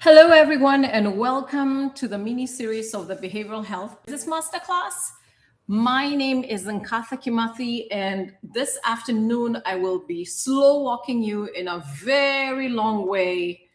Hello, everyone, and welcome to the mini series of the Behavioral Health Business Masterclass. My name is Nkatha Kimathi, and this afternoon I will be slow walking you in a very long way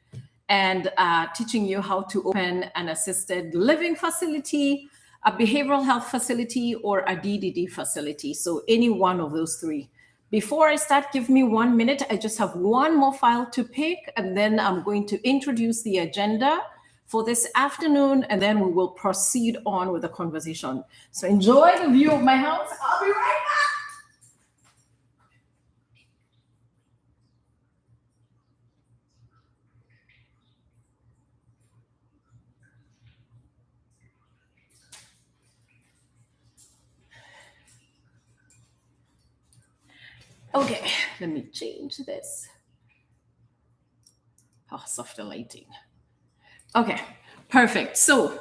and teaching you how to open an assisted living facility, a behavioral health facility, or a DDD facility. So, any one of those three. Before I start, give me 1 minute. I just have one more file to pick, and then I'm going to introduce the agenda for this afternoon, and then we will proceed on with the conversation. So enjoy the view of my house. I'll be right back. Okay, let me change this. Oh, softer lighting. Okay, perfect. So,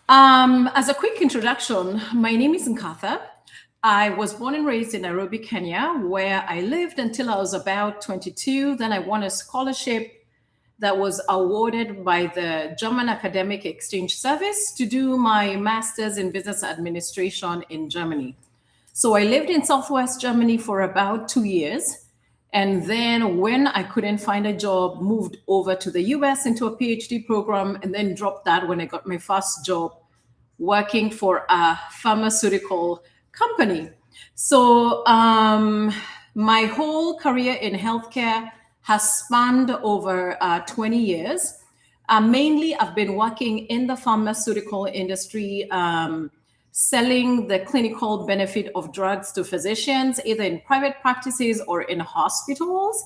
as a quick introduction, my name is Nkatha. I was born and raised in Nairobi, Kenya, where I lived until I was about 22. Then I won a scholarship that was awarded by the German Academic Exchange Service to do my master's in business administration in Germany. So I lived in Southwest Germany for about 2 years. And then when I couldn't find a job, moved over to the US into a PhD program, and then dropped that when I got my first job working for a pharmaceutical company. So my whole career in healthcare has spanned over 20 years. Mainly, I've been working in the pharmaceutical industry, selling the clinical benefit of drugs to physicians, either in private practices or in hospitals.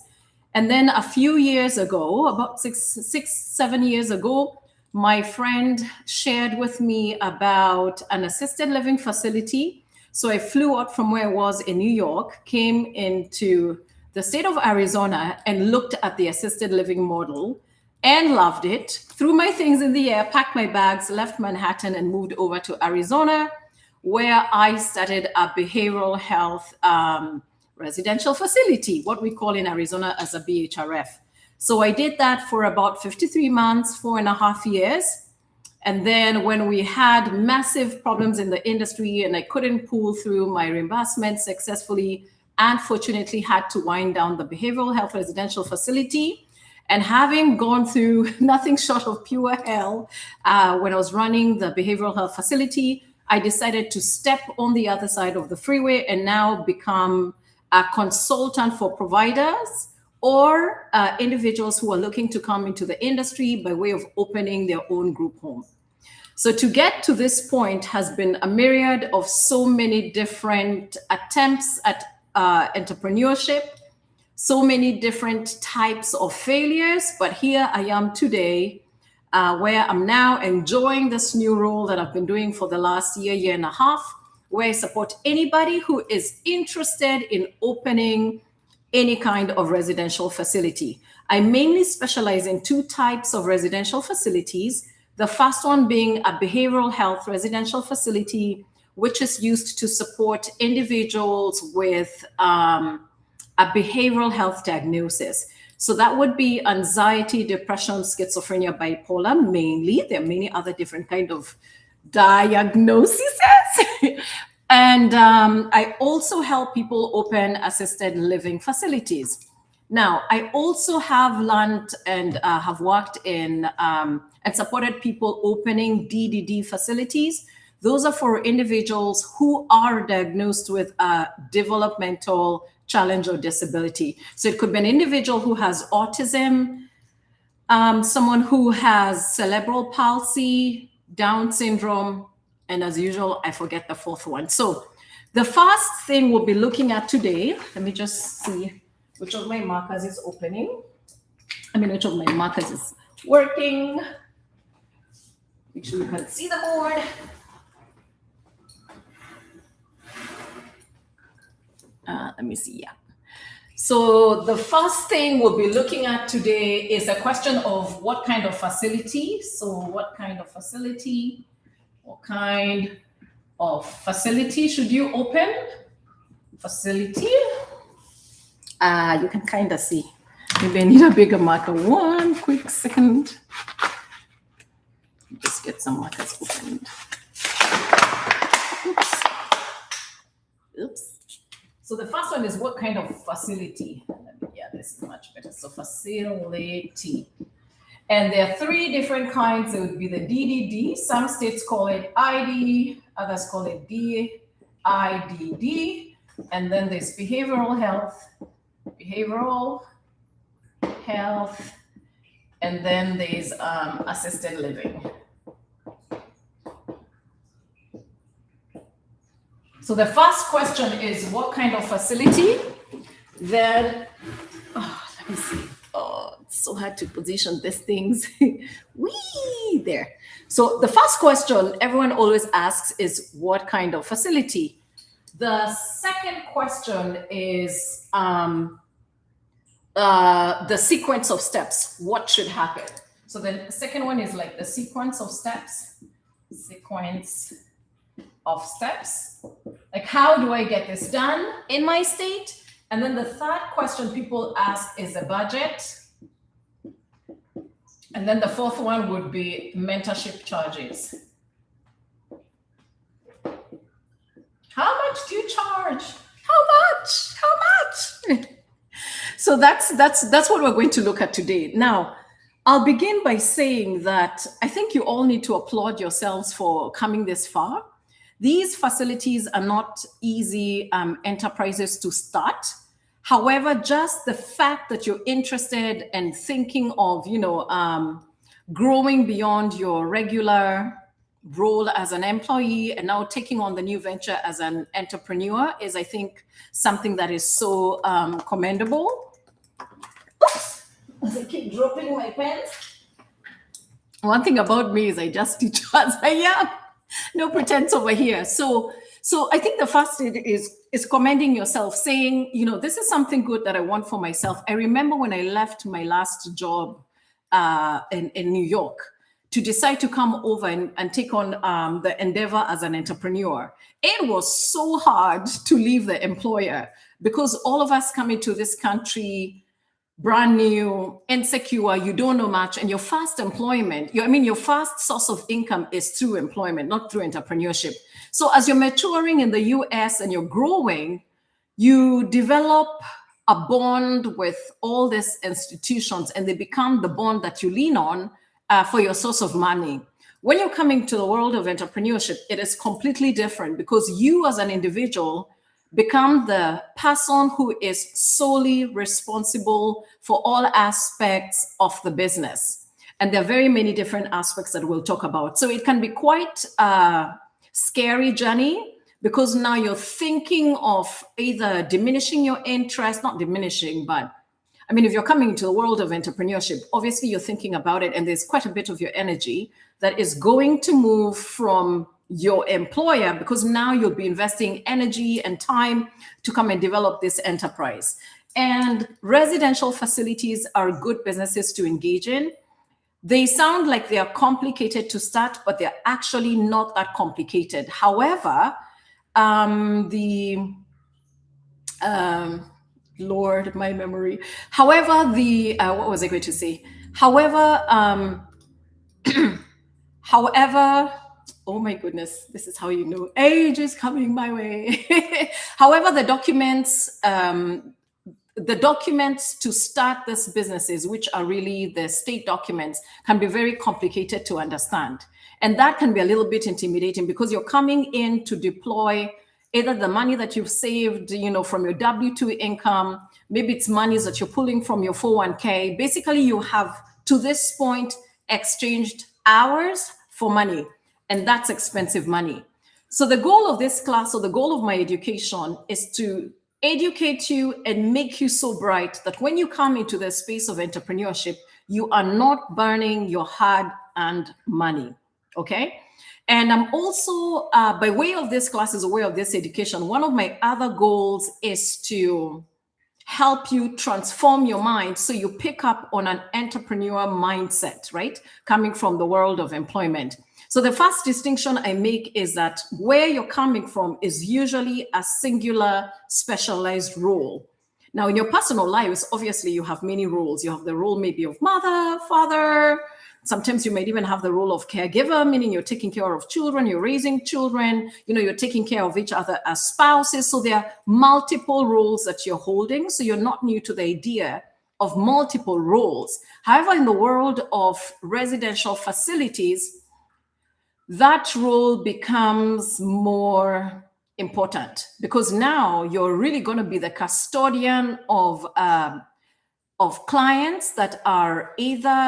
And then a few years ago, about 7 years ago, my friend shared with me about an assisted living facility. So I flew out from where I was in New York, came into the state of Arizona and looked at the assisted living model and loved it, threw my things in the air, packed my bags, left Manhattan and moved over to Arizona, where I started a behavioral health residential facility, what we call in Arizona as a BHRF. So I did that for about 53 months, 4.5 years. And then when we had massive problems in the industry and I couldn't pull through my reimbursement successfully, unfortunately had to wind down the behavioral health residential facility. And having gone through nothing short of pure hell when I was running the behavioral health facility, I decided to step on the other side of the freeway and now become a consultant for providers or individuals who are looking to come into the industry by way of opening their own group home. So to get to this point has been a myriad of so many different attempts at entrepreneurship, so many different types of failures, but here I am today, where I'm now enjoying this new role that I've been doing for the last year and a half, where I support anybody who is interested in opening any kind of residential facility. I mainly specialize in two types of residential facilities. The first one being a behavioral health residential facility, which is used to support individuals with a behavioral health diagnosis. So that would be anxiety, depression, schizophrenia, bipolar, mainly. There are many other different kind of diagnoses. And I also help people open assisted living facilities. Now, I also have learned and have worked in and supported people opening DDD facilities. Those are for individuals who are diagnosed with a developmental challenge or disability. So it could be an individual who has autism, someone who has cerebral palsy, Down syndrome, and as usual, I forget the fourth one. So the first thing we'll be looking at today, let me just see which of my markers is opening. Which of my markers is working. Make sure you can see the board. Let me see, yeah. So the first thing we'll be looking at today is a question of what kind of facility. So what kind of facility should you open? Facility. You can kind of see. Maybe I need a bigger marker. One quick second. Just get some markers opened. Oops. So the first one is what kind of facility? Yeah, this is much better. So facility. And there are three different kinds. It would be the DDD. Some states call it ID, others call it DIDD. And then there's behavioral health, and then there's assisted living. So the first question is what kind of facility? Then, let me see. Oh, it's so hard to position these things. Whee, there. So the first question everyone always asks is what kind of facility? The second question is the sequence of steps. What should happen? So the second one is like the sequence of steps. Like, how do I get this done in my state? And then the third question people ask is the budget. And then the fourth one would be mentorship charges. How much do you charge? How much? So that's what we're going to look at today. Now, I'll begin by saying that I think you all need to applaud yourselves for coming this far. These facilities are not easy enterprises to start. However, just the fact that you're interested and thinking of, growing beyond your regular role as an employee and now taking on the new venture as an entrepreneur is, I think, something that is so commendable. Oops, as I keep dropping my pens. One thing about me is I just teach as I am. No pretense over here. So I think the first is commending yourself, saying, this is something good that I want for myself. I remember when I left my last job in New York to decide to come over and take on the endeavor as an entrepreneur. It was so hard to leave the employer because all of us come into this country brand new, insecure, you don't know much, and your first employment, your first source of income is through employment, not through entrepreneurship. So as you're maturing in the US and you're growing, you develop a bond with all these institutions, and they become the bond that you lean on for your source of money. When you're coming to the world of entrepreneurship, it is completely different because you as an individual become the person who is solely responsible for all aspects of the business. And there are very many different aspects that we'll talk about. So it can be quite a scary journey because now you're thinking of either diminishing your interest, not diminishing, but if you're coming into the world of entrepreneurship, obviously you're thinking about it, and there's quite a bit of your energy that is going to move from your employer because now you'll be investing energy and time to come and develop this enterprise. And residential facilities are good businesses to engage in. They sound like they are complicated to start, but they're actually not that complicated. However, Lord, my memory. However, what was I going to say? However, oh my goodness, this is how you know age is coming my way. However, the documents to start these businesses, which are really the state documents, can be very complicated to understand. And that can be a little bit intimidating because you're coming in to deploy either the money that you've saved, from your W-2 income, maybe it's monies that you're pulling from your 401k. Basically, you have, to this point, exchanged hours for money, and that's expensive money. So the goal of this class, or the goal of my education, is to educate you and make you so bright that when you come into the space of entrepreneurship, you are not burning your hard-earned money, okay? And I'm also, by way of this class, as a way of this education, one of my other goals is to help you transform your mind so you pick up on an entrepreneur mindset, right? Coming from the world of employment. So the first distinction I make is that where you're coming from is usually a singular specialized role. Now, in your personal lives, obviously, you have many roles. You have the role maybe of mother, father. Sometimes you might even have the role of caregiver, meaning you're taking care of children, you're raising children, you're taking care of each other as spouses. So there are multiple roles that you're holding. So you're not new to the idea of multiple roles. However, in the world of residential facilities, that role becomes more important because now you're really going to be the custodian of clients that are either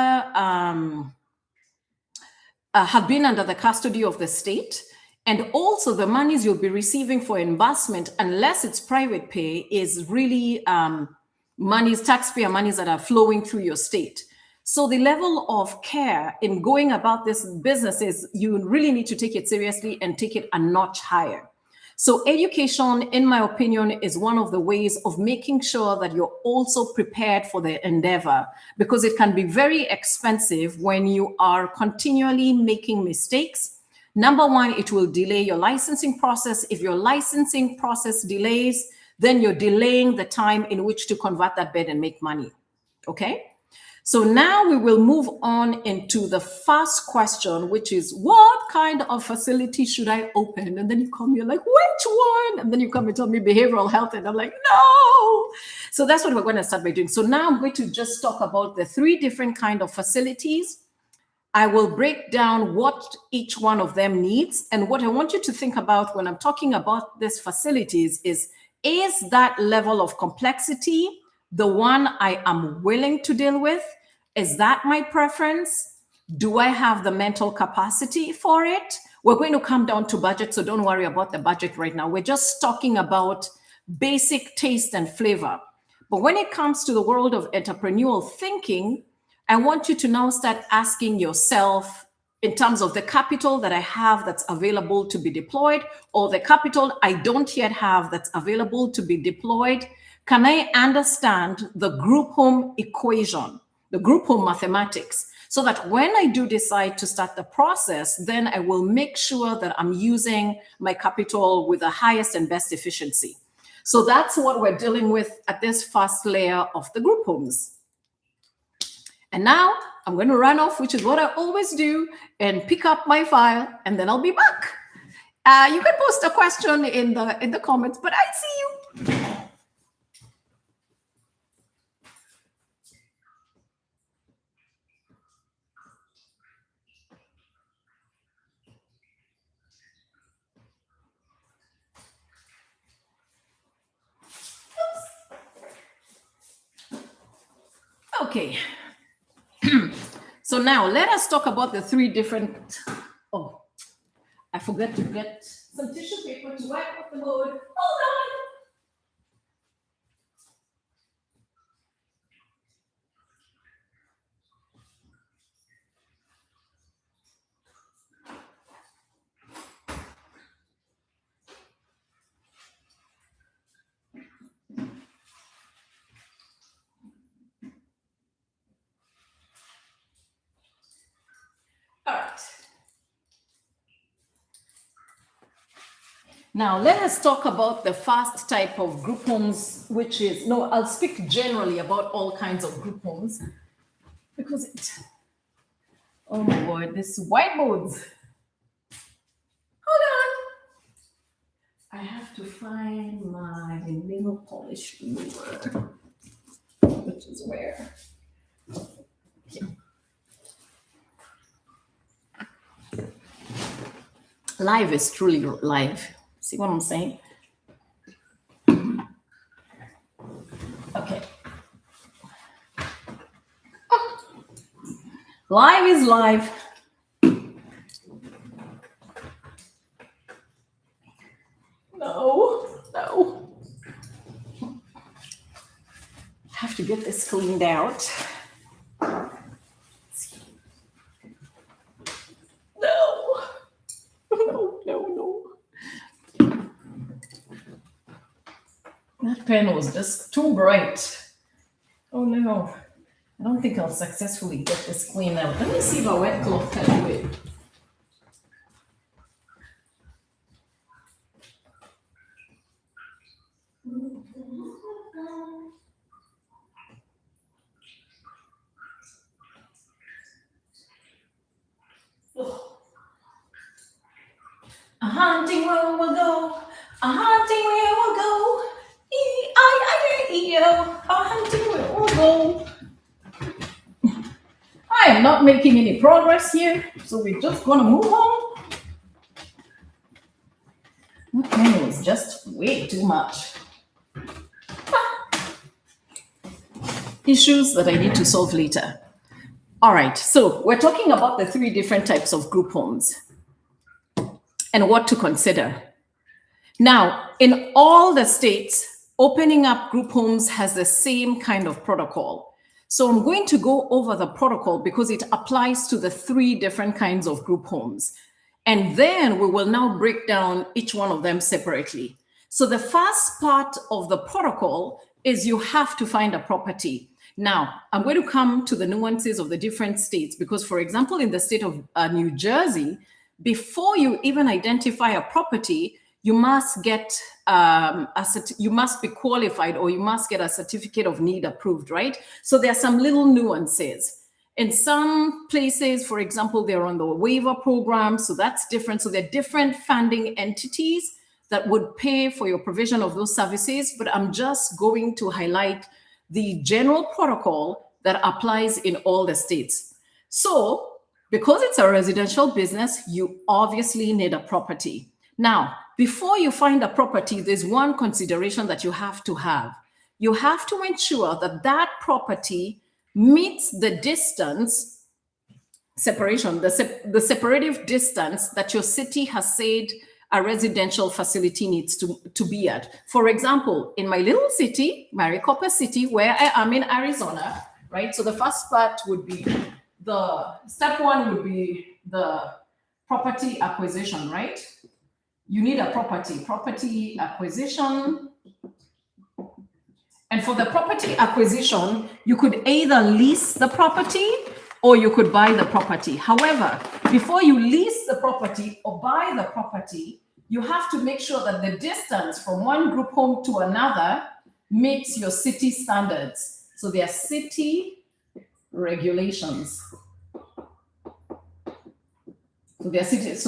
have been under the custody of the state, and also the monies you'll be receiving for investment, unless it's private pay, is really monies, taxpayer monies that are flowing through your state. So the level of care in going about this business is you really need to take it seriously and take it a notch higher. So education, in my opinion, is one of the ways of making sure that you're also prepared for the endeavor, because it can be very expensive when you are continually making mistakes. Number one, it will delay your licensing process. If your licensing process delays, then you're delaying the time in which to convert that bed and make money. Okay? So now we will move on into the first question, which is, what kind of facility should I open? And then you come, you're like, which one? And then you come and tell me behavioral health. And I'm like, no. So that's what we're going to start by doing. So now I'm going to just talk about the 3 different kind of facilities. I will break down what each one of them needs. And what I want you to think about when I'm talking about these facilities is that level of complexity the one I am willing to deal with? Is that my preference? Do I have the mental capacity for it? We're going to come down to budget, so don't worry about the budget right now. We're just talking about basic taste and flavor. But when it comes to the world of entrepreneurial thinking, I want you to now start asking yourself, in terms of the capital that I have that's available to be deployed, or the capital I don't yet have that's available to be deployed, can I understand the group home equation, the group home mathematics, so that when I do decide to start the process, then I will make sure that I'm using my capital with the highest and best efficiency. So that's what we're dealing with at this first layer of the group homes. And now I'm going to run off, which is what I always do, and pick up my file, and then I'll be back. You can post a question in the comments, but I see you. Okay. So now let us talk about the 3 different. Oh, I forgot to get some tissue paper to wipe off the board. Hold on. All right. Now, let us talk about the first type of group homes, which is, no, I'll speak generally about all kinds of group homes because oh my word, this whiteboards. Hold on. I have to find my nail polish remover, which is where? Yeah. Live is truly live. See what I'm saying? Okay. Oh. Live is live. No. I have to get this cleaned out. No. That pen was just too bright. Oh no. I don't think I'll successfully get this cleaned out. Let me see if a wet cloth can do it. hunting where we'll go. A hunting where we'll go. E-I-I-E-O. A hunting where we'll go. I am not making any progress here, so we're just gonna move on. Okay, it was just way too much. Issues that I need to solve later. All right, so we're talking about the 3 different types of group homes and what to consider. Now, in all the states, opening up group homes has the same kind of protocol. So I'm going to go over the protocol because it applies to the 3 different kinds of group homes. And then we will now break down each one of them separately. So the first part of the protocol is you have to find a property. Now, I'm going to come to the nuances of the different states because, for example, in the state of New Jersey, before you even identify a property, you must get you must be qualified, or you must get a certificate of need approved, right? So there are some little nuances. In some places, for example, they're on the waiver program, so that's different. So there are different funding entities that would pay for your provision of those services, but I'm just going to highlight the general protocol that applies in all the states. So because it's a residential business, you obviously need a property. Now, before you find a property, there's one consideration that you have to have. You have to ensure that that property meets the distance separation, the separative distance that your city has said a residential facility needs to be at. For example, in my little city, Maricopa City, where I am in Arizona, right? So the first part would be step 1 would be the property acquisition, right? You need a property acquisition. And for the property acquisition, you could either lease the property or you could buy the property. However, before you lease the property or buy the property, you have to make sure that the distance from one group home to another meets your city standards. So there are city regulations. So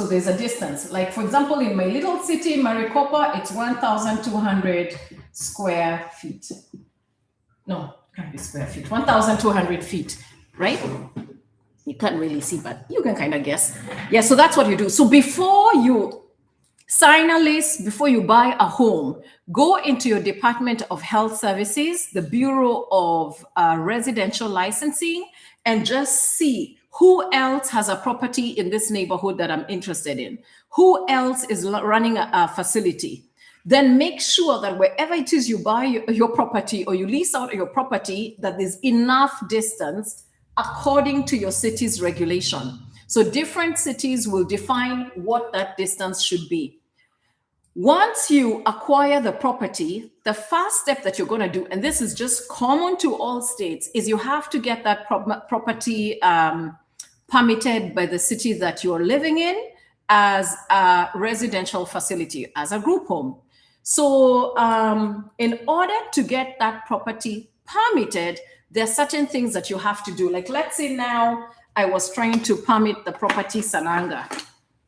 there's a distance. Like, for example, in my little city, Maricopa, it's 1,200 square feet. No, it can't be square feet. 1,200 feet, right? You can't really see, but you can kind of guess. Yeah, so that's what you do. So before you sign a lease, before you buy a home, go into your Department of Health Services, the Bureau of Residential Licensing, and just see who else has a property in this neighborhood that I'm interested in. Who else is running a facility? Then make sure that wherever it is you buy your property or you lease out your property, that there's enough distance according to your city's regulation. So different cities will define what that distance should be. Once you acquire the property, the first step that you're going to do, and this is just common to all states, is you have to get that property permitted by the city that you're living in as a residential facility, as a group home. So in order to get that property permitted, there are certain things that you have to do. Like, let's say now I was trying to permit the property Sananga.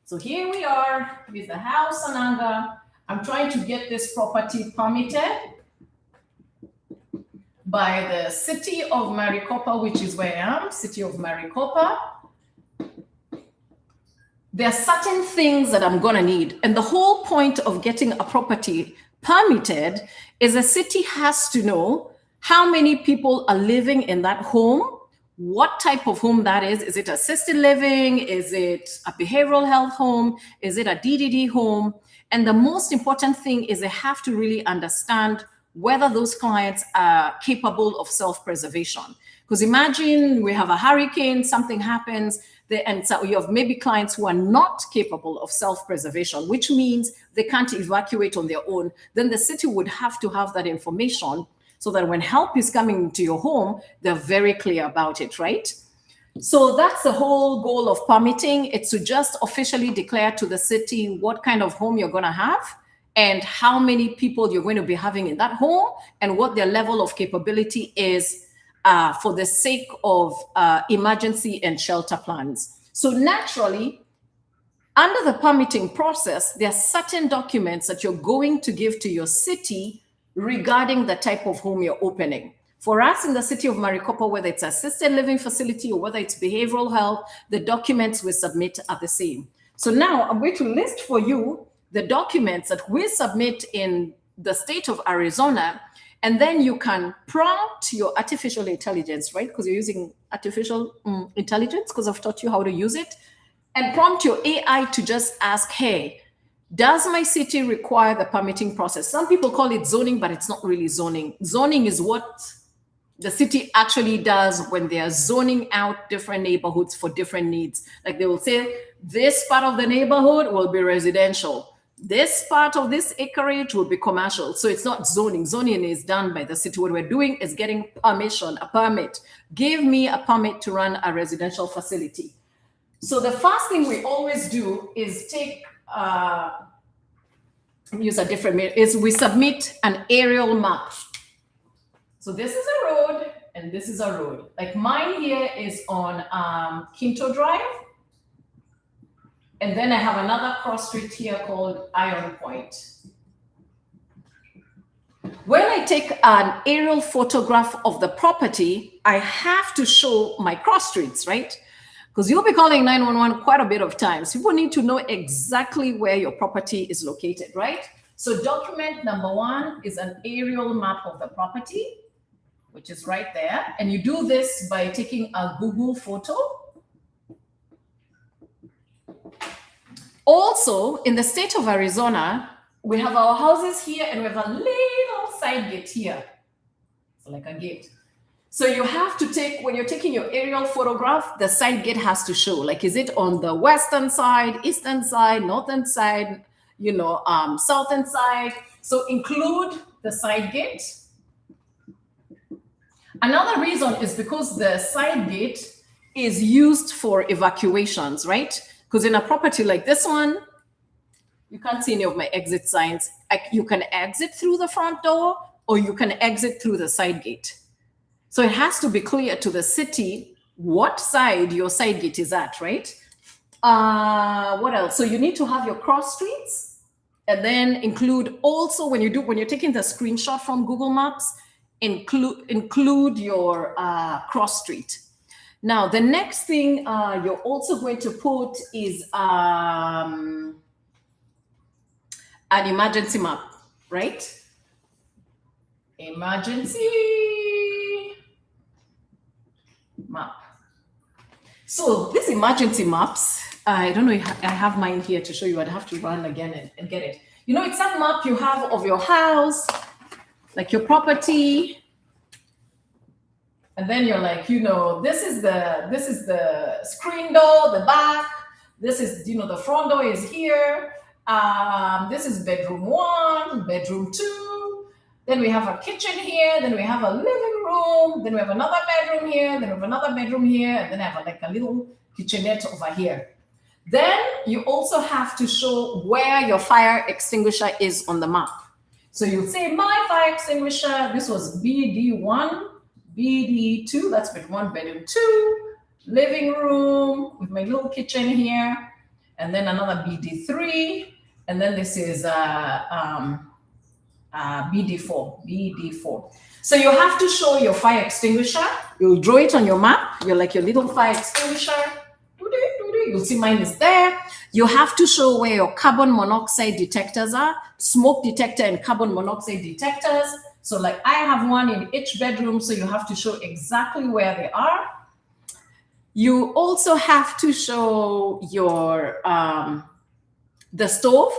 So here we are with the house Sananga. I'm trying to get this property permitted by the city of Maricopa, which is where I am, city of Maricopa. There are certain things that I'm gonna need. And the whole point of getting a property permitted is the city has to know how many people are living in that home, what type of home that is. Is it assisted living? Is it a behavioral health home? Is it a DDD home? And the most important thing is they have to really understand whether those clients are capable of self-preservation. Because imagine we have a hurricane, something happens, and so you have maybe clients who are not capable of self-preservation, which means they can't evacuate on their own. Then the city would have to have that information so that when help is coming into your home, they're very clear about it, right? So that's the whole goal of permitting. It's to just officially declare to the city what kind of home you're going to have and how many people you're going to be having in that home and what their level of capability is for the sake of emergency and shelter plans. So naturally, Under the permitting process, there are certain documents that you're going to give to your city regarding the type of home you're opening. For us in the city of Maricopa, whether it's assisted living facility or whether it's behavioral health, the documents we submit are the same. So now I'm going to list for you the documents that we submit in the state of Arizona, and then you can prompt your artificial intelligence, right? Because you're using artificial intelligence, because I've taught you how to use it, and prompt your AI to just ask, hey, does my city require the permitting process? Some people call it zoning, but it's not really zoning. Zoning is what the city actually does when they are zoning out different neighborhoods for different needs. Like they will say, this part of the neighborhood will be residential. This part of this acreage will be commercial. So it's not zoning. Zoning is done by the city. What we're doing is getting permission, a permit. Give me a permit to run a residential facility. So the first thing we always do is use a different method, is we submit an aerial map. So this is a road and this is a road. Like mine here is on Quinto Drive. And then I have another cross street here called Iron Point. When I take an aerial photograph of the property, I have to show my cross streets, right? Because you'll be calling 911 quite a bit of times. People need to know exactly where your property is located, right? So document number one is an aerial map of the property, which is right there. And you do this by taking a Google photo. Also, in the state of Arizona, we have our houses here and we have a little side gate here. It's like a gate. So you have to take, when you're taking your aerial photograph, the side gate has to show. Like, is it on the western side, eastern side, northern side, southern side? So include the side gate. Another reason is because the side gate is used for evacuations, right? Because in a property like this one, you can't see any of my exit signs. You can exit through the front door or you can exit through the side gate. So it has to be clear to the city what side your side gate is at, right? What else? So you need to have your cross streets, and then include also when you're taking the screenshot from Google Maps, include your cross street. Now, the next thing you're also going to put is an emergency map, right? Emergency map. So these emergency maps, I don't know if I have mine here to show you. I'd have to run again and get it. It's that map you have of your house, like your property. And then you're like, this is the screen door, the back. This is, the front door is here. This is bedroom 1, bedroom 2. Then we have a kitchen here. Then we have a living room. Then we have another bedroom here. Then we have another bedroom here. And then I have a little kitchenette over here. Then you also have to show where your fire extinguisher is on the map. So you'll say, my fire extinguisher, this was BD1, BD2, that's bedroom 1, bedroom 2, living room with my little kitchen here, and then another BD3, and then this is BD4. So you have to show your fire extinguisher. You'll draw it on your map. You're like your little fire extinguisher. You'll see mine is there. You have to show where your carbon monoxide detectors are, smoke detector and carbon monoxide detectors. So like I have one in each bedroom, so you have to show exactly where they are. You also have to show your the stove.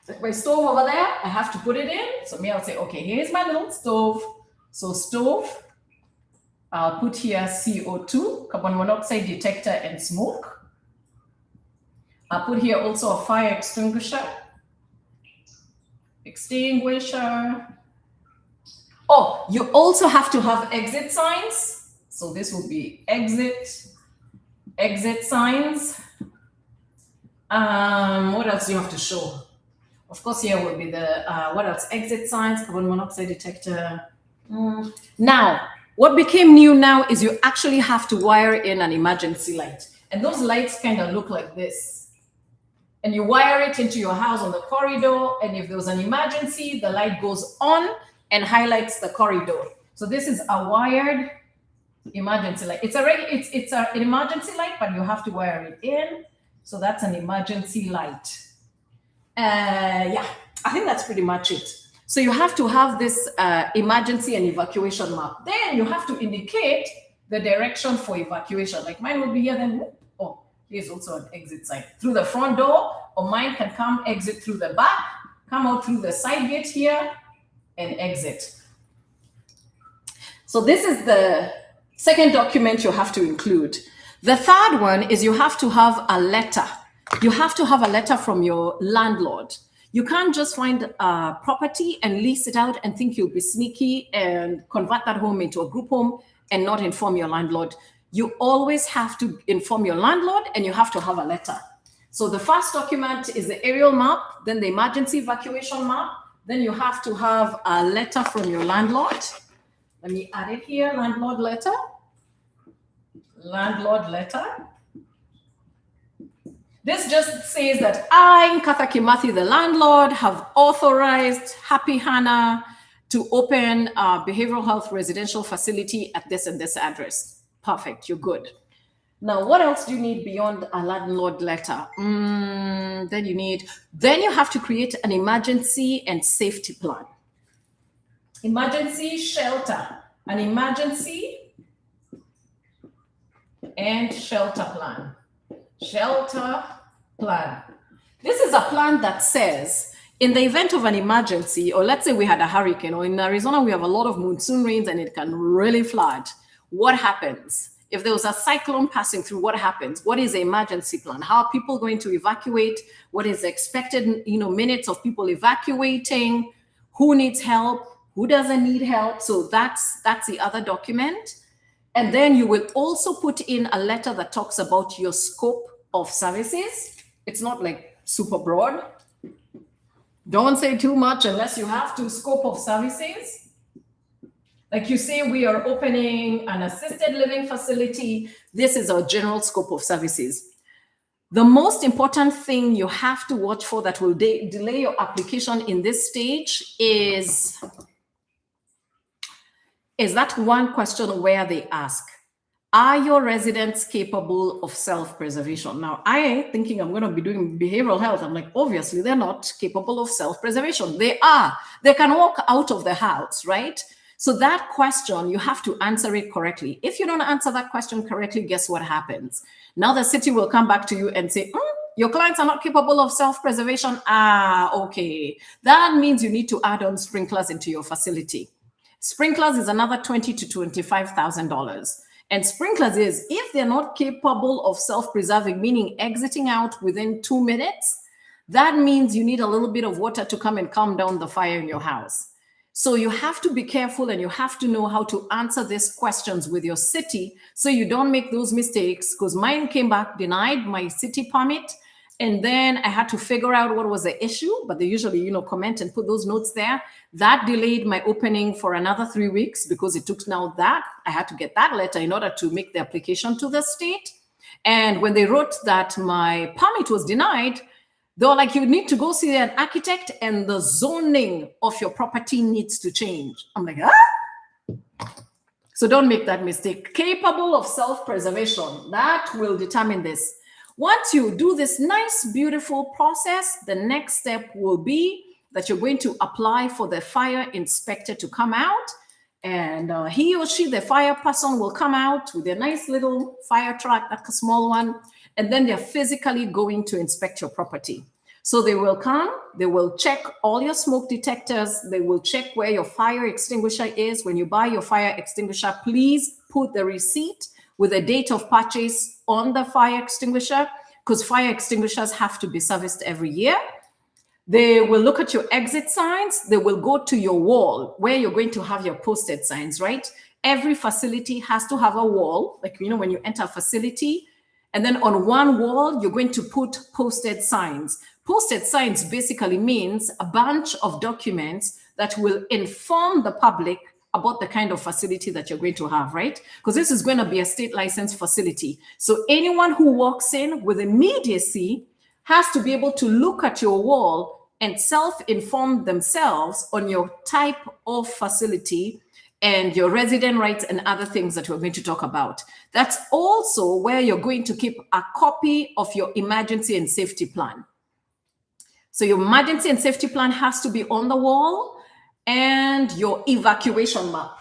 Like my stove over there, I have to put it in. So I'll say, okay, here's my little stove. So stove, I'll put here CO2, carbon monoxide detector and smoke. I'll put here also a fire extinguisher. Oh, you also have to have exit signs. So this will be exit signs. What else do you have to show? Of course, here will be the, what else? Exit signs, carbon monoxide detector. Now, what became new now is you actually have to wire in an emergency light. And those lights kind of look like this. and you wire it into your house on the corridor. And if there was an emergency, the light goes on and highlights the corridor. So this is a wired emergency light. It's an emergency light, but you have to wire it in. So that's an emergency light. Yeah, I think that's pretty much it. So you have to have this emergency and evacuation map. Then you have to indicate the direction for evacuation. Like mine will be here, then, oh, here's also an exit sign. Through the front door, or mine can come exit through the back, come out through the side gate here, and exit. So this is the second document you have to include. The third one is you have to have a letter. You have to have a letter from your landlord. You can't just find a property and lease it out and think you'll be sneaky and convert that home into a group home and not inform your landlord. You always have to inform your landlord, and you have to have a letter. So the first document is the aerial map, then the emergency evacuation map. Then you have to have a letter from your landlord. Let me add it here, landlord letter. Landlord letter. This just says that I, Nkatha Kimathi, the landlord, have authorized Happy Hannah to open a behavioral health residential facility at this and this address. Perfect, you're good. Now, what else do you need beyond a landlord letter? Then you have to create an emergency and safety plan. Emergency shelter, an emergency and shelter plan. Shelter plan. This is a plan that says, in the event of an emergency, or let's say we had a hurricane, or in Arizona, we have a lot of monsoon rains and it can really flood. What happens? If there was a cyclone passing through, what happens? What is the emergency plan? How are people going to evacuate? What is the expected, minutes of people evacuating? Who needs help? Who doesn't need help? So that's the other document. And then you will also put in a letter that talks about your scope of services. It's not like super broad. Don't say too much unless you have to. Scope of services. Like you say, we are opening an assisted living facility. This is our general scope of services. The most important thing you have to watch for that will delay your application in this stage is that one question where they ask, are your residents capable of self-preservation? Now, I ain't thinking I'm going to be doing behavioral health. I'm like, obviously, they're not capable of self-preservation. They are. They can walk out of the house, right? So that question, you have to answer it correctly. If you don't answer that question correctly, guess what happens? Now the city will come back to you and say, your clients are not capable of self-preservation. Okay. That means you need to add on sprinklers into your facility. Sprinklers is another $20,000 to $25,000. And sprinklers is, if they're not capable of self-preserving, meaning exiting out within 2 minutes, that means you need a little bit of water to come and calm down the fire in your house. So you have to be careful, and you have to know how to answer these questions with your city so you don't make those mistakes, because mine came back denied my city permit. And then I had to figure out what was the issue, but they usually, comment and put those notes there. That delayed my opening for another 3 weeks because it took now that I had to get that letter in order to make the application to the state. And when they wrote that my permit was denied, they were like, you need to go see an architect and the zoning of your property needs to change. I'm like, So don't make that mistake. Capable of self-preservation, that will determine this. Once you do this nice, beautiful process, the next step will be that you're going to apply for the fire inspector to come out. And he or she, the fire person, will come out with a nice little fire truck, like a small one. And then they're physically going to inspect your property. So they will come, they will check all your smoke detectors. They will check where your fire extinguisher is. When you buy your fire extinguisher, please put the receipt with a date of purchase on the fire extinguisher, because fire extinguishers have to be serviced every year. They will look at your exit signs. They will go to your wall where you're going to have your posted signs, right? Every facility has to have a wall, like, when you enter a facility, and then on one wall, you're going to put posted signs. Posted signs basically means a bunch of documents that will inform the public about the kind of facility that you're going to have, right? Because this is going to be a state licensed facility. So anyone who walks in with immediacy has to be able to look at your wall and self-inform themselves on your type of facility and your resident rights and other things that we're going to talk about. That's also where you're going to keep a copy of your emergency and safety plan. So your emergency and safety plan has to be on the wall, and your evacuation map.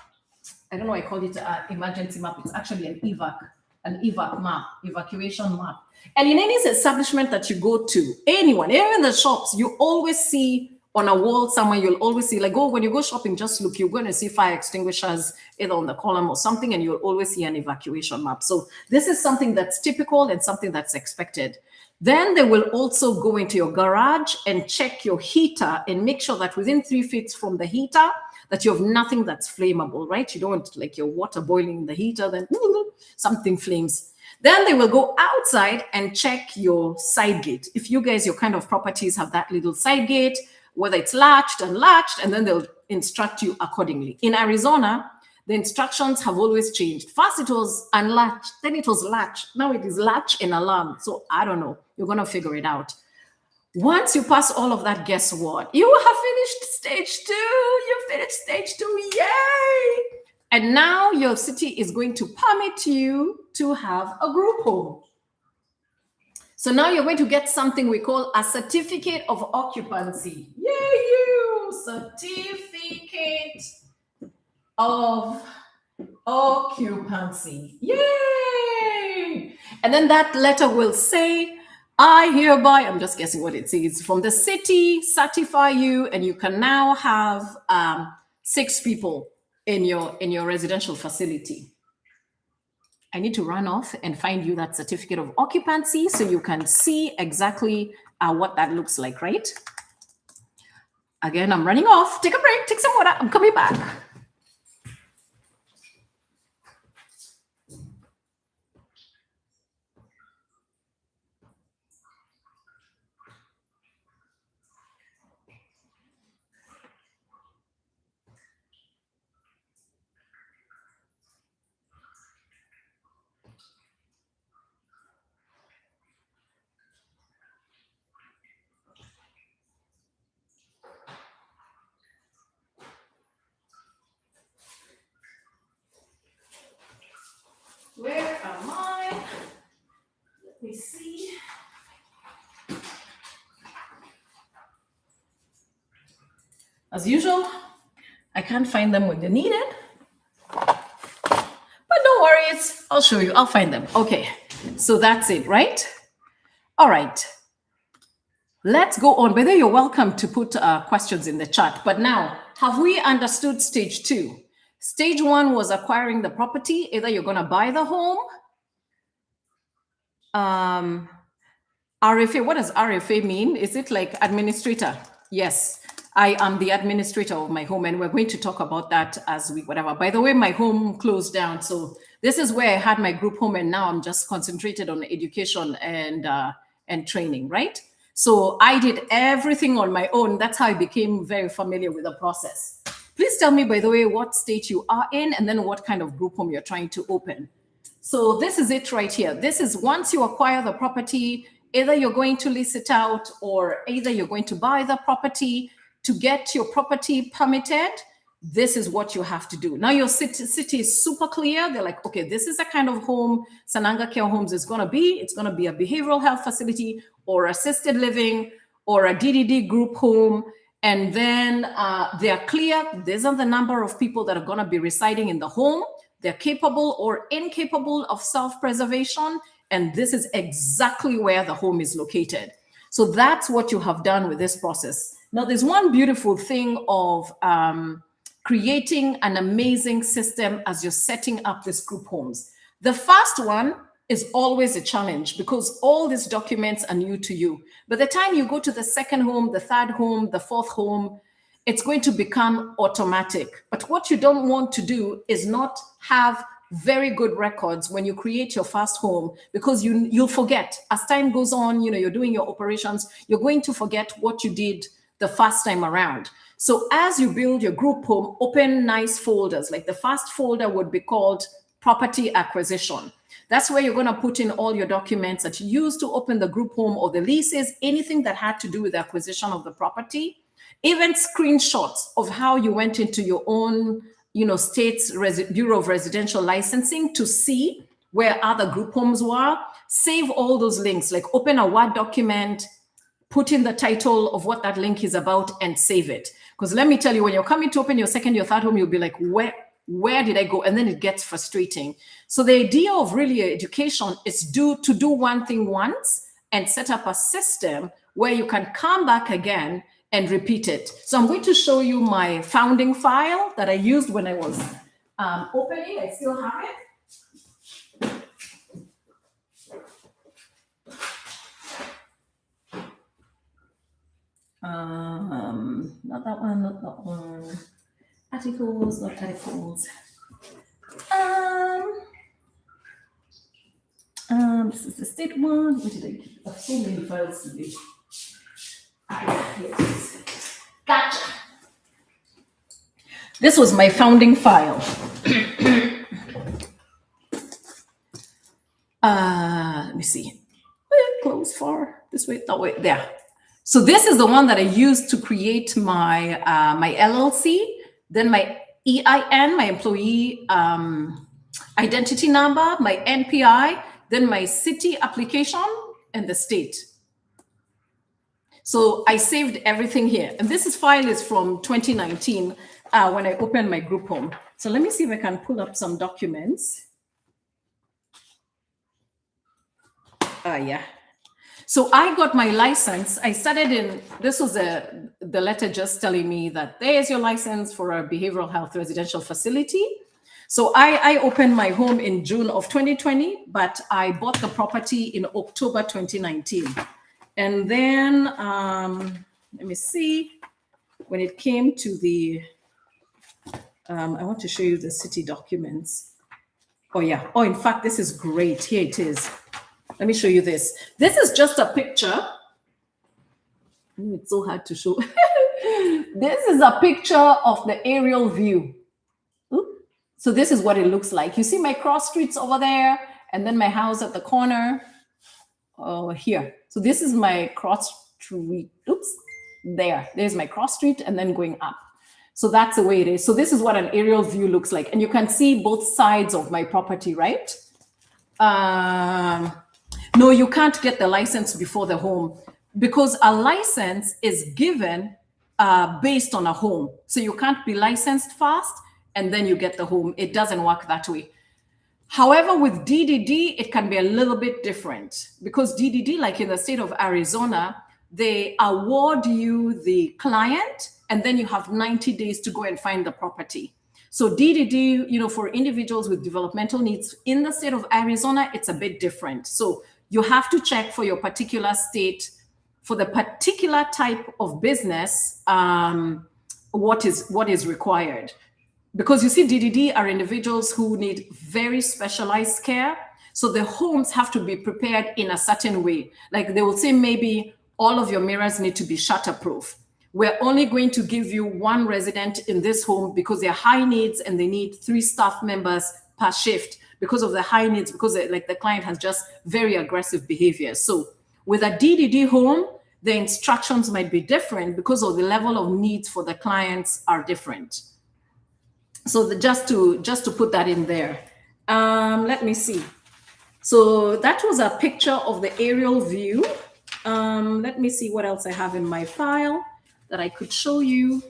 I don't know, I call it an emergency map. It's actually an evac map, evacuation map. And in any establishment that you go to, anyone, even in the shops, you always see on a wall somewhere, you'll always see, like, when you go shopping, just look, you're going to see fire extinguishers either on the column or something, and you'll always see an evacuation map. So this is something that's typical and something that's expected. Then they will also go into your garage and check your heater and make sure that within 3 feet from the heater, that you have nothing that's flammable, right? You don't want like your water boiling in the heater, then something flames. Then they will go outside and check your side gate. If you guys, your kind of properties have that little side gate, whether it's latched, unlatched, and then they'll instruct you accordingly. In Arizona, the instructions have always changed. First it was unlatched, then it was latch. Now it is latch and alarm. So I don't know, you're gonna figure it out. Once you pass all of that, guess what? You have finished stage 2. You finished stage 2, yay! And now your city is going to permit you to have a group home. So now you're going to get something we call a certificate of occupancy. Yay, you! Certificate of occupancy. Yay! And then that letter will say, I hereby, I'm just guessing what it says, from the city, certify you, and you can now have 6 people in your residential facility. I need to run off and find you that certificate of occupancy so you can see exactly what that looks like, right? Again, I'm running off. Take a break, take some water. I'm coming back. Where am I? Let me see. As usual, I can't find them when they're needed. But no worries, I'll show you, I'll find them. Okay, so that's it, right? All right, let's go on. Whether you're welcome to put questions in the chat, but now, have we understood stage 2? Stage 1 was acquiring the property. Either you're gonna buy the home. RFA, what does RFA mean? Is it like administrator? Yes, I am the administrator of my home, and we're going to talk about that as we, whatever. By the way, my home closed down. So this is where I had my group home, and now I'm just concentrated on education and training, right? So I did everything on my own. That's how I became very familiar with the process. Please tell me, by the way, what state you are in, and then what kind of group home you're trying to open. So this is it right here. This is once you acquire the property, either you're going to lease it out or either you're going to buy the property. To get your property permitted, this is what you have to do. Now your city is super clear. They're like, okay, this is the kind of home Sananga Care Homes is gonna be. It's gonna be a behavioral health facility or assisted living or a DDD group home. And then they're clear. These are the number of people that are gonna be residing in the home. They're capable or incapable of self-preservation. And this is exactly where the home is located. So that's what you have done with this process. Now, there's one beautiful thing of creating an amazing system as you're setting up this group homes. The first one is always a challenge because all these documents are new to you. By the time you go to the second home, the third home, the fourth home, it's going to become automatic. But what you don't want to do is not have very good records when you create your first home, because you'll forget as time goes on. You're doing your operations, you're going to forget what you did the first time around. So as you build your group home, open nice folders. Like the first folder would be called property acquisition. That's where you're going to put in all your documents that you use to open the group home or the leases, anything that had to do with the acquisition of the property, even screenshots of how you went into your own, state's Bureau of Residential Licensing to see where other group homes were. Save all those links, like open a Word document, put in the title of what that link is about and save it. Because let me tell you, when you're coming to open your second, your third home, you'll be like, where did I go? And then it gets frustrating. So the idea of really education is to do one thing once and set up a system where you can come back again and repeat it. So I'm going to show you my founding file that I used when I was opening. I still have it. Not that one, not that one. Articles, not articles. This is the state one. What did I keep? I have so many files to do. Yes. Gotcha. This was my founding file. Let me see. Close far. This way, that way, there. So this is the one that I used to create my my LLC, then my EIN, my employee identity number, my NPI, then my city application, and the state. So I saved everything here. And this file is from 2019 when I opened my group home. So let me see if I can pull up some documents. Yeah. So I got my license. I started in, this was the letter just telling me that there's your license for a behavioral health residential facility. So I opened my home in June of 2020, but I bought the property in October 2019. And then, let me see, when it came to the, I want to show you the city documents. Oh yeah, oh, in fact, this is great, here it is. Let me show you this. This is just a picture. It's so hard to show. This is a picture of the aerial view. Ooh. So this is what it looks like. You see my cross streets over there, and then my house at the corner here. So this is my cross street. Oops, there's my cross street, and then going up. So that's the way it is. So this is what an aerial view looks like. And you can see both sides of my property, right? No, you can't get the license before the home because a license is given based on a home. So you can't be licensed first and then you get the home. It doesn't work that way. However, with DDD, it can be a little bit different because DDD, like in the state of Arizona, they award you the client and then you have 90 days to go and find the property. So DDD, for individuals with developmental needs in the state of Arizona, it's a bit different. So you have to check for your particular state, for the particular type of business, what is required. Because you see, DDD are individuals who need very specialized care. So the homes have to be prepared in a certain way. Like they will say, maybe all of your mirrors need to be shatterproof. We're only going to give you one resident in this home because they're high needs and they need 3 staff members per shift because of the high needs, because like the client has just very aggressive behavior. So with a DDD home, the instructions might be different because of the level of needs for the clients are different. So just to put that in there. Let me see. So that was a picture of the aerial view. Let me see what else I have in my file that I could show you.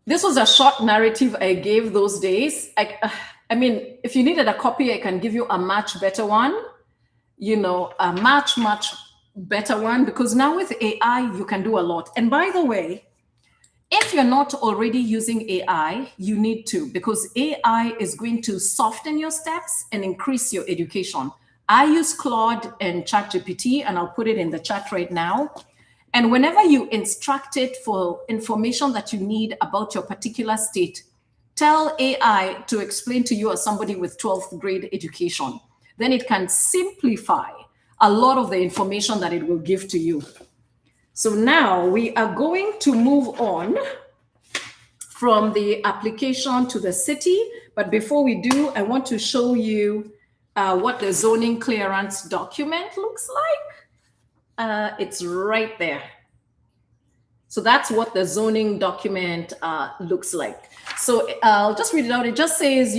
This was a short narrative I gave those days. I mean, if you needed a copy, I can give you a much better one, a much better one, because now with AI, you can do a lot. And by the way, if you're not already using AI, you need to, because AI is going to soften your steps and increase your education. I use Claude and ChatGPT, and I'll put it in the chat right now. And whenever you instruct it for information that you need about your particular state, tell AI to explain to you as somebody with 12th grade education. Then it can simplify a lot of the information that it will give to you. So now we are going to move on from the application to the city. But before we do, I want to show you what the zoning clearance document looks like. It's right there. So that's what the zoning document looks like. So I'll just read it out. It just says,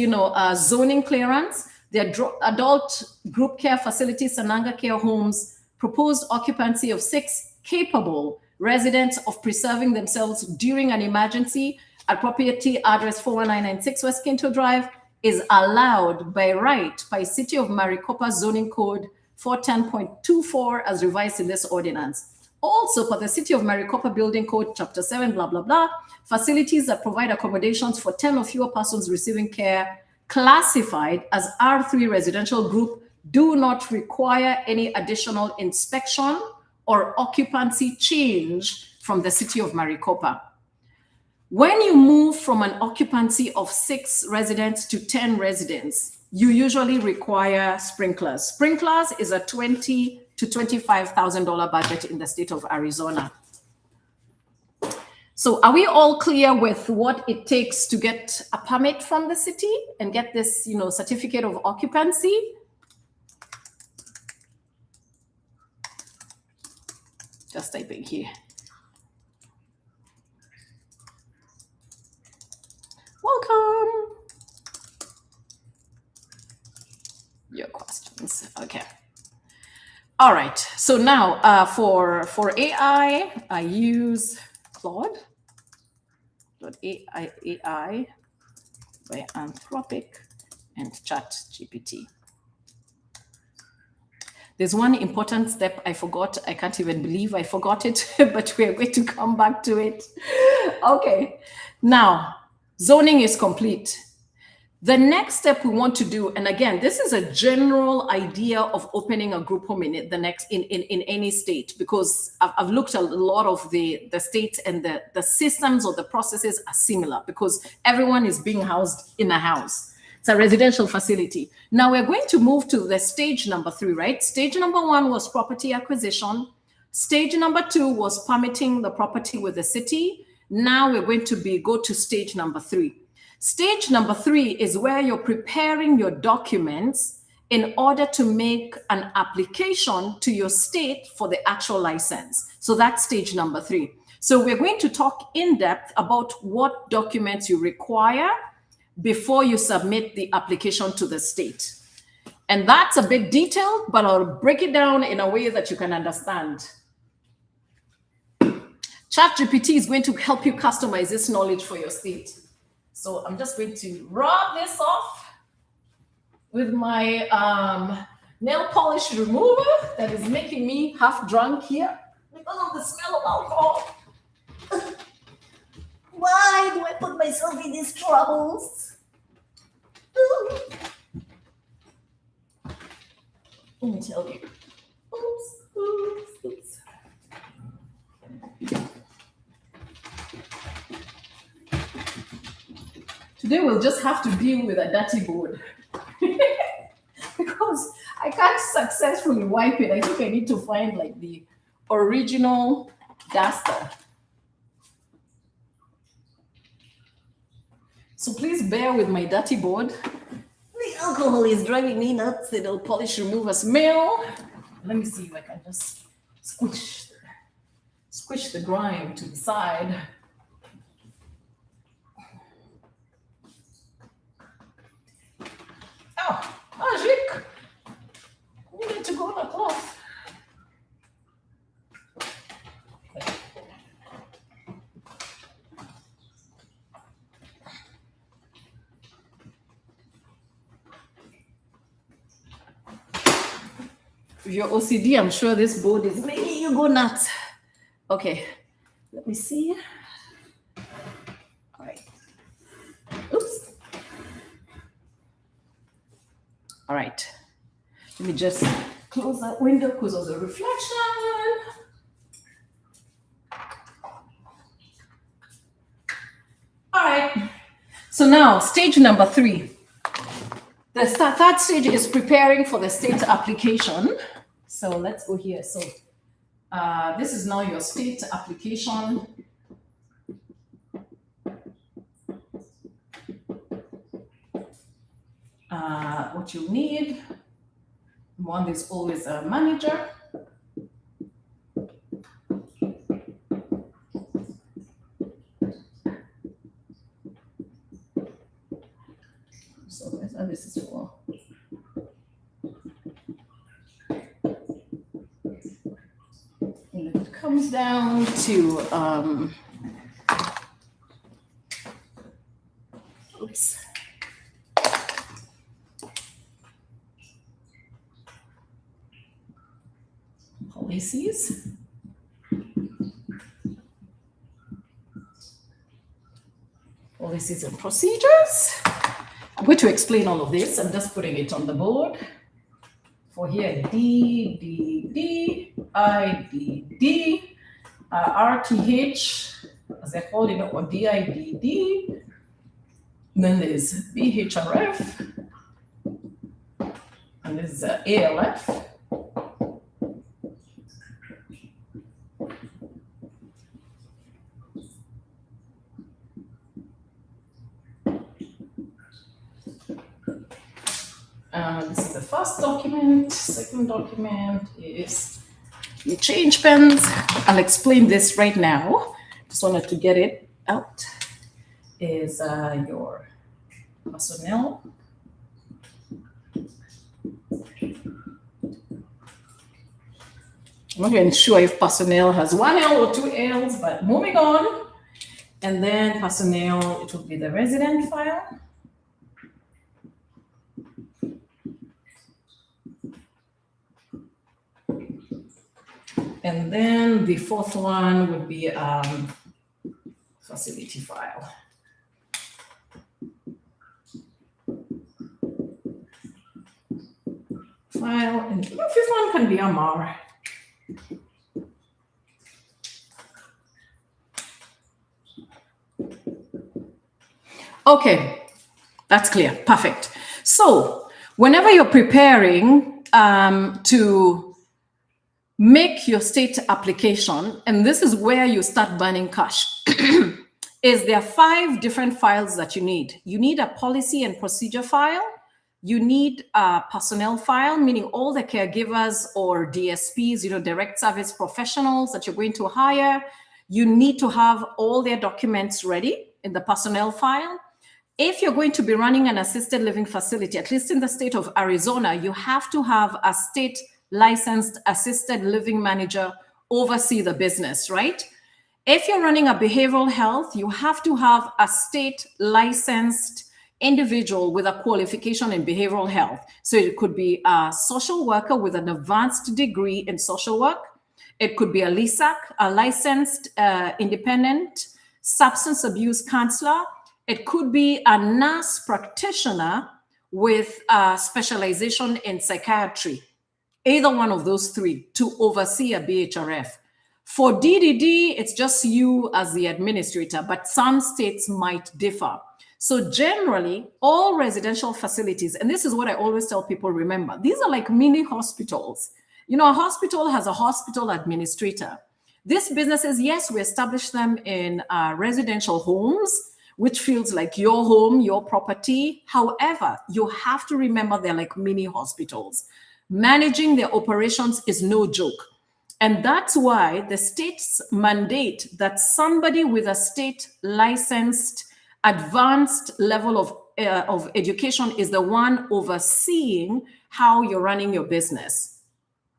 zoning clearance, the adult group care facility, Sananga care homes, proposed occupancy of 6 capable residents of preserving themselves during an emergency at property address 41996 West Kinto Drive is allowed by right by City of Maricopa Zoning Code 410.24 as revised in this ordinance. Also, for the City of Maricopa Building Code, Chapter 7, blah, blah, blah, facilities that provide accommodations for 10 or fewer persons receiving care classified as R3 residential group do not require any additional inspection or occupancy change from the City of Maricopa. When you move from an occupancy of 6 residents to 10 residents, you usually require sprinklers. Sprinklers is a $20,000 to $25,000 budget in the state of Arizona. So are we all clear with what it takes to get a permit from the city and get this, certificate of occupancy? Just typing here. Welcome. Your questions. Okay. All right. So now for AI, I use Claude.ai by Anthropic and ChatGPT. There's one important step I forgot. I can't even believe I forgot it, but we are going to come back to it. Okay. Now, zoning is complete. The next step we want to do, and again, this is a general idea of opening a group home in any state, because I've looked at a lot of the states and the systems or the processes are similar because everyone is being housed in a house. It's a residential facility. Now we're going to move to the stage number 3, right? Stage number 1 was property acquisition. Stage number 2 was permitting the property with the city. Now we're going to go to stage number 3. Stage number 3 is where you're preparing your documents in order to make an application to your state for the actual license. So that's stage number 3. So we're going to talk in depth about what documents you require before you submit the application to the state. And that's a bit detailed, but I'll break it down in a way that you can understand. ChatGPT is going to help you customize this knowledge for your state. So I'm just going to rub this off with my nail polish remover that is making me half drunk here because of the smell of alcohol. Why do I put myself in these troubles? Let me tell you. Oops. Today we'll just have to deal with a dirty board because I can't successfully wipe it. I think I need to find like the original duster. So please bear with my dirty board. The alcohol is driving me nuts. The nail polish remover smell. Let me see if I can just squish the grime to the side. Oh, magic! You need to go on a cloth. If you're OCD, I'm sure this board is making you go nuts. Okay, let me see. All right. Oops. All right. Let me just close that window because of the reflection. All right. So now, stage number 3. The third stage is preparing for the state application. So let's go here. So this is now your state application. what you need. One is always a manager. So this is for. And it comes down to oops. Policies. Policies and procedures. I'm going to explain all of this. I'm just putting it on the board. For here, D, D, D, I, D, D, RTH, as I call it, or DIDD. Then there's BHRF, and there's ALF. This is the first document. Second document is your change pens. I'll explain this right now. Just wanted to get it out. Is your personnel. I'm not even sure if personnel has one L or two L's, but moving on. And then personnel, it will be the resident file. And then the fourth one would be facility file. And the fifth one can be MR. Okay, that's clear. Perfect. So whenever you're preparing to make your state application, and this is where you start burning cash, is there are 5 different files that you need. You need a policy and procedure file. You need a personnel file, meaning all the caregivers or DSPs, direct service professionals that you're going to hire. You need to have all their documents ready in the personnel file. If you're going to be running an assisted living facility, at least in the state of Arizona, you have to have a state licensed assisted living manager oversee the business, right? If you're running a behavioral health, you have to have a state licensed individual with a qualification in behavioral health. So it could be a social worker with an advanced degree in social work. It could be a LISAC, a licensed independent substance abuse counselor. It could be a nurse practitioner with a specialization in psychiatry. Either one of those 3 to oversee a BHRF. For DDD, it's just you as the administrator, but some states might differ. So generally, all residential facilities, and this is what I always tell people, remember, these are like mini hospitals. A hospital has a hospital administrator. These businesses, yes, we establish them in residential homes, which feels like your home, your property. However, you have to remember they're like mini hospitals. Managing their operations is no joke. And that's why the states mandate that somebody with a state licensed advanced level of education is the one overseeing how you're running your business.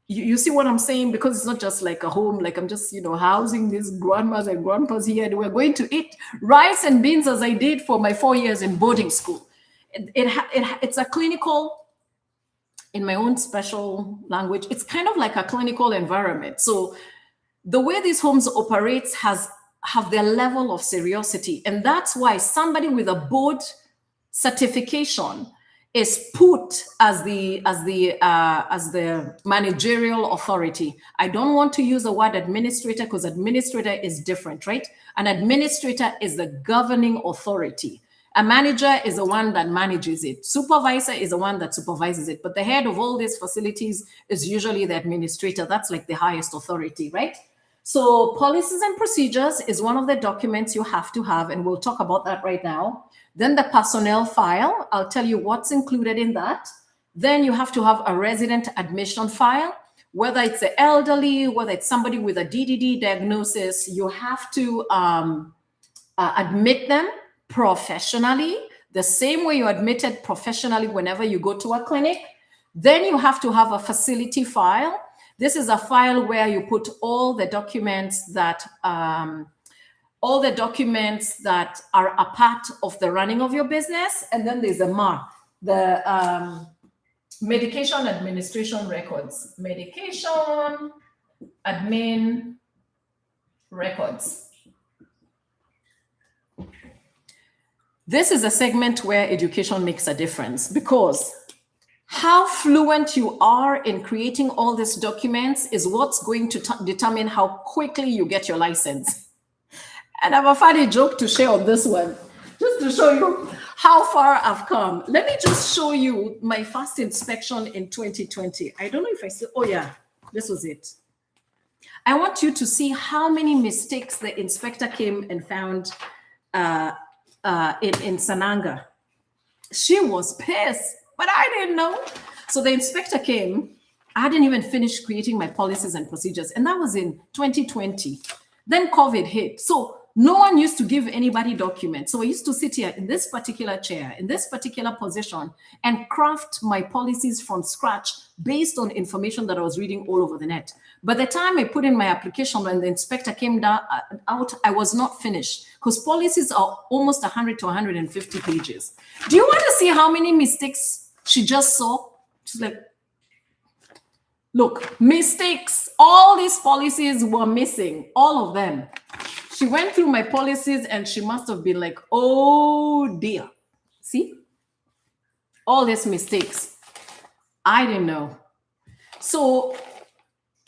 You see what I'm saying? Because it's not just like a home, like I'm just, housing these grandmas and grandpas here, and we're going to eat rice and beans as I did for my 4 years in boarding school. It's a clinical, in my own special language, it's kind of like a clinical environment. So the way these homes operates have their level of seriosity. And that's why somebody with a board certification is put as the managerial authority. I don't want to use the word administrator because administrator is different, right? An administrator is the governing authority. A manager is the one that manages it. Supervisor is the one that supervises it. But the head of all these facilities is usually the administrator. That's like the highest authority, right? So policies and procedures is one of the documents you have to have, and we'll talk about that right now. Then the personnel file, I'll tell you what's included in that. Then you have to have a resident admission file, whether it's the elderly, whether it's somebody with a DDD diagnosis, you have to admit them professionally, the same way you admitted professionally whenever you go to a clinic. Then you have to have a facility file. This is a file where you put all the documents that are a part of the running of your business. And then there's a MAR, the medication administration records, medication admin records. This is a segment where education makes a difference, because how fluent you are in creating all these documents is what's going to determine how quickly you get your license. And I have a funny joke to share on this one, just to show you how far I've come. Let me just show you my first inspection in 2020. I don't know if I still, oh yeah, this was it. I want you to see how many mistakes the inspector came and found in Sananga. She was pissed, but I didn't know. So the inspector came. I hadn't even finished creating my policies and procedures, and that was in 2020. Then COVID hit. So no one used to give anybody documents. So I used to sit here in this particular chair, in this particular position, and craft my policies from scratch based on information that I was reading all over the net. By the time I put in my application, when the inspector came out, I was not finished, because policies are almost 100 to 150 pages. Do you want to see how many mistakes she just saw? She's like, look, mistakes. All these policies were missing, all of them. She went through my policies and she must have been like, oh dear. See? All these mistakes. I didn't know. So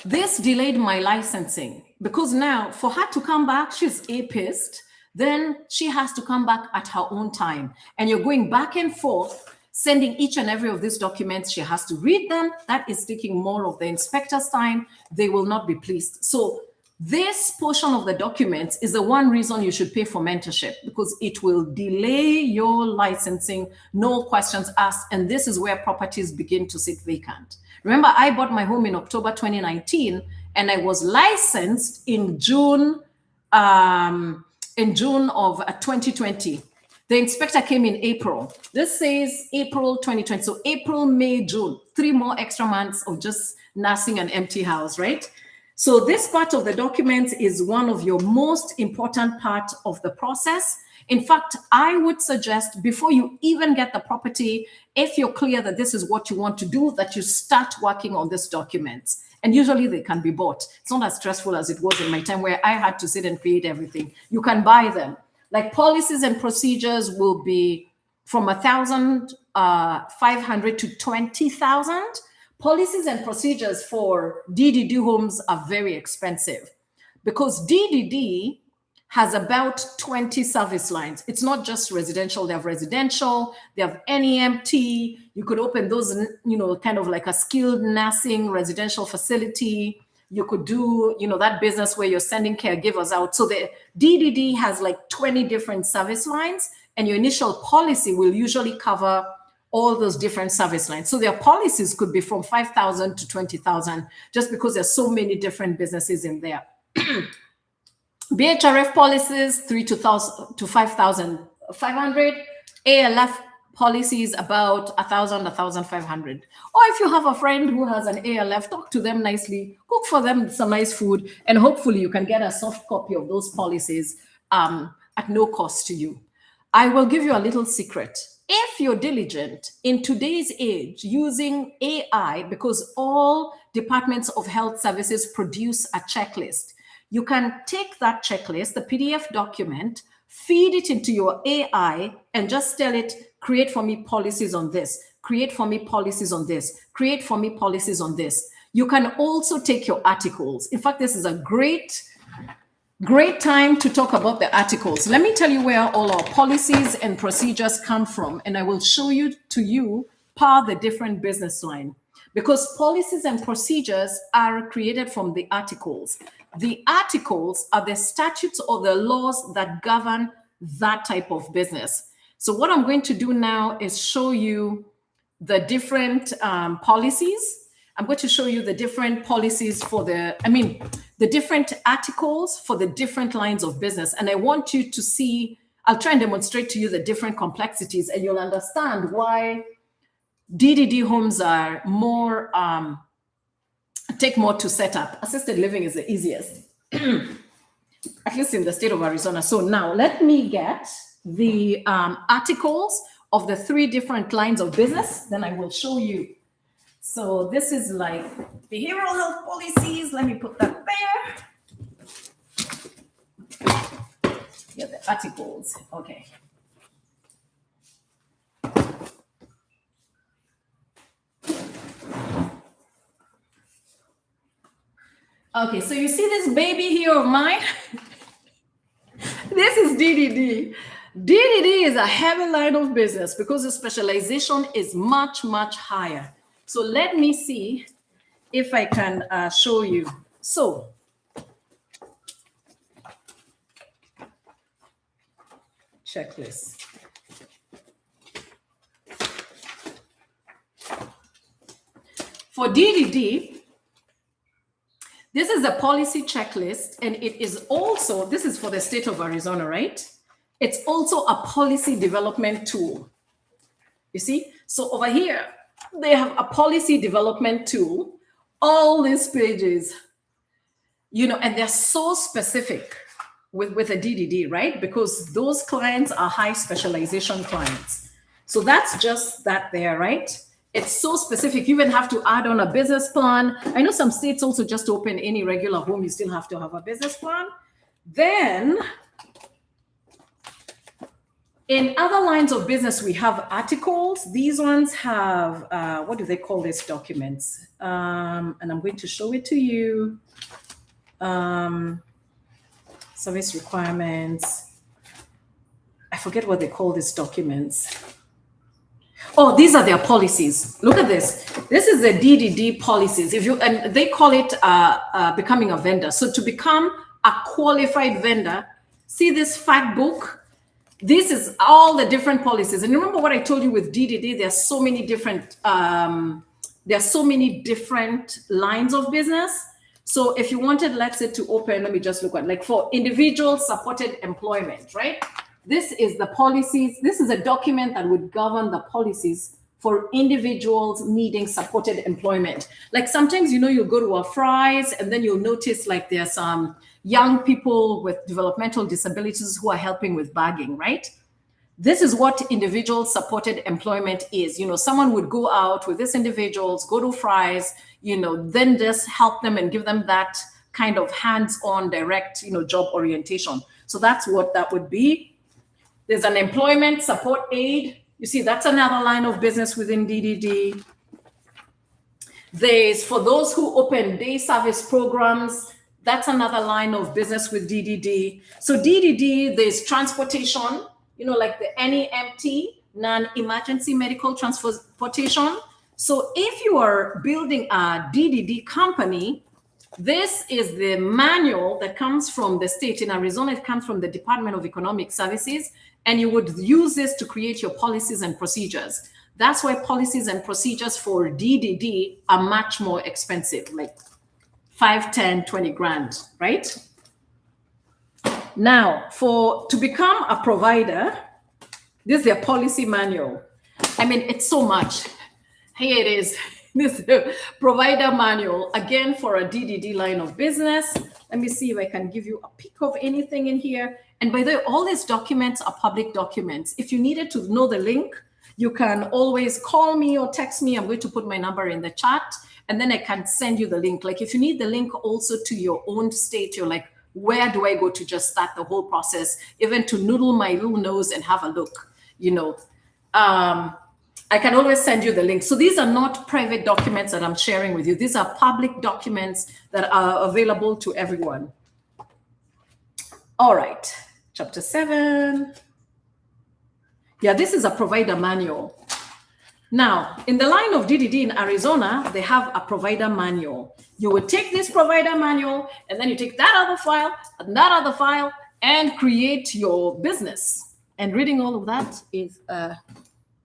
this delayed my licensing, because now for her to come back, she's pissed. Then she has to come back at her own time. And you're going back and forth, sending each and every of these documents. She has to read them. That is taking more of the inspector's time. They will not be pleased. So this portion of the documents is the one reason you should pay for mentorship, because it will delay your licensing, no questions asked. And this is where properties begin to sit vacant. Remember, I bought my home in October 2019, and I was licensed in June of 2020. The inspector came in April. This says April 2020. So April, May, June, 3 more extra months of just nursing an empty house, right? So this part of the documents is one of your most important part of the process. In fact, I would suggest before you even get the property, if you're clear that this is what you want to do, that you start working on these documents. And usually they can be bought. It's not as stressful as it was in my time where I had to sit and create everything. You can buy them. Like policies and procedures will be from 1,500 to 20,000. Policies and procedures for DDD homes are very expensive, because DDD has about 20 service lines. It's not just residential. They have residential, they have NEMT. You could open those, kind of like a skilled nursing residential facility. You could do, that business where you're sending caregivers out. So the DDD has like 20 different service lines, and your initial policy will usually cover all those different service lines. So their policies could be from 5,000 to 20,000, just because there's so many different businesses in there. BHRF policies, 3,000 to 5,500. ALF policies about 1,000, 1,500. Or if you have a friend who has an ALF, talk to them nicely, cook for them some nice food, and hopefully you can get a soft copy of those policies at no cost to you. I will give you a little secret. If you're diligent in today's age using AI, because all departments of health services produce a checklist, you can take that checklist, the PDF document, feed it into your AI, and just tell it, create for me policies on this, create for me policies on this, create for me policies on this. You can also take your articles. In fact, this is a great time to talk about the articles. Let me tell you where all our policies and procedures come from, and I will show you per the different business line, because policies and procedures are created from the articles. The articles are the statutes or the laws that govern that type of business. So what I'm going to do now is show you the different policies. I'm going to show you the different policies for the different articles for the different lines of business. And I want you to see, I'll try and demonstrate to you the different complexities, and you'll understand why DDD homes are more, take more to set up. Assisted living is the easiest, at least in the state of Arizona. So now let me get the articles of the 3 different lines of business, then I will show you. So this is like behavioral health policies. Let me put that there. Yeah, the articles. Okay. Okay, so you see this baby here of mine? This is DDD. DDD is a heavy line of business because the specialization is much, much higher. So let me see if I can show you. So checklist. For DDD, this is a policy checklist, and it is also, this is for the state of Arizona, right? It's also a policy development tool. You see? So over here, they have a policy development tool, all these pages, and they're so specific with a DDD, right? Because those clients are high specialization clients. So that's just that there, right? It's so specific. You even have to add on a business plan. I know some states also just open any regular home. You still have to have a business plan. Then in other lines of business, we have articles. These ones have, what do they call these documents? And I'm going to show it to you. Service requirements. I forget what they call these documents. Oh, these are their policies. Look at this. This is the DDD policies. And they call it becoming a vendor. So to become a qualified vendor, see this fact book? This is all the different policies. And remember what I told you with DDD, there are so many different lines of business. So if you wanted, let's say, to open, let me just look at, like for individual supported employment, right? This is the policies. This is a document that would govern the policies for individuals needing supported employment. Like sometimes, you'll go to a Fry's and then you'll notice like there's some young people with developmental disabilities who are helping with bagging, right? This is what individual supported employment is. Someone would go out with these individuals, go to Fry's, then just help them and give them that kind of hands-on direct, job orientation. So that's what that would be. There's an employment support aid. You see, that's another line of business within DDD. There's, for those who open day service programs, that's another line of business with DDD. So DDD, there's transportation, like the NEMT, non-emergency medical transportation. So if you are building a DDD company, this is the manual that comes from the state. In Arizona, it comes from the Department of Economic Services, and you would use this to create your policies and procedures. That's why policies and procedures for DDD are much more expensive, like 5, 10, 20 grand, right? Now, to become a provider, this is their policy manual. It's so much. Here it is. This is the provider manual, again, for a DDD line of business. Let me see if I can give you a peek of anything in here. And by the way, all these documents are public documents. If you needed to know the link, you can always call me or text me. I'm going to put my number in the chat, and then I can send you the link. Like if you need the link also to your own state, you're like, where do I go to just start the whole process, even to noodle my little nose and have a look, I can always send you the link. So these are not private documents that I'm sharing with you. These are public documents that are available to everyone. All right, chapter 7. Yeah, this is a provider manual. Now, in the line of DDD in Arizona, they have a provider manual. You would take this provider manual and then you take that other file and that other file and create your business. And reading all of that is,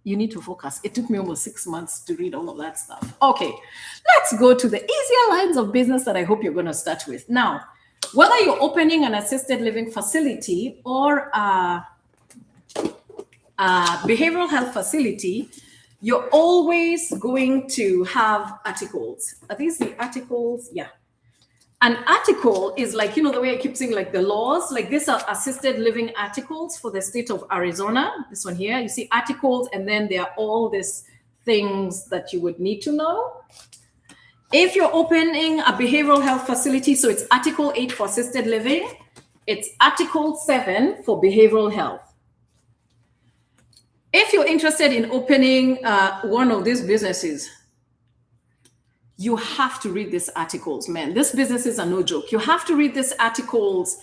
you need to focus. It took me almost 6 months to read all of that stuff. Okay, let's go to the easier lines of business that I hope you're going to start with. Now, whether you're opening an assisted living facility or a behavioral health facility, you're always going to have articles. Are these the articles? Yeah. An article is like, the way I keep saying, like the laws, like these are assisted living articles for the state of Arizona. This one here, you see articles, and then there are all these things that you would need to know. If you're opening a behavioral health facility, so it's Article 8 for assisted living, it's Article 7 for behavioral health. If you're interested in opening one of these businesses, you have to read these articles, man. These businesses are no joke. You have to read these articles,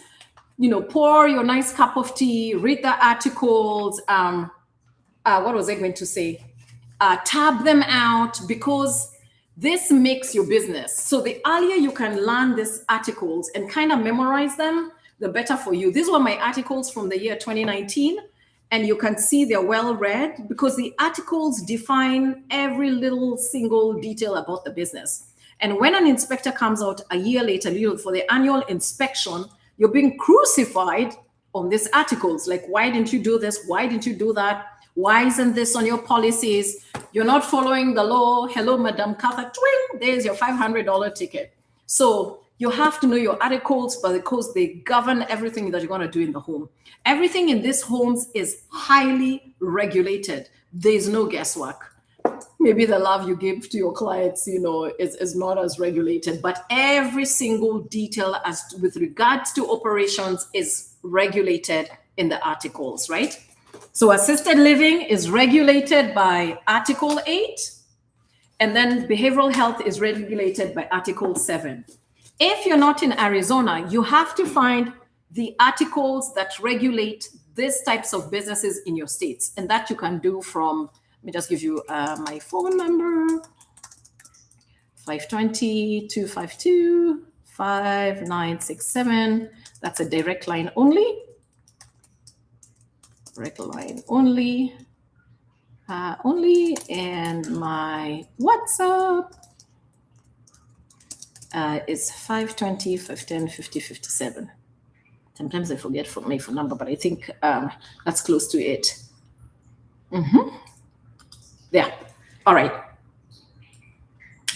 pour your nice cup of tea, read the articles. What was I going to say? Tab them out, because this makes your business. So the earlier you can learn these articles and kind of memorize them, the better for you. These were my articles from the year 2019. And you can see they're well read because the articles define every little single detail about the business. And when an inspector comes out a year later, for the annual inspection, you're being crucified on these articles. Like, why didn't you do this? Why didn't you do that? Why isn't this on your policies? You're not following the law. Hello, Madam Cather. Twing, there's your $500 ticket. So you have to know your articles, but because they govern everything that you're going to do in the home. Everything in these homes is highly regulated. There's no guesswork. Maybe the love you give to your clients, is not as regulated, but every single detail with regards to operations is regulated in the articles, right? So assisted living is regulated by Article 8, and then behavioral health is regulated by Article 7. If you're not in Arizona, you have to find the articles that regulate these types of businesses in your states. And that you can do from, let me just give you my phone number, 520-252-5967. That's a direct line only. Direct line only. And my WhatsApp is 520-510-5057. Sometimes I forget for my phone number, but I think that's close to it. Yeah. All right.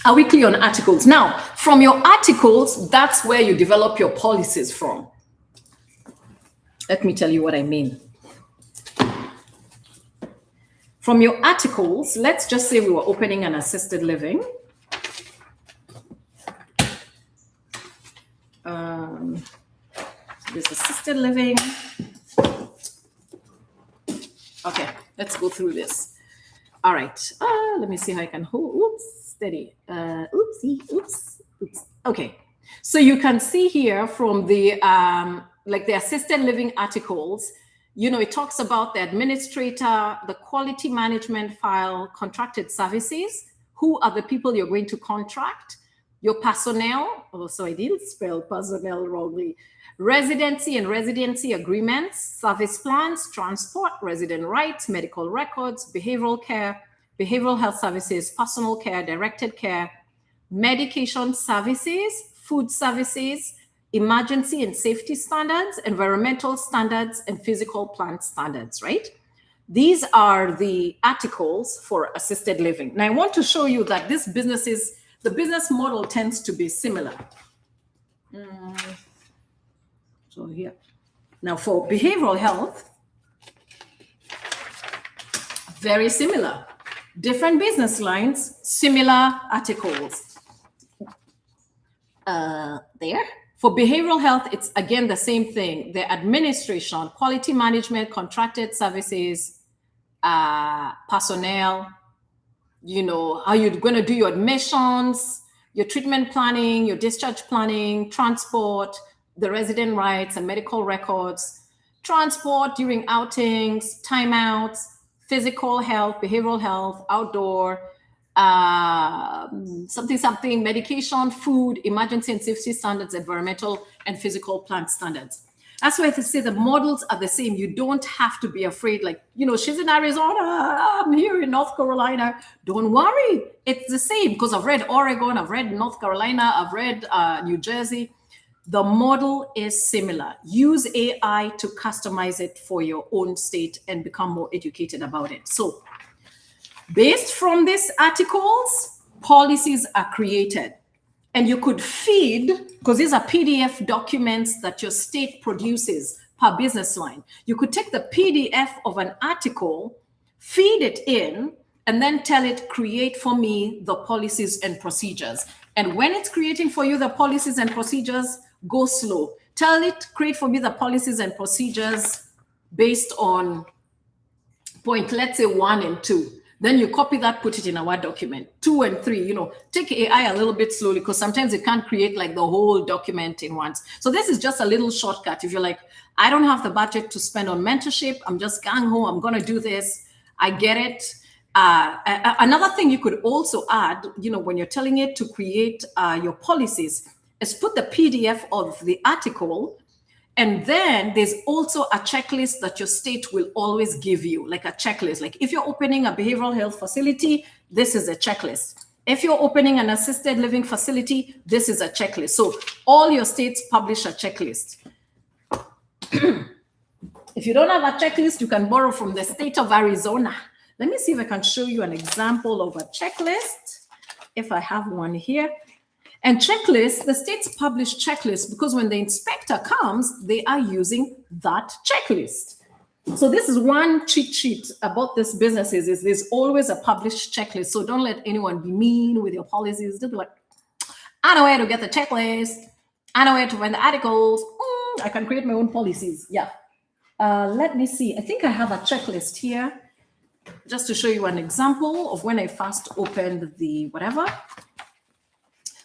Are we clear on articles? Now, from your articles, that's where you develop your policies from. Let me tell you what I mean. From your articles, let's just say we were opening an assisted living. This assisted living. Okay, let's go through this. All right. Let me see how I can hold. Oops, steady. Oops. Okay. So you can see here from the the assisted living articles, it talks about the administrator, the quality management file, contracted services, who are the people you're going to contract, your personnel. Oh, so I didn't spell personnel wrongly. Residency and residency agreements, service plans, transport, resident rights, medical records, behavioral care, behavioral health services, personal care, directed care, medication services, food services, emergency and safety standards, environmental standards, and physical plant standards, right? These are the articles for assisted living. Now I want to show you that the business model tends to be similar. So here, now for behavioral health, very similar. Different business lines, similar articles. There. For behavioral health, it's again the same thing. The administration, quality management, contracted services, personnel, how you're going to do your admissions, your treatment planning, your discharge planning, transport, the resident rights and medical records, transport during outings, timeouts, physical health, behavioral health, outdoor, something, medication, food, emergency and safety standards, environmental and physical plant standards. That's why they say the models are the same. You don't have to be afraid. Like, she's in Arizona, I'm here in North Carolina. Don't worry. It's the same because I've read Oregon, I've read North Carolina, I've read New Jersey. The model is similar. Use AI to customize it for your own state and become more educated about it. So based from these articles, policies are created. And you could feed, because these are PDF documents that your state produces per business line. You could take the PDF of an article, feed it in, and then tell it, create for me the policies and procedures. And when it's creating for you the policies and procedures, go slow. Tell it, create for me the policies and procedures based on point, let's say 1 and 2. Then you copy that, put it in a Word document. 2 and 3, take AI a little bit slowly because sometimes it can't create like the whole document in once. So this is just a little shortcut. If you're like, I don't have the budget to spend on mentorship, I'm just gung-ho, I'm going to do this. I get it. Another thing you could also add, when you're telling it to create your policies, is put the PDF of the article. And then there's also a checklist that your state will always give you, like a checklist. Like if you're opening a behavioral health facility, this is a checklist. If you're opening an assisted living facility, this is a checklist. So all your states publish a checklist. If you don't have a checklist, you can borrow from the state of Arizona. Let me see if I can show you an example of a checklist, if I have one here. And checklists, the states publish checklists because when the inspector comes, they are using that checklist. So this is one cheat sheet about these businesses is there's always a published checklist. So don't let anyone be mean with your policies. They'll be like, I know where to get the checklist. I know where to find the articles. I can create my own policies. Yeah. Let me see. I think I have a checklist here just to show you an example of when I first opened the whatever.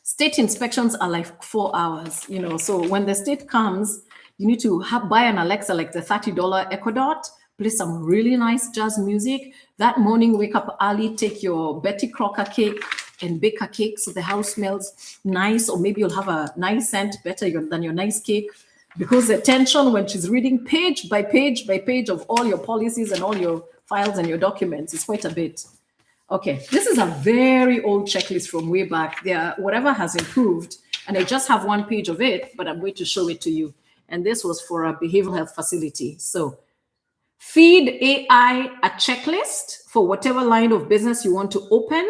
State inspections are like 4 hours, so when the state comes, you need to buy an Alexa, like the $30 Echo Dot, play some really nice jazz music. That morning, wake up early, take your Betty Crocker cake and bake a cake so the house smells nice, or maybe you'll have a nice scent better than your nice cake. Because the tension when she's reading page by page by page of all your policies and all your files and your documents is quite a bit. Okay, this is a very old checklist from way back. Whatever has improved, and I just have one page of it, but I'm going to show it to you. And this was for a behavioral health facility. So feed AI a checklist for whatever line of business you want to open.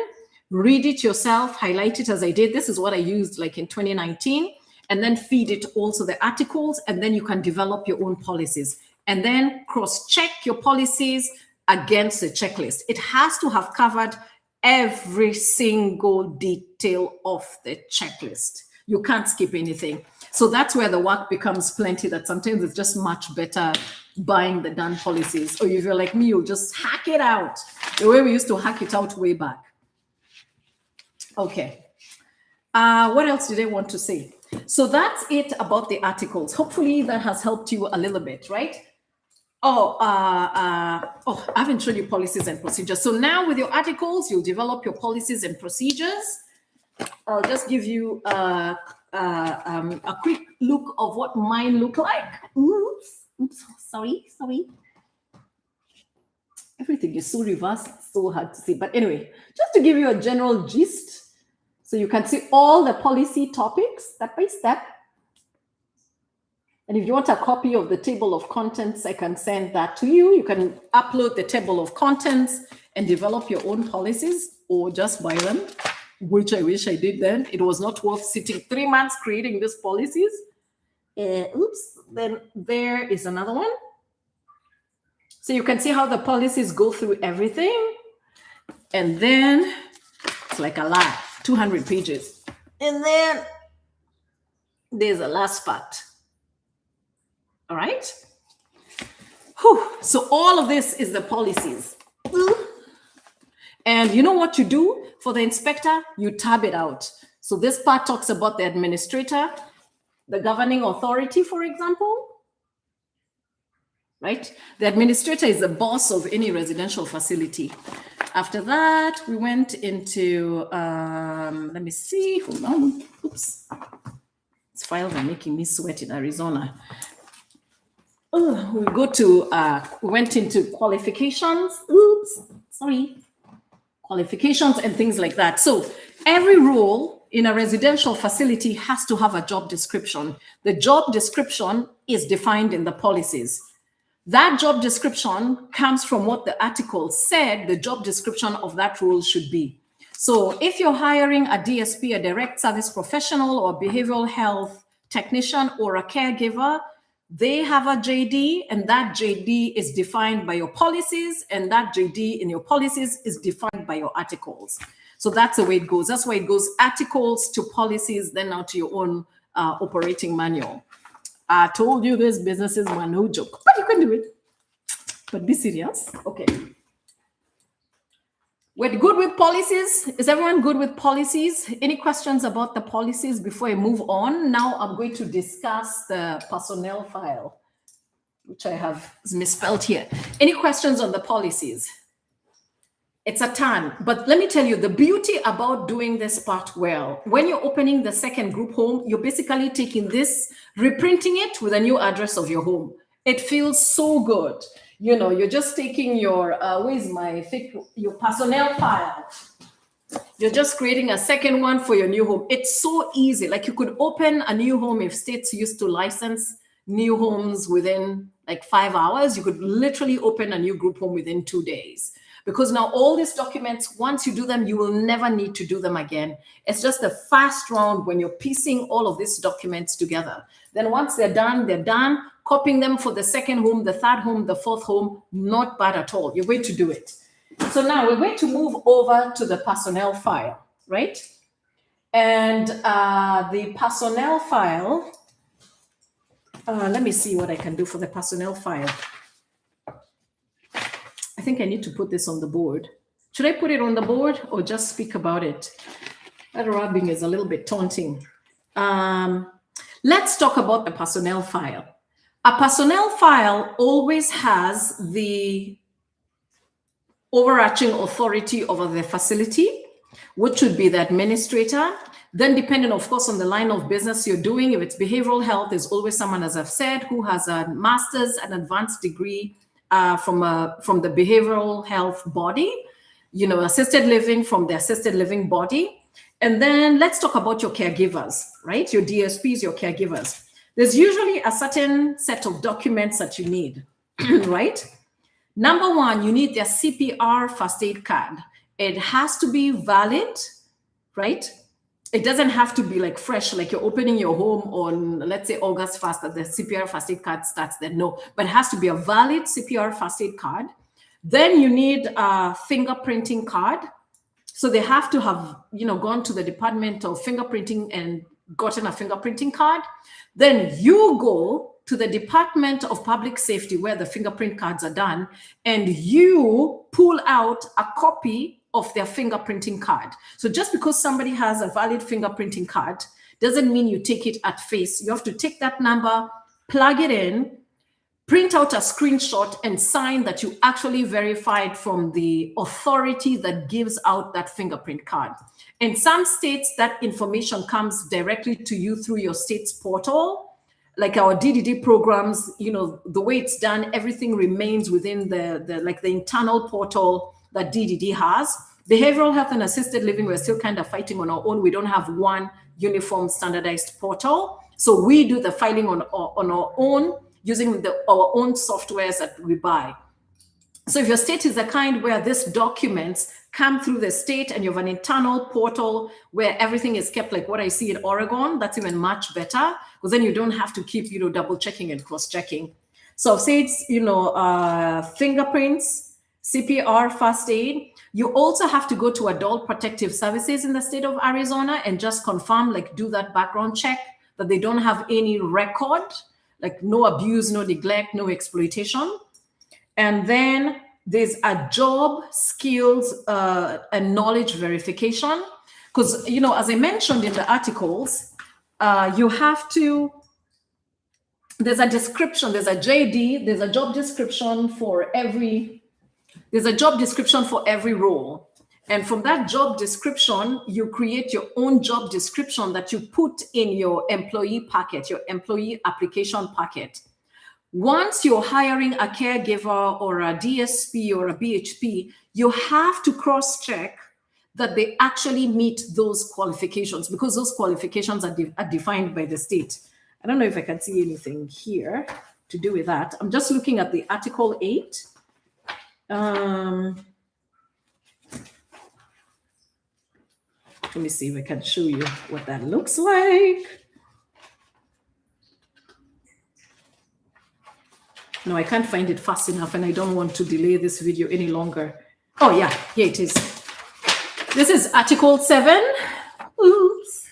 Read it yourself, highlight it as I did. This is what I used like in 2019. And then feed it also the articles, and then you can develop your own policies. And then cross-check your policies against the checklist. It has to have covered every single detail of the checklist. You can't skip anything. So that's where the work becomes plenty, that sometimes it's just much better buying the done policies. Or if you're like me, you'll just hack it out the way we used to hack it out way back. Okay. What else did I want to say? So that's it about the articles. Hopefully that has helped you a little bit, right? I haven't shown you policies and procedures. So now with your articles, you'll develop your policies and procedures. I'll just give you a quick look of what mine look like. Oops, sorry. Everything is so reversed, it's so hard to see. But anyway, just to give you a general gist, so you can see all the policy topics step by step. And if you want a copy of the table of contents, I can send that to you. You can upload the table of contents and develop your own policies, or just buy them, which I wish I did then. It was not worth sitting 3 months creating these policies. Then there is another one. So you can see how the policies go through everything. And then it's like a lot, 200 pages. And then there's the last part. All right. Whew. So all of this is the policies. And you know what you do for the inspector? You tab it out. So this part talks about the administrator, the governing authority, for example. right? The administrator is the boss of any residential facility. After that, we went into, let me see, hold on, oops. These files are making me sweat in Arizona. We went into qualifications, qualifications and things like that. So every role in a residential facility has to have a job description. The job description is defined in the policies. That job description comes from what the article said the job description of that role should be. So if you're hiring a DSP, a direct service professional, or behavioral health technician, or a caregiver, they have a JD, and that JD is defined by your policies, and that JD in your policies is defined by your articles. So that's the way it goes. That's why it goes articles to policies, then now to your own operating manual. I told you this businesses were no joke, but you can do it. But be serious. Okay. We're good with policies. Is everyone good with policies? Any questions about the policies before I move on? Now I'm going to discuss the personnel file, which I have misspelled here. Any questions on the policies? It's a ton, but let me tell you the beauty about doing this part well. When you're opening the second group home, you're basically taking this, reprinting it with a new address of your home. It feels so good. You know, you're just taking your, your personnel file. You're just creating a second one for your new home. It's so easy. Like you could open a new home if states used to license new homes within like 5 hours. You could literally open a new group home within 2 days. Because now all these documents, once you do them, you will never need to do them again. It's just a fast round when you're piecing all of these documents together. Then once they're done, copying them for the second home, the third home, the fourth home, not bad at all. You're going to do it. So now we're going to move over to the personnel file, right? And the personnel file, let me see what I can do for the personnel file. I think I need to put this on the board. Should I put it on the board or just speak about it? That rubbing is a little bit taunting. Let's talk about the personnel file. A personnel file always has the overarching authority over the facility, which would be the administrator. Then depending, of course, on the line of business you're doing, if it's behavioral health, there's always someone, as I've said, who has a master's and advanced degree from the behavioral health body, assisted living from the assisted living body. And then let's talk about your caregivers, right? Your DSPs, your caregivers. There's usually a certain set of documents that you need, right? Number one, you need their CPR first aid card. It has to be valid, right? It doesn't have to be like fresh, like you're opening your home on, let's say, August 1st, that the CPR first aid card starts then. No, but it has to be a valid CPR first aid card. Then you need a fingerprinting card. So they have to have, gone to the Department of Fingerprinting and gotten a fingerprinting card. Then you go to the Department of Public Safety where the fingerprint cards are done, and you pull out a copy of their fingerprinting card. So just because somebody has a valid fingerprinting card doesn't mean you take it at face. You have to take that number, plug it in, print out a screenshot, and sign that you actually verified from the authority that gives out that fingerprint card. In some states, that information comes directly to you through your state's portal. Like our DDD programs, the way it's done, everything remains within the internal portal that DDD has. Behavioral health and assisted living, we're still kind of fighting on our own. We don't have one uniform standardized portal. So we do the filing on our own using our own softwares that we buy. So if your state is the kind where these documents come through the state and you have an internal portal where everything is kept like what I see in Oregon, that's even much better, because then you don't have to keep, double checking and cross checking. So say it's, fingerprints, CPR, first aid. You also have to go to Adult Protective Services in the state of Arizona and just confirm, do that background check that they don't have any record, like no abuse, no neglect, no exploitation. And then there's a job, skills, and knowledge verification. Because, as I mentioned in the articles, you have to there's a description, there's a JD, there's a job description for every role. And from that job description, you create your own job description that you put in your employee packet, your employee application packet. Once you're hiring a caregiver or a DSP or a BHP, you have to cross-check that they actually meet those qualifications, because those qualifications are defined by the state. I don't know if I can see anything here to do with that. I'm just looking at the Article 8. Let me see if I can show you what that looks like. No, I can't find it fast enough, and I don't want to delay this video any longer. Oh yeah, here it is. This is Article 7. Oops.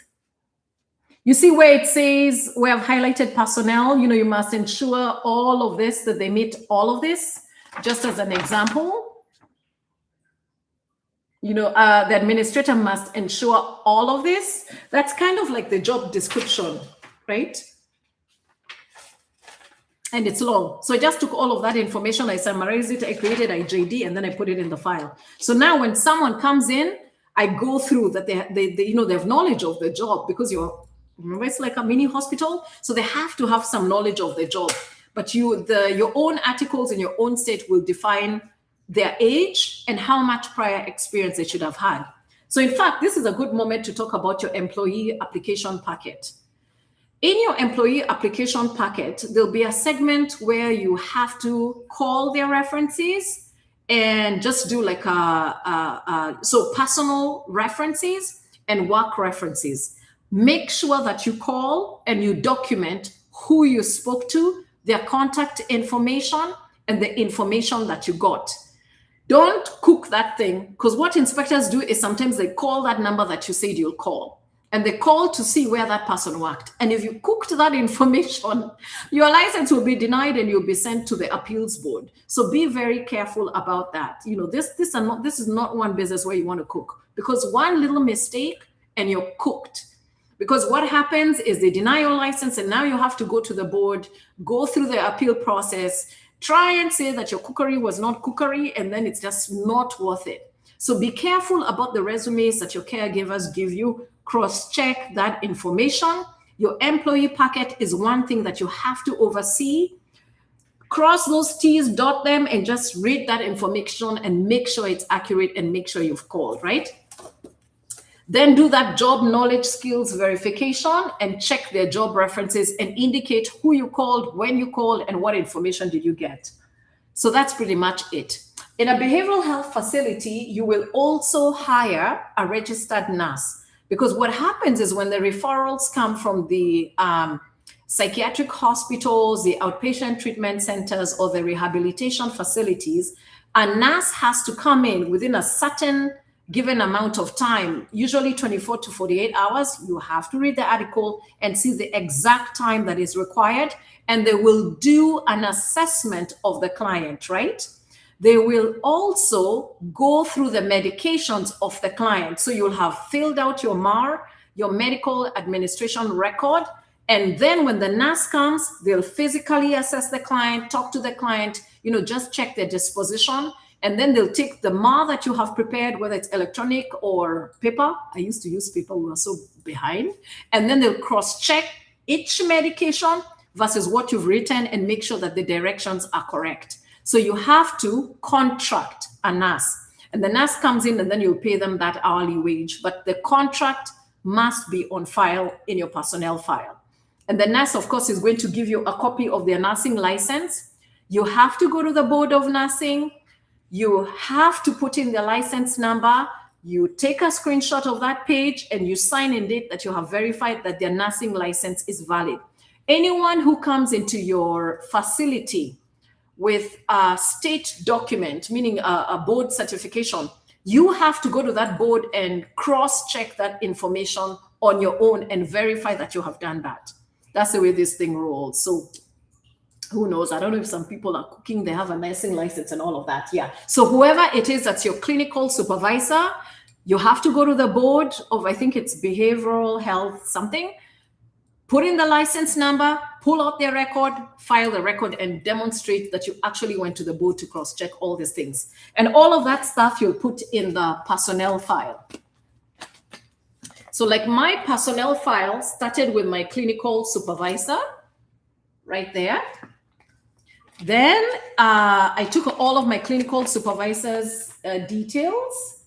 You see where it says, we have highlighted personnel, you must ensure all of this, that they meet all of this. Just as an example, the administrator must ensure all of this. That's kind of like the job description, right? And it's long. So I just took all of that information, I summarized it, I created a JD, and then I put it in the file. So now when someone comes in, I go through that they have knowledge of the job, because remember, it's like a mini hospital. So they have to have some knowledge of the job. But your own articles in your own state will define their age and how much prior experience they should have had. So in fact, this is a good moment to talk about your employee application packet. In your employee application packet, there'll be a segment where you have to call their references and just do like so personal references and work references. Make sure that you call and you document who you spoke to, their contact information, and the information that you got. Don't cook that thing, because what inspectors do is sometimes they call that number that you said you'll call, and they call to see where that person worked. And if you cooked that information, your license will be denied and you'll be sent to the appeals board. So be very careful about that. This is not one business where you want to cook, because one little mistake and you're cooked. Because what happens is they deny your license, and now you have to go to the board, go through the appeal process, try and say that your cookery was not cookery, and then it's just not worth it. So be careful about the resumes that your caregivers give you. Cross-check that information. Your employee packet is one thing that you have to oversee. Cross those T's, dot them, and just read that information and make sure it's accurate and make sure you've called, right? Then do that job knowledge skills verification and check their job references and indicate who you called, when you called, and what information did you get. So that's pretty much it. In a behavioral health facility, you will also hire a registered nurse, because what happens is when the referrals come from the psychiatric hospitals, the outpatient treatment centers, or the rehabilitation facilities, a nurse has to come in within a certain given amount of time, usually 24 to 48 hours. You have to read the article and see the exact time that is required, and they will do an assessment of the client, right? They will also go through the medications of the client. So you'll have filled out your MAR, your medical administration record, and then when the nurse comes, they'll physically assess the client, talk to the client, just check their disposition. And then they'll take the MAR that you have prepared, whether it's electronic or paper. I used to use paper, we were so behind. And then they'll cross-check each medication versus what you've written and make sure that the directions are correct. So you have to contract a nurse. And the nurse comes in and then you'll pay them that hourly wage. But the contract must be on file in your personnel file. And the nurse, of course, is going to give you a copy of their nursing license. You have to go to the board of nursing. You have to put in the license number. You take a screenshot of that page and you sign and date that you have verified that their nursing license is valid. Anyone who comes into your facility with a state document, meaning a board certification, you have to go to that board and cross-check that information on your own and verify that you have done that. That's the way this thing rolls. So who knows? I don't know if some people are cooking, they have a nursing license and all of that. Yeah. So whoever it is that's your clinical supervisor, you have to go to the board of, I think it's behavioral health something, put in the license number, pull out their record, file the record, and demonstrate that you actually went to the board to cross-check all these things. And all of that stuff you'll put in the personnel file. So like my personnel file started with my clinical supervisor right there. Then I took all of my clinical supervisor's details.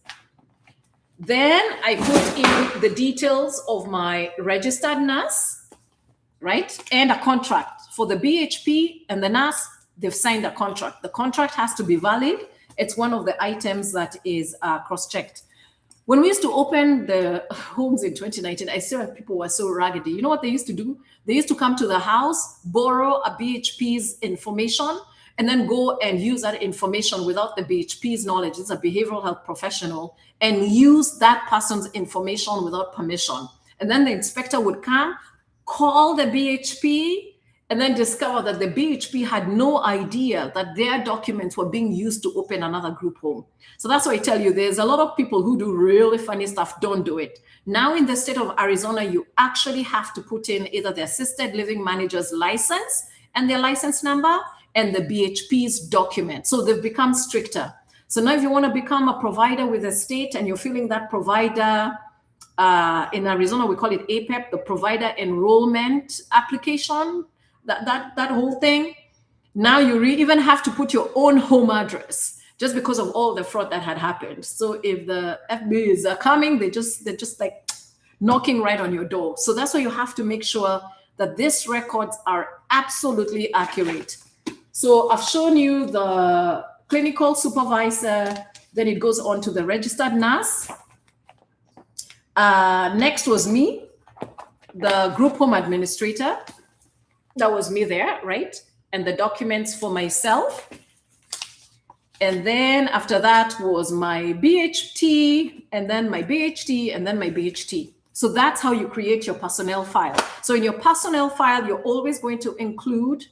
Then I put in the details of my registered nurse, right? And a contract. For the BHP and the nurse, they've signed a contract. The contract has to be valid. It's one of the items that is cross-checked. When we used to open the homes in 2019, I saw people were so raggedy. You know what they used to do? They used to come to the house, borrow a BHP's information, and then go and use that information without the BHP's knowledge. It's a behavioral health professional, and use that person's information without permission. And then the inspector would come, call the BHP, and then discover that the BHP had no idea that their documents were being used to open another group home. So that's why I tell you, there's a lot of people who do really funny stuff. Don't do it. Now in the state of Arizona, you actually have to put in either the assisted living manager's license and their license number and the BHP's document. So they've become stricter. So now if you want to become a provider with a state and you're feeling that provider, in Arizona, we call it APEP, the provider enrollment application, that whole thing. Now you even have to put your own home address just because of all the fraud that had happened. So if the FBI is coming, they're just like knocking right on your door. So that's why you have to make sure that these records are absolutely accurate. So I've shown you the clinical supervisor, then it goes on to the registered nurse. Next was me, the group home administrator. That was me there, right? And the documents for myself. And then after that was my BHT, and then my BHT, and then my BHT. So that's how you create your personnel file. So in your personnel file, you're always going to include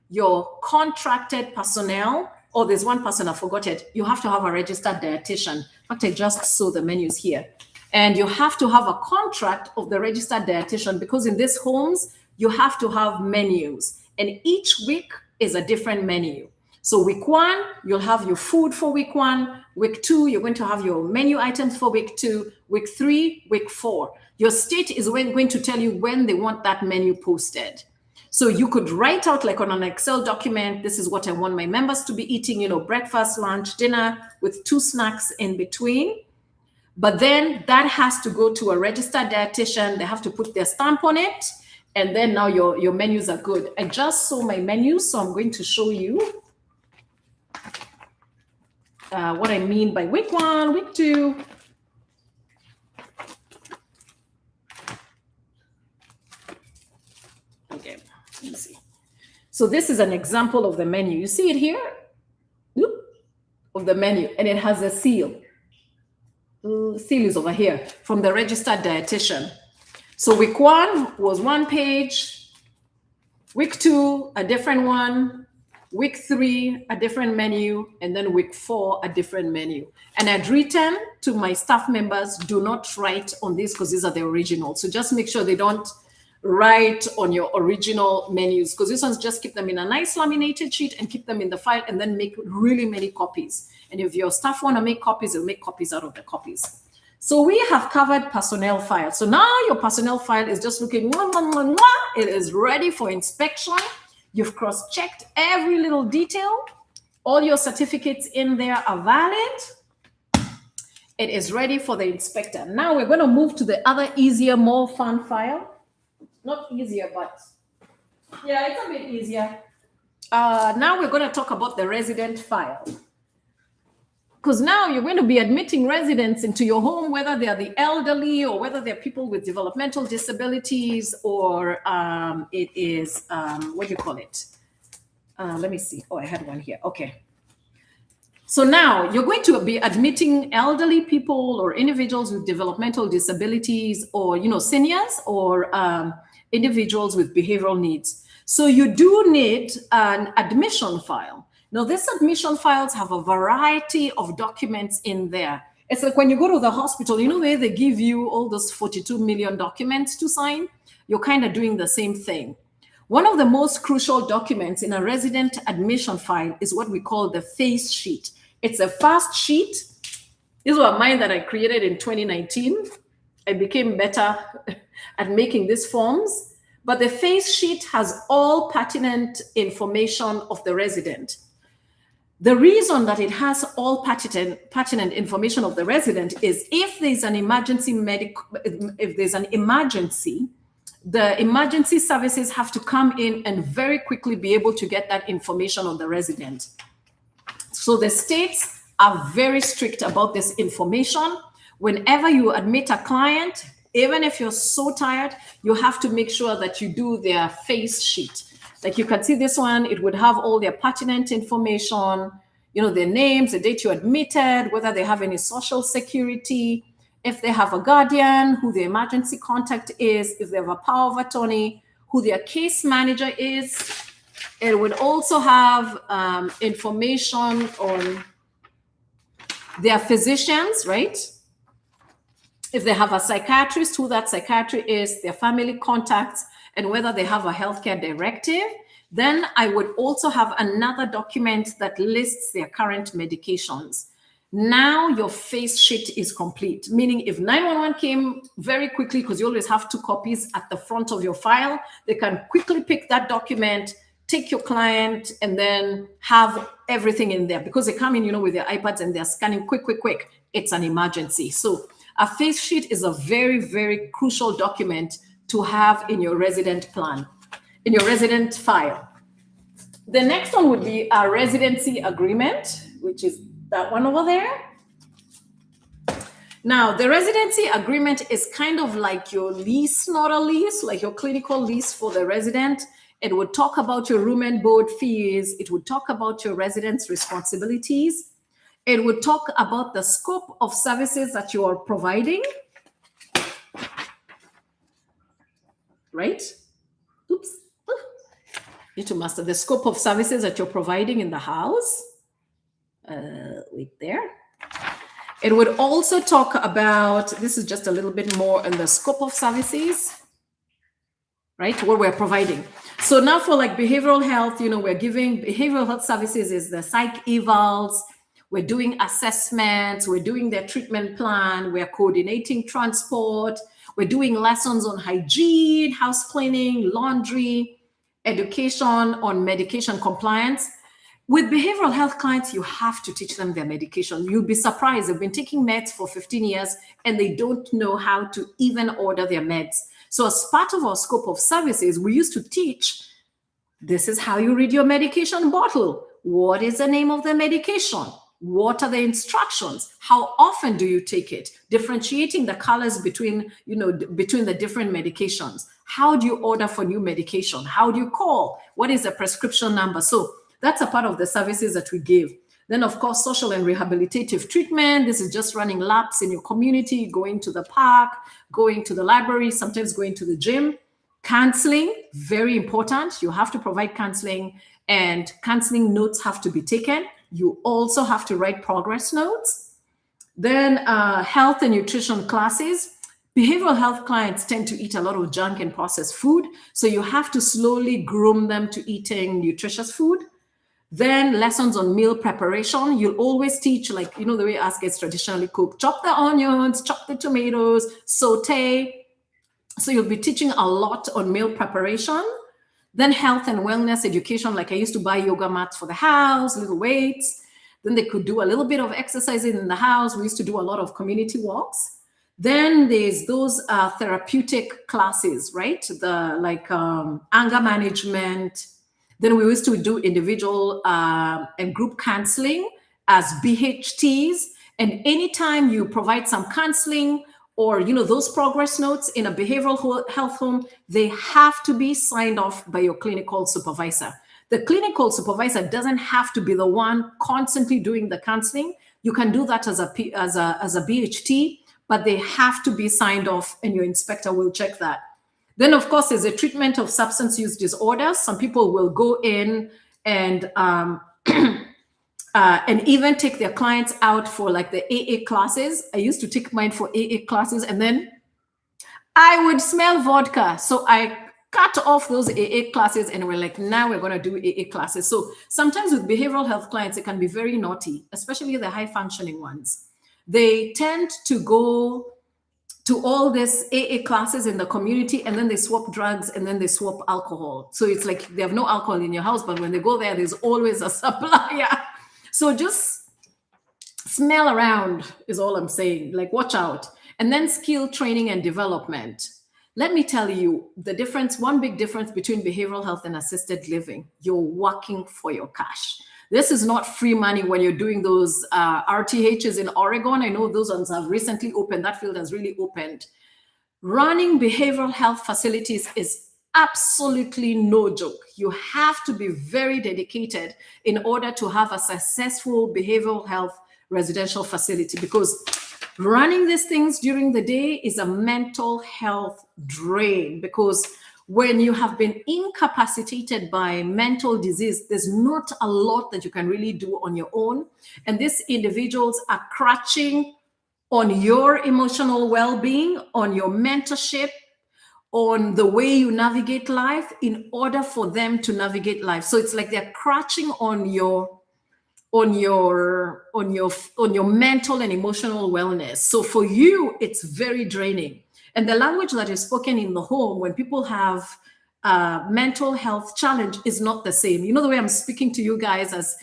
your contracted personnel. Oh, there's one person, I forgot it. You have to have a registered dietitian. In fact, I just saw the menus here. And you have to have a contract of the registered dietitian, because in these homes, you have to have menus. And each week is a different menu. So week 1, you'll have your food for week 1. Week 2, you're going to have your menu items for week 2. Week 3, week 4. Your state is going to tell you when they want that menu posted. So you could write out like on an Excel document, this is what I want my members to be eating, breakfast, lunch, dinner with 2 snacks in between. But then that has to go to a registered dietitian. They have to put their stamp on it. And then now your menus are good. I just saw my menus, so I'm going to show you what I mean by week 1, week 2. Okay, let me see. So this is an example of the menu. You see it here? Of the menu, and it has a seal. Seal is over here from the registered dietitian. So week 1 was 1 page, week 2, a different one, week 3, a different menu, and then week 4, a different menu. And I'd written to my staff members, do not write on this because these are the original. So just make sure they don't write on your original menus, because these ones just keep them in a nice laminated sheet and keep them in the file and then make really many copies. And if your staff want to make copies, they'll make copies out of the copies. So we have covered personnel file. So now your personnel file is just looking, it is ready for inspection. You've cross-checked every little detail. All your certificates in there are valid. It is ready for the inspector. Now we're going to move to the other easier, more fun file. Not easier, but yeah, it's a bit easier. Now we're going to talk about the resident file. Because now you're going to be admitting residents into your home, whether they are the elderly or whether they're people with developmental disabilities, or it is, what do you call it? Let me see. Oh, I had one here. Okay. So now you're going to be admitting elderly people or individuals with developmental disabilities, or, seniors, or individuals with behavioral needs. So you do need an admission file. Now, these admission files have a variety of documents in there. It's like when you go to the hospital, where they give you all those 42 million documents to sign? You're kind of doing the same thing. One of the most crucial documents in a resident admission file is what we call the face sheet. It's a fast sheet. These were mine that I created in 2019. I became better at making these forms. But the face sheet has all pertinent information of the resident. The reason that it has all pertinent information of the resident is if there's an emergency the emergency services have to come in and very quickly be able to get that information on the resident. So the states are very strict about this information. Whenever you admit a client, even if you're so tired, you have to make sure that you do their face sheet. Like you can see this one, it would have all their pertinent information, their names, the date you admitted, whether they have any social security, if they have a guardian, who the emergency contact is, if they have a power of attorney, who their case manager is. It would also have information on their physicians, right? If they have a psychiatrist, who that psychiatrist is, their family contacts, and whether they have a healthcare directive. Then I would also have another document that lists their current medications. Now your face sheet is complete, meaning if 911 came very quickly, because you always have 2 copies at the front of your file, they can quickly pick that document, take your client, and then have everything in there because they come in, with their iPads and they're scanning quick. It's an emergency. So a face sheet is a very, very crucial document to have in your resident plan, in your resident file. The next one would be a residency agreement, which is that one over there. Now, the residency agreement is kind of like your lease, not a lease, like your clinical lease for the resident. It would talk about your room and board fees. It would talk about your resident's responsibilities. It would talk about the scope of services that you are providing. Right? Oops. Need to master the scope of services that you're providing in the house. Wait there. It would also talk about, this is just a little bit more in the scope of services, right? What we're providing. So now for like behavioral health, we're giving behavioral health services is the psych evals. We're doing assessments. We're doing their treatment plan. We're coordinating transport. We're doing lessons on hygiene, house cleaning, laundry, education on medication compliance. With behavioral health clients, you have to teach them their medication. You'll be surprised. They've been taking meds for 15 years and they don't know how to even order their meds. So as part of our scope of services, we used to teach, this is how you read your medication bottle. What is the name of the medication? What are the instructions? How often do you take it? Differentiating the colors between the different medications. How do you order for new medication? How do you call? What is the prescription number? So that's a part of the services that we give. Then, of course, social and rehabilitative treatment. This is just running laps in your community, going to the park, going to the library, sometimes going to the gym. Counseling, very important. You have to provide counseling, and counseling notes have to be taken. You also have to write progress notes. Then health and nutrition classes. Behavioral health clients tend to eat a lot of junk and processed food. So you have to slowly groom them to eating nutritious food. Then lessons on meal preparation. You'll always teach, like, the way us gets traditionally cooked. Chop the onions, chop the tomatoes, saute. So you'll be teaching a lot on meal preparation. Then health and wellness education, like I used to buy yoga mats for the house, little weights. Then they could do a little bit of exercising in the house. We used to do a lot of community walks. Then there's those therapeutic classes, right? The anger management. Then we used to do individual and group counseling as BHTs. And anytime you provide some counseling or those progress notes in a behavioral health home, they have to be signed off by your clinical supervisor. The clinical supervisor doesn't have to be the one constantly doing the counseling. You can do that as a BHT, but they have to be signed off, and your inspector will check that. Then, of course, there's a treatment of substance use disorders. Some people will go in and even take their clients out for like the AA classes. I used to take mine for AA classes, and then I would smell vodka. So I cut off those AA classes and we're like, now we're going to do AA classes. So sometimes with behavioral health clients, it can be very naughty, especially the high functioning ones. They tend to go to all these AA classes in the community, and then they swap drugs, and then they swap alcohol. So it's like they have no alcohol in your house, but when they go there, there's always a supplier. So just smell around is all I'm saying. Like, watch out. And then skill training and development. Let me tell you the difference, one big difference between behavioral health and assisted living. You're working for your cash. This is not free money when you're doing those RTHs in Oregon. I know those ones have recently opened. That field has really opened. Running behavioral health facilities is absolutely no joke. You have to be very dedicated in order to have a successful behavioral health residential facility, because running these things during the day is a mental health drain, because when you have been incapacitated by mental disease, there's not a lot that you can really do on your own. And these individuals are crutching on your emotional well-being, on your mentorship, on the way you navigate life in order for them to navigate life. So it's like they're crutching on your mental and emotional wellness. So for you, it's very draining. And the language that is spoken in the home when people have mental health challenge is not the same. You know, the way I'm speaking to you guys as,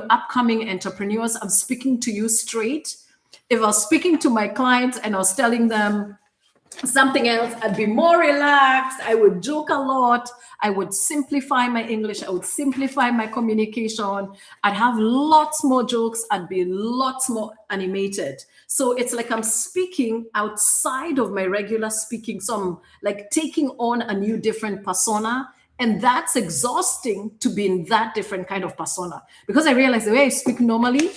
upcoming entrepreneurs, I'm speaking to you straight. If I was speaking to my clients and I was telling them something else, I'd be more relaxed. I would joke a lot. I would simplify my English. I would simplify my communication. I'd have lots more jokes. I'd be lots more animated. So it's like I'm speaking outside of my regular speaking. So I'm like taking on a new different persona. And that's exhausting to be in that different kind of persona. Because I realize the way I speak normally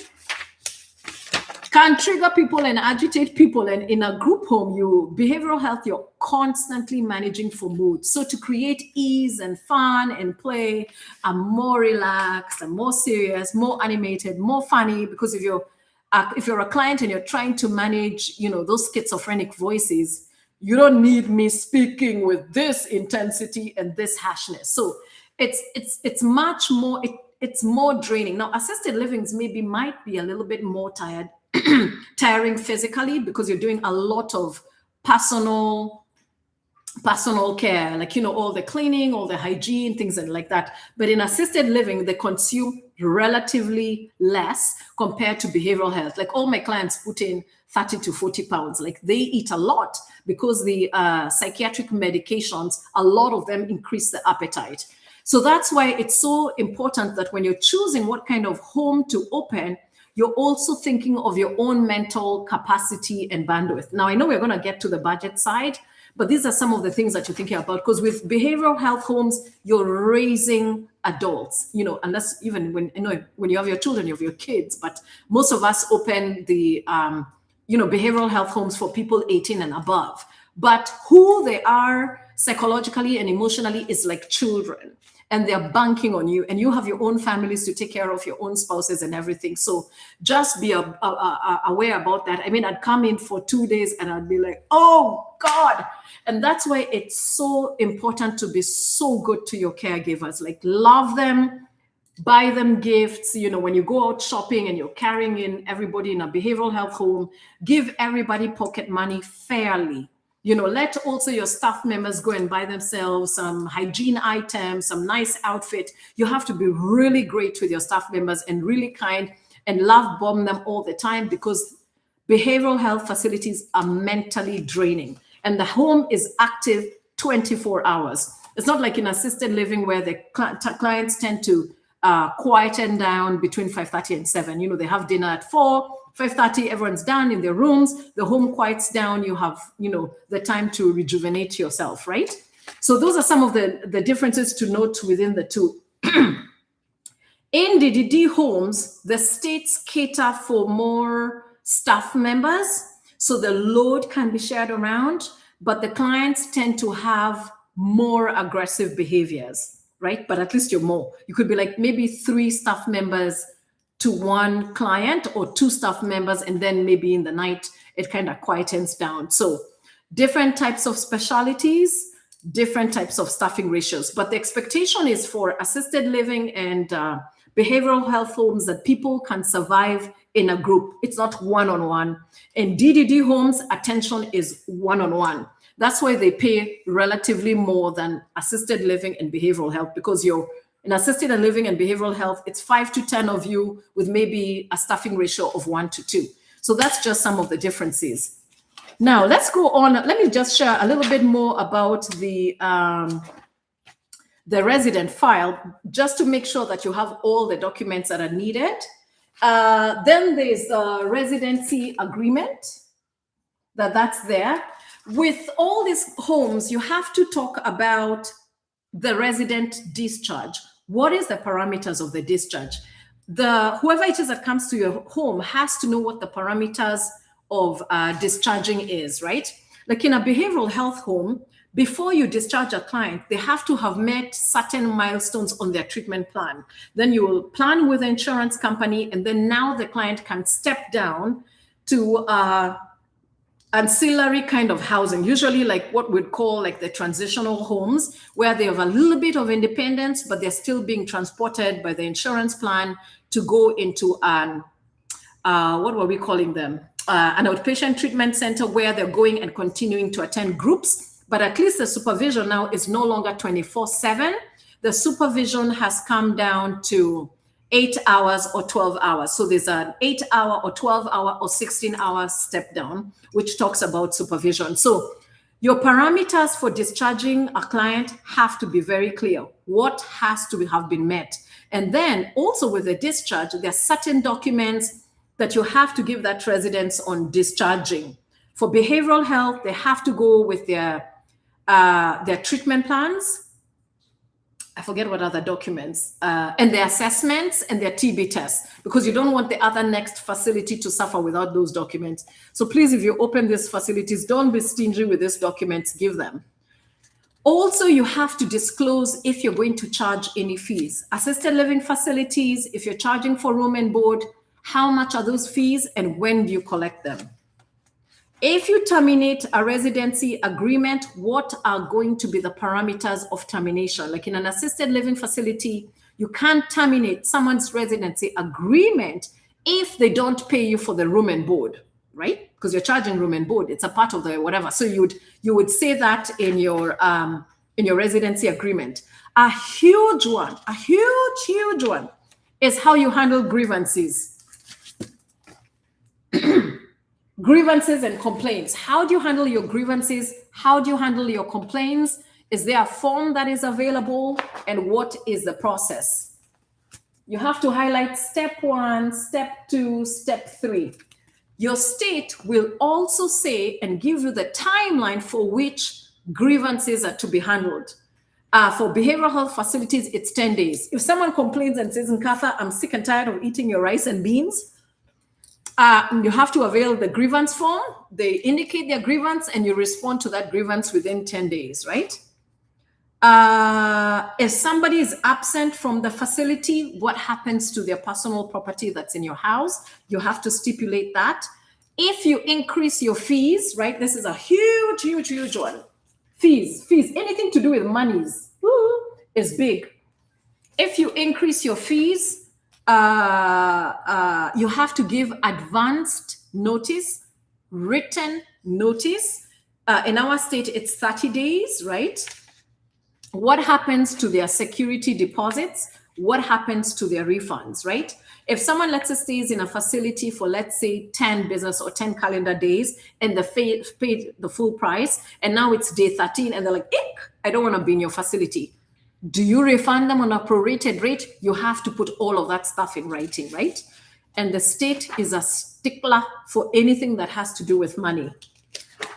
can trigger people and agitate people. And in a group home, behavioral health, you're constantly managing for mood. So to create ease and fun and play, I'm more relaxed, I'm more serious, more animated, more funny. Because if you're a client and you're trying to manage, those schizophrenic voices, you don't need me speaking with this intensity and this harshness. So it's much more, it's more draining. Now, assisted livings might be a little bit more tiring physically, because you're doing a lot of personal care, like, all the cleaning, all the hygiene, things like that. But in assisted living, they consume relatively less compared to behavioral health. Like, all my clients put in 30 to 40 pounds. Like, they eat a lot because the psychiatric medications, a lot of them increase the appetite. So that's why it's so important that when you're choosing what kind of home to open, you're also thinking of your own mental capacity and bandwidth. Now, I know we're going to get to the budget side, but these are some of the things that you're thinking about. Because with behavioral health homes, you're raising adults, unless even when you have your children, you have your kids. But most of us open the, behavioral health homes for people 18 and above. But who they are psychologically and emotionally is like children. And they're banking on you, and you have your own families to take care of, your own spouses and everything. So just be aware about that. I mean, I'd come in for 2 days and I'd be like, oh God. And that's why it's so important to be so good to your caregivers. Like, love them, buy them gifts. When you go out shopping and you're carrying in everybody in a behavioral health home, give everybody pocket money fairly. Let also your staff members go and buy themselves some hygiene items, some nice outfit. You have to be really great with your staff members and really kind and love bomb them all the time, because behavioral health facilities are mentally draining and the home is active 24 hours. It's not like in assisted living where the clients tend to quieten down between 5:30 and 7. They have dinner at 4. 5:30, everyone's done in their rooms, the home quiets down, you have, the time to rejuvenate yourself, right? So those are some of the differences to note within the two. In DDD homes, the states cater for more staff members, so the load can be shared around, but the clients tend to have more aggressive behaviors, right? But at least you're more. You could be like maybe 3 staff members to 1 client, or 2 staff members, and then maybe in the night it kind of quietens down. So different types of specialties, different types of staffing ratios. But the expectation is for assisted living and behavioral health homes that people can survive in a group. It's not one-on-one. In DDD homes, attention is one-on-one. That's why they pay relatively more than assisted living and behavioral health, because you're in assisted living and behavioral health, it's 5 to 10 of you with maybe a staffing ratio of 1 to 2. So that's just some of the differences. Now let's go on. Let me just share a little bit more about the resident file, just to make sure that you have all the documents that are needed. Then there's a residency agreement that's there. With all these homes, you have to talk about the resident discharge. What is the parameters of the discharge? Whoever it is that comes to your home has to know what the parameters of discharging is, right? Like in a behavioral health home, before you discharge a client, they have to have met certain milestones on their treatment plan. Then you will plan with the insurance company, and then now the client can step down to ancillary kind of housing, usually like what we'd call like the transitional homes, where they have a little bit of independence, but they're still being transported by the insurance plan to go into an, what were we calling them? An outpatient treatment center, where they're going and continuing to attend groups. But at least the supervision now is no longer 24/7. The supervision has come down to 8 hours or 12 hours. So there's an 8 hour or 12 hour or 16 hour step down, which talks about supervision. So your parameters for discharging a client have to be very clear. What has to have been met? And then also with the discharge, there are certain documents that you have to give that residence on discharging. For behavioral health, they have to go with their treatment plans. I forget what other documents, and their assessments and their TB tests, because you don't want the other next facility to suffer without those documents. So please, if you open these facilities, don't be stingy with these documents, give them. Also, you have to disclose if you're going to charge any fees. Assisted living facilities, if you're charging for room and board, how much are those fees and when do you collect them? If you terminate a residency agreement, what are going to be the parameters of termination? Like in an assisted living facility, you can't terminate someone's residency agreement if they don't pay you for the room and board, right? Because you're charging room and board. It's a part of the whatever. So you would say that in your residency agreement. A huge one is how you handle grievances. Grievances and complaints. How do you handle your grievances? How do you handle your complaints? Is there a form that is available? And what is the process? You have to highlight step 1, step 2, step 3. Your state will also say and give you the timeline for which grievances are to be handled. For behavioral health facilities, it's 10 days. If someone complains and says, Nkatha, I'm sick and tired of eating your rice and beans, you have to avail the grievance form. They indicate their grievance and you respond to that grievance within 10 days, right? If somebody is absent from the facility, what happens to their personal property that's in your house? You have to stipulate that. If you increase your fees, right? This is a huge one. Fees, anything to do with monies is big. If you increase your fees, you have to give advanced notice, written notice. In our state, it's 30 days, right? What happens to their security deposits? What happens to their refunds, right? If someone, let's say, stays in a facility for, let's say, 10 business or 10 calendar days and they paid the full price, and now it's day 13 and they're like, eek, I don't want to be in your facility. Do you refund them on a prorated rate? You have to put all of that stuff in writing, right? And the state is a stickler for anything that has to do with money.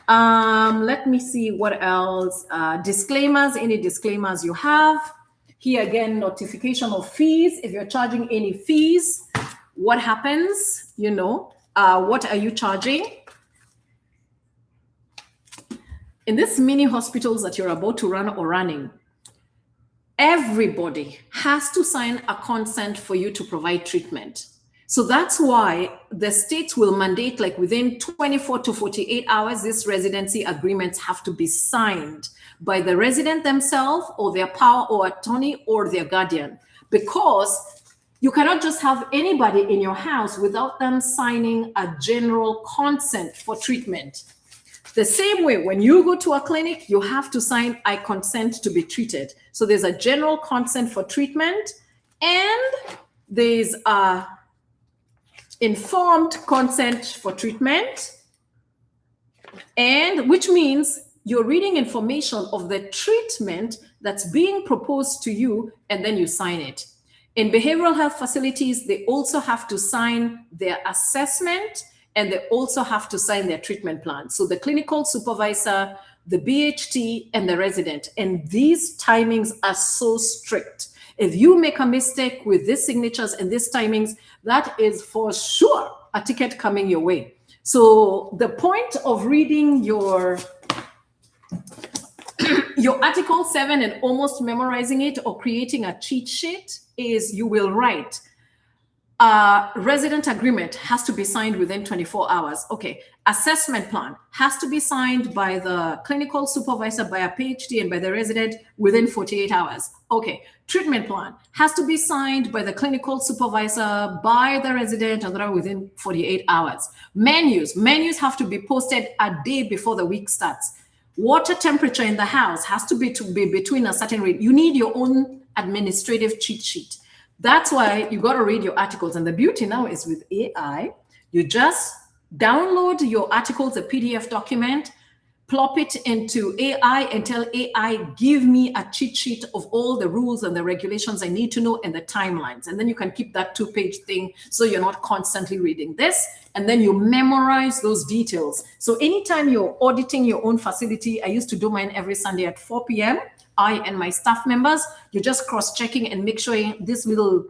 Let me see what else. Disclaimers, any disclaimers you have. Here again, notification of fees. If you're charging any fees, what happens? What are you charging? In these mini hospitals that you're about to run or running, everybody has to sign a consent for you to provide treatment. So that's why the states will mandate, like within 24 to 48 hours, these residency agreements have to be signed by the resident themselves or their power or attorney or their guardian, because you cannot just have anybody in your house without them signing a general consent for treatment. The same way, when you go to a clinic, you have to sign, I consent to be treated. So there's a general consent for treatment, and there's a informed consent for treatment, and which means you're reading information of the treatment that's being proposed to you, and then you sign it. In behavioral health facilities, they also have to sign their assessment, and they also have to sign their treatment plan. So the clinical supervisor, the BHT, and the resident. And these timings are so strict. If you make a mistake with these signatures and these timings, that is for sure a ticket coming your way. So the point of reading your Article 7 and almost memorizing it or creating a cheat sheet is you will write, resident agreement has to be signed within 24 hours. Okay, assessment plan has to be signed by the clinical supervisor, by a PhD, and by the resident within 48 hours. Okay, treatment plan has to be signed by the clinical supervisor, by the resident, and within 48 hours. Menus have to be posted a day before the week starts. Water temperature in the house has to be between a certain rate. You need your own administrative cheat sheet. That's why you got to read your articles. And the beauty now is with AI, you just download your articles, a PDF document, plop it into AI and tell AI, give me a cheat sheet of all the rules and the regulations I need to know and the timelines. And then you can keep that 2-page thing so you're not constantly reading this. And then you memorize those details. So anytime you're auditing your own facility, I used to do mine every Sunday at 4 p.m. I and my staff members, you're just cross-checking and make sure these little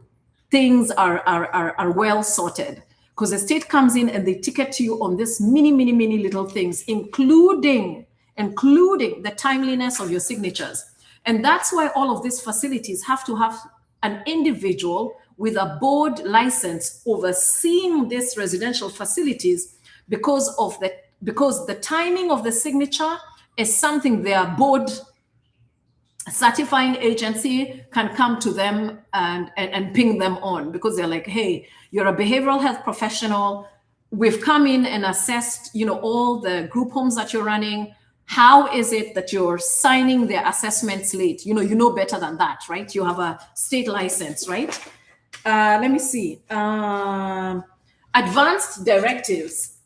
things are well sorted. Because the state comes in and they ticket to you on this many little things, including the timeliness of your signatures. And that's why all of these facilities have to have an individual with a board license overseeing these residential facilities, because the timing of the signature is something their board certifying agency can come to them and ping them on, because they're like, hey, you're a behavioral health professional. We've come in and assessed, all the group homes that you're running. How is it that you're signing their assessments late? You know better than that, right? You have a state license, right? Let me see. Advanced directives.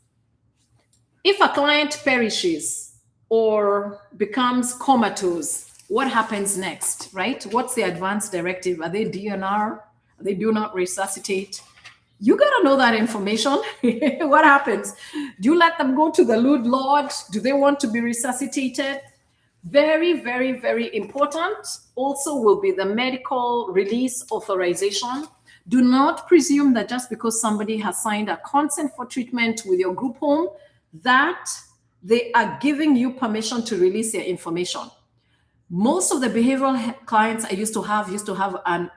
If a client perishes or becomes comatose, what happens next, right? What's the advanced directive? Are they DNR? Are they do not resuscitate? You got to know that information. What happens? Do you let them go to the Lud Lodge? Do they want to be resuscitated? Very, very, very important. Also will be the medical release authorization. Do not presume that just because somebody has signed a consent for treatment with your group home, that they are giving you permission to release their information. Most of the behavioral clients I used to have an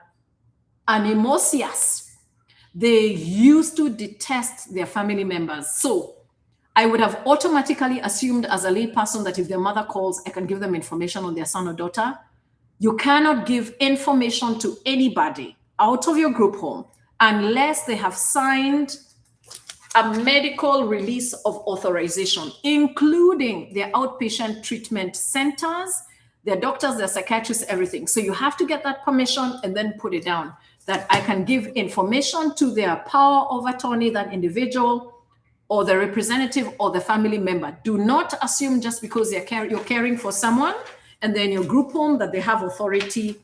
animosias. They used to detest their family members. So I would have automatically assumed as a lay person that if their mother calls, I can give them information on their son or daughter. You cannot give information to anybody out of your group home unless they have signed a medical release of authorization, including their outpatient treatment centers, their doctors, their psychiatrists, everything. So you have to get that permission and then put it down that I can give information to their power of attorney, that individual, or the representative or the family member. Do not assume just because you're caring for someone and then your group home that they have authority.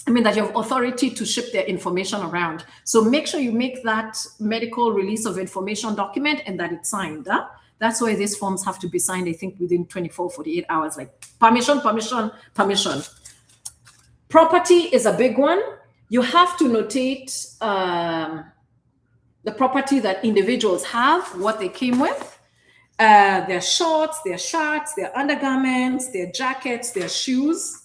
That you have authority to ship their information around. So make sure you make that medical release of information document and that it's signed. That's why these forms have to be signed, I think, within 24, 48 hours, like permission. Property is a big one. You have to notate the property that individuals have, what they came with, their shorts, their shirts, their undergarments, their jackets, their shoes.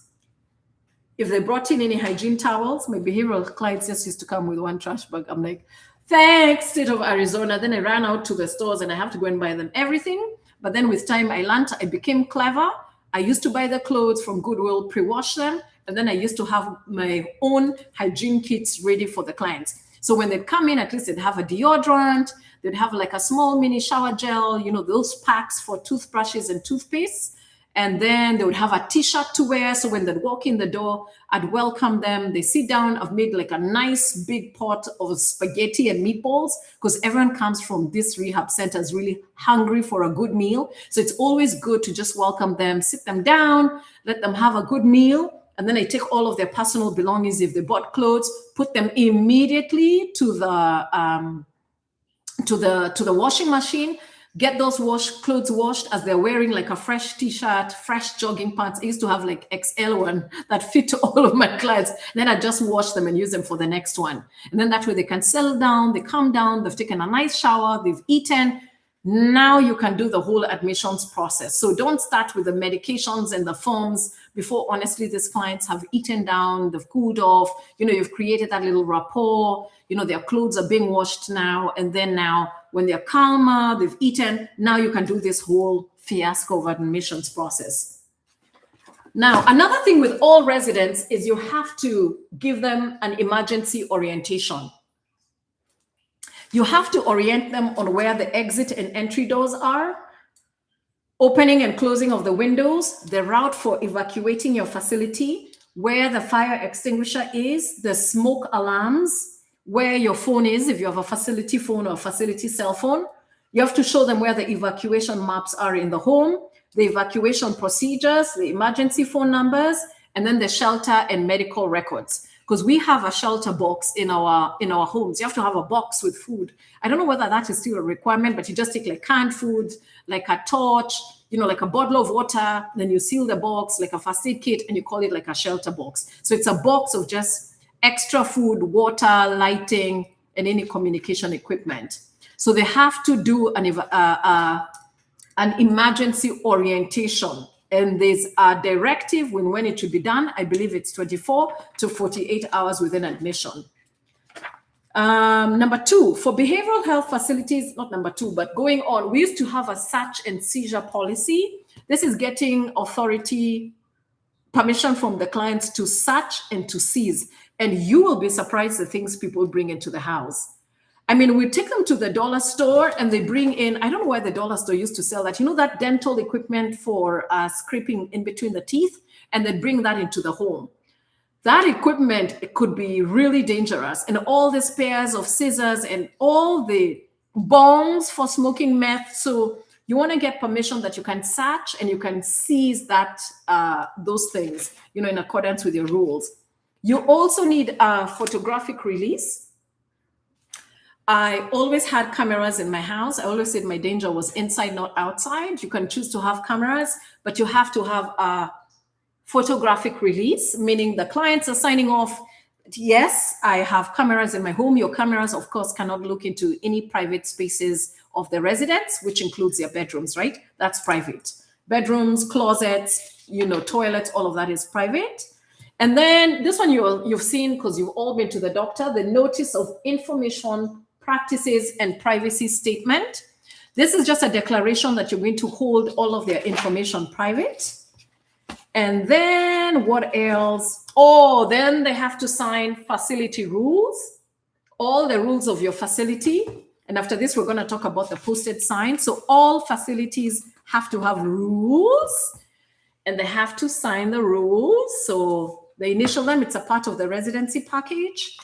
If they brought in any hygiene towels, my behavioral clients just used to come with one trash bag. I'm like, Thanks, state of Arizona. Then I ran out to the stores and I have to go and buy them everything. But then with time, I learned, I became clever. I used to buy the clothes from Goodwill, pre-wash them. And then I used to have my own hygiene kits ready for the clients. So when they'd come in, at least they'd have a deodorant, they'd have like a small mini shower gel, those packs for toothbrushes and toothpaste. And then they would have a t-shirt to wear. So when they'd walk in the door, I'd welcome them. They sit down. I've made like a nice big pot of spaghetti and meatballs because everyone comes from this rehab centers really hungry for a good meal. So it's always good to just welcome them, sit them down, let them have a good meal. And then I take all of their personal belongings, if they bought clothes, put them immediately to the washing machine. Get those clothes washed as they're wearing like a fresh t-shirt, fresh jogging pants. I used to have like XL one that fit to all of my clients. Then I just wash them and use them for the next one. And then that way they can settle down, they calm down, they've taken a nice shower, they've eaten. Now you can do the whole admissions process. So don't start with the medications and the forms before, honestly, these clients have eaten down, they've cooled off, you've created that little rapport, their clothes are being washed now. And then now when they're calmer, they've eaten, now you can do this whole fiasco of admissions process. Now, another thing with all residents is you have to give them an emergency orientation. You have to orient them on where the exit and entry doors are, opening and closing of the windows, the route for evacuating your facility, where the fire extinguisher is, the smoke alarms, where your phone is, if you have a facility phone or a facility cell phone. You have to show them where the evacuation maps are in the home, the evacuation procedures, the emergency phone numbers, and then the shelter and medical records. Because we have a shelter box in our homes. You have to have a box with food. I don't know whether that is still a requirement, but you just take like canned food, like a torch, like a bottle of water, then you seal the box like a first aid kit, and you call it like a shelter box. So it's a box of just extra food, water, lighting, and any communication equipment. So they have to do an emergency orientation. And there's a directive when it should be done. I believe it's 24 to 48 hours within admission. Number two, for behavioral health facilities, not number two, but going on, we used to have a search and seizure policy. This is getting authority permission from the clients to search and to seize. And you will be surprised the things people bring into the house. I mean, we take them to the dollar store and they bring in, I don't know why the dollar store used to sell that, that dental equipment for scraping in between the teeth, and they bring that into the home. That equipment, it could be really dangerous. And all the spares of scissors and all the bongs for smoking meth. So you want to get permission that you can search and you can seize that those things, in accordance with your rules. You also need a photographic release. I always had cameras in my house. I always said my danger was inside, not outside. You can choose to have cameras, but you have to have a photographic release, meaning the clients are signing off. Yes, I have cameras in my home. Your cameras, of course, cannot look into any private spaces of the residents, which includes their bedrooms, right? That's private. Bedrooms, closets, toilets, all of that is private. And then this one you've seen because you've all been to the doctor, the notice of information, practices, and privacy statement. This is just a declaration that you're going to hold all of their information private. And then what else? Oh, then they have to sign facility rules, all the rules of your facility. And after this, we're going to talk about the posted sign. So all facilities have to have rules and they have to sign the rules. So they initial them, it's a part of the residency package.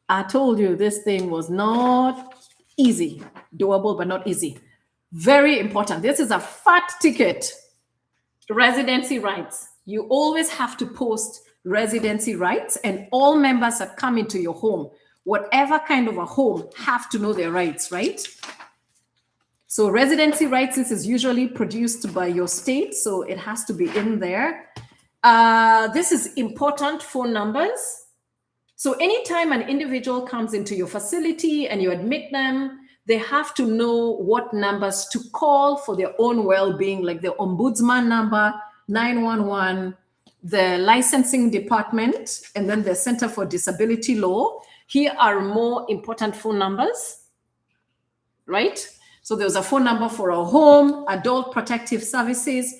I told you this thing was not easy, doable, but not easy. Very important. This is a fat ticket. Residency rights. You always have to post residency rights, and all members that come into your home, whatever kind of a home, have to know their rights, right? So residency rights, this is usually produced by your state, so it has to be in there. This is important, phone numbers. So anytime an individual comes into your facility and you admit them, they have to know what numbers to call for their own well-being, like the ombudsman number, 911, the licensing department, and then the Center for Disability Law. Here are more important phone numbers, right? So there's a phone number for a home, adult protective services,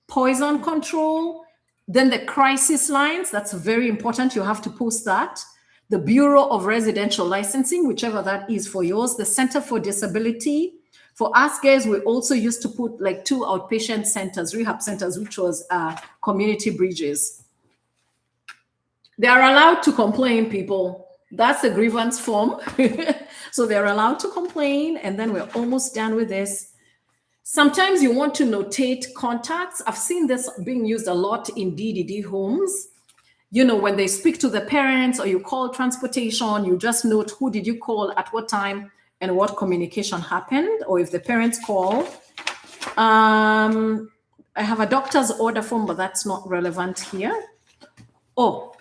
poison control, then the crisis lines. That's very important. You have to post that. The Bureau of Residential Licensing, whichever that is for yours, the Center for Disability. For us guys, we also used to put like 2 outpatient centers, rehab centers, which was community bridges. They are allowed to complain, people. That's the grievance form. So they're allowed to complain, and then we're almost done with this. Sometimes you want to notate contacts. I've seen this being used a lot in DDD homes. You know, when they speak to the parents or you call transportation, you just note who did you call at what time and what communication happened, or if the parents call. I have a doctor's order form, but that's not relevant here. Oh,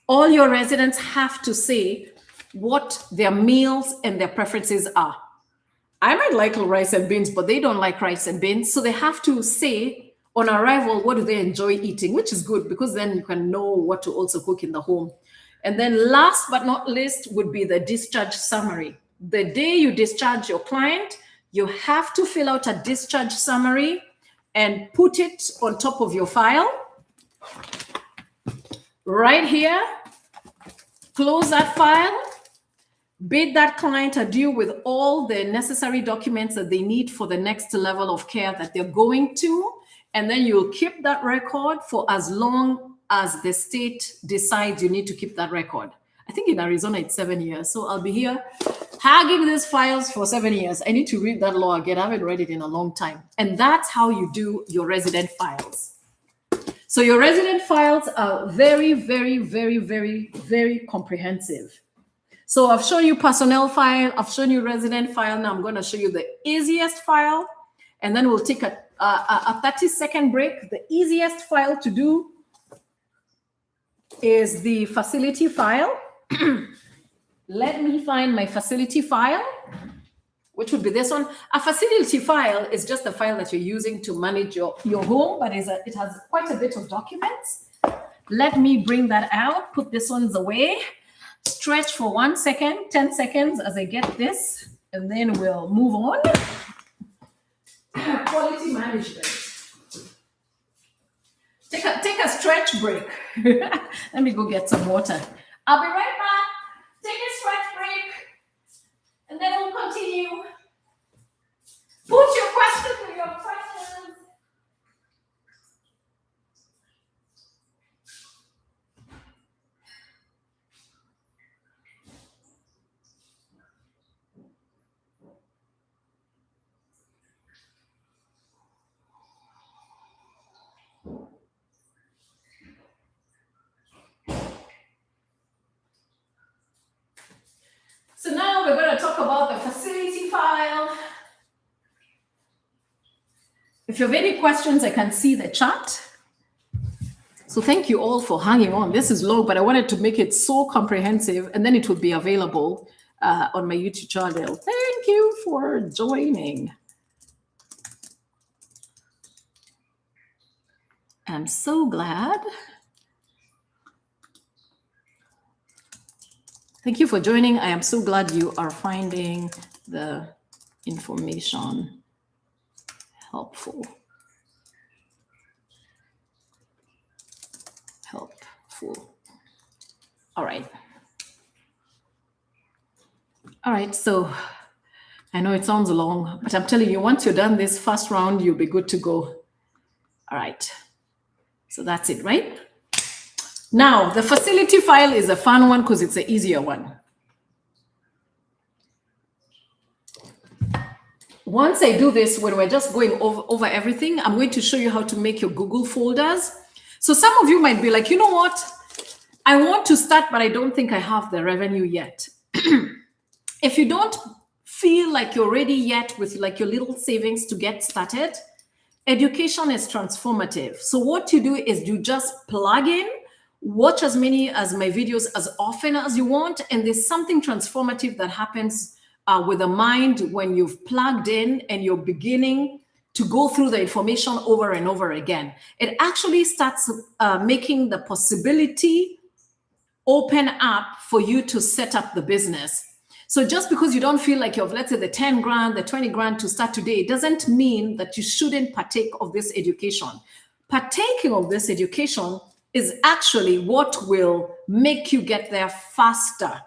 all your residents have to say what their meals and their preferences are. I might like rice and beans, but they don't like rice and beans. So they have to say on arrival, what do they enjoy eating, which is good because then you can know what to also cook in the home. And then last but not least would be the discharge summary. The day you discharge your client, you have to fill out a discharge summary and put it on top of your file. Right here, close that file, bid that client adieu with all the necessary documents that they need for the next level of care that they're going to. And then you'll keep that record for as long as the state decides you need to keep that record. I think in Arizona, it's 7 years. So I'll be here hugging these files for 7 years. I need to read that law again. I haven't read it in a long time. And that's how you do your resident files. So your resident files are very, very, very, very, very comprehensive. So I've shown you personnel file, I've shown you resident file. Now I'm going to show you the easiest file, and then we'll take a 30-second break. The easiest file to do is the facility file. Let me find my facility file, which would be this one. A facility file is just a file that you're using to manage your home, but it has quite a bit of documents. Let me bring that out, put this ones away. Stretch for 1 second, 10 seconds as I get this, and then we'll move on. Quality management. Take a stretch break. Let me go get some water. I'll be right back. Take a stretch break, and then we'll continue. Put your questions with your questions. So now we're going to talk about the facility file. If you have any questions, I can see the chat. So thank you all for hanging on. This is long, but I wanted to make it so comprehensive, and then it would be available on my YouTube channel. Thank you for joining. I'm so glad. Thank you for joining. I am so glad you are finding the information helpful. All right. All right, so I know it sounds long, but I'm telling you, once you're done this first round, you'll be good to go. All right, so that's it, right? Now, the facility file is a fun one because it's an easier one. Once I do this, when we're just going over everything, I'm going to show you how to make your Google folders. So some of you might be like, you know what? I want to start, but I don't think I have the revenue yet. If you don't feel like you're ready yet with like your little savings to get started, education is transformative. So what you do is you just plug in, watch as many as my videos as often as you want, and there's something transformative that happens with the mind when you've plugged in and you're beginning to go through the information over and over again. It actually starts making the possibility open up for you to set up the business. So just because you don't feel like you have, let's say, the 10 grand, the 20 grand to start today, it doesn't mean that you shouldn't partake of this education. Partaking of this education is actually what will make you get there faster.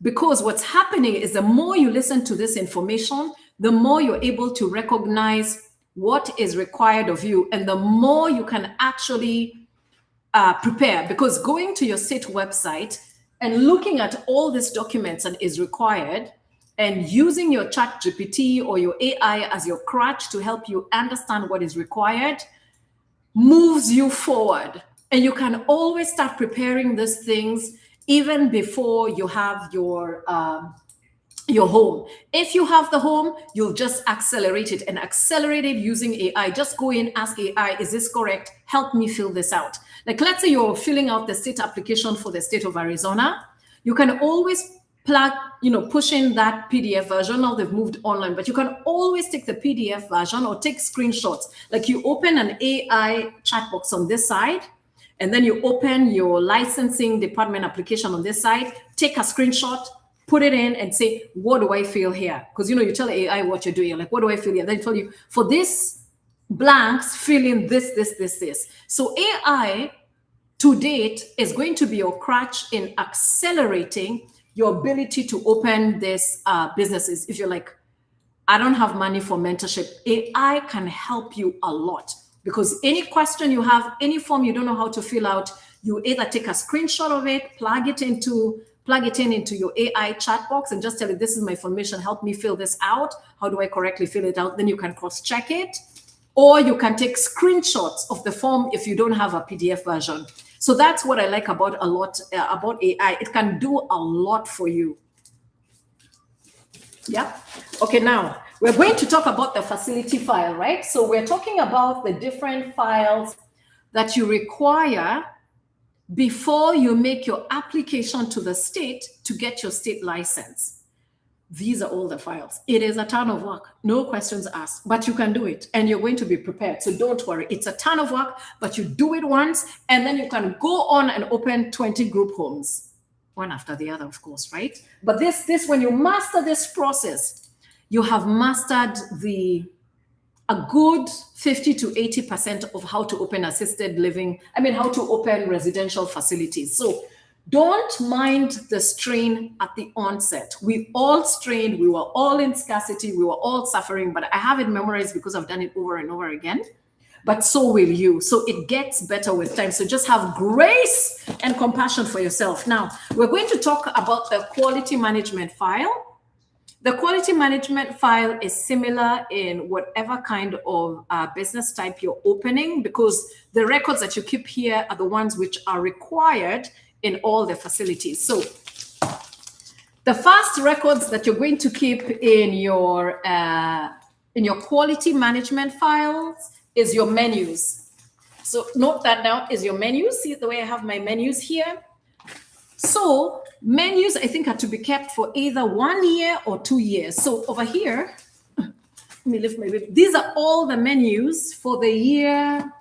Because what's happening is the more you listen to this information, the more you're able to recognize what is required of you, and the more you can actually prepare. Because going to your state website and looking at all these documents that is required, and using your chat GPT or your AI as your crutch to help you understand what is required, moves you forward. And you can always start preparing these things even before you have your home. If you have the home, you'll just accelerate it, and accelerate it using AI. Just go in, ask AI, is this correct? Help me fill this out. Like, let's say you're filling out the state application for the state of Arizona. You can always plug, push in that PDF version. Now they've moved online, but you can always take the PDF version or take screenshots. Like, you open an AI chat box on this side, and then you open your licensing department application on this side, take a screenshot, put it in and say, what do I feel here? Because, you tell AI what you're doing. You're like, what do I feel here? Then tell you, for this blanks, fill in this, this, this, this. So AI to date is going to be your crutch in accelerating your ability to open these businesses. If you're like, I don't have money for mentorship, AI can help you a lot. Because any question you have, any form you don't know how to fill out, you either take a screenshot of it, plug it in into your AI chat box, and just tell it, this is my information, help me fill this out. How do I correctly fill it out? Then you can cross-check it. Or you can take screenshots of the form if you don't have a PDF version. So that's what I like about about AI. It can do a lot for you. Yeah. Okay, now we're going to talk about the facility file, right? So we're talking about the different files that you require before you make your application to the state to get your state license. These are all the files. It is a ton of work, no questions asked, but you can do it and you're going to be prepared. So don't worry, it's a ton of work, but you do it once and then you can go on and open 20 group homes, one after the other, of course, right? But this when you master this process, you have mastered a good 50 to 80% of how to open assisted living, how to open residential facilities. So don't mind the strain at the onset. We all strained, we were all in scarcity, we were all suffering, but I have it memorized because I've done it over and over again. But so will you. So it gets better with time. So just have grace and compassion for yourself. Now, we're going to talk about the quality management file. The quality management file is similar in whatever kind of business type you're opening, because the records that you keep here are the ones which are required in all the facilities. So the first records that you're going to keep in your quality management files is your menus. So note that down, is your menus. See the way I have my menus here? So menus, I think, are to be kept for either 1 year or 2 years. So over here, let me lift my bit. These are all the menus for the year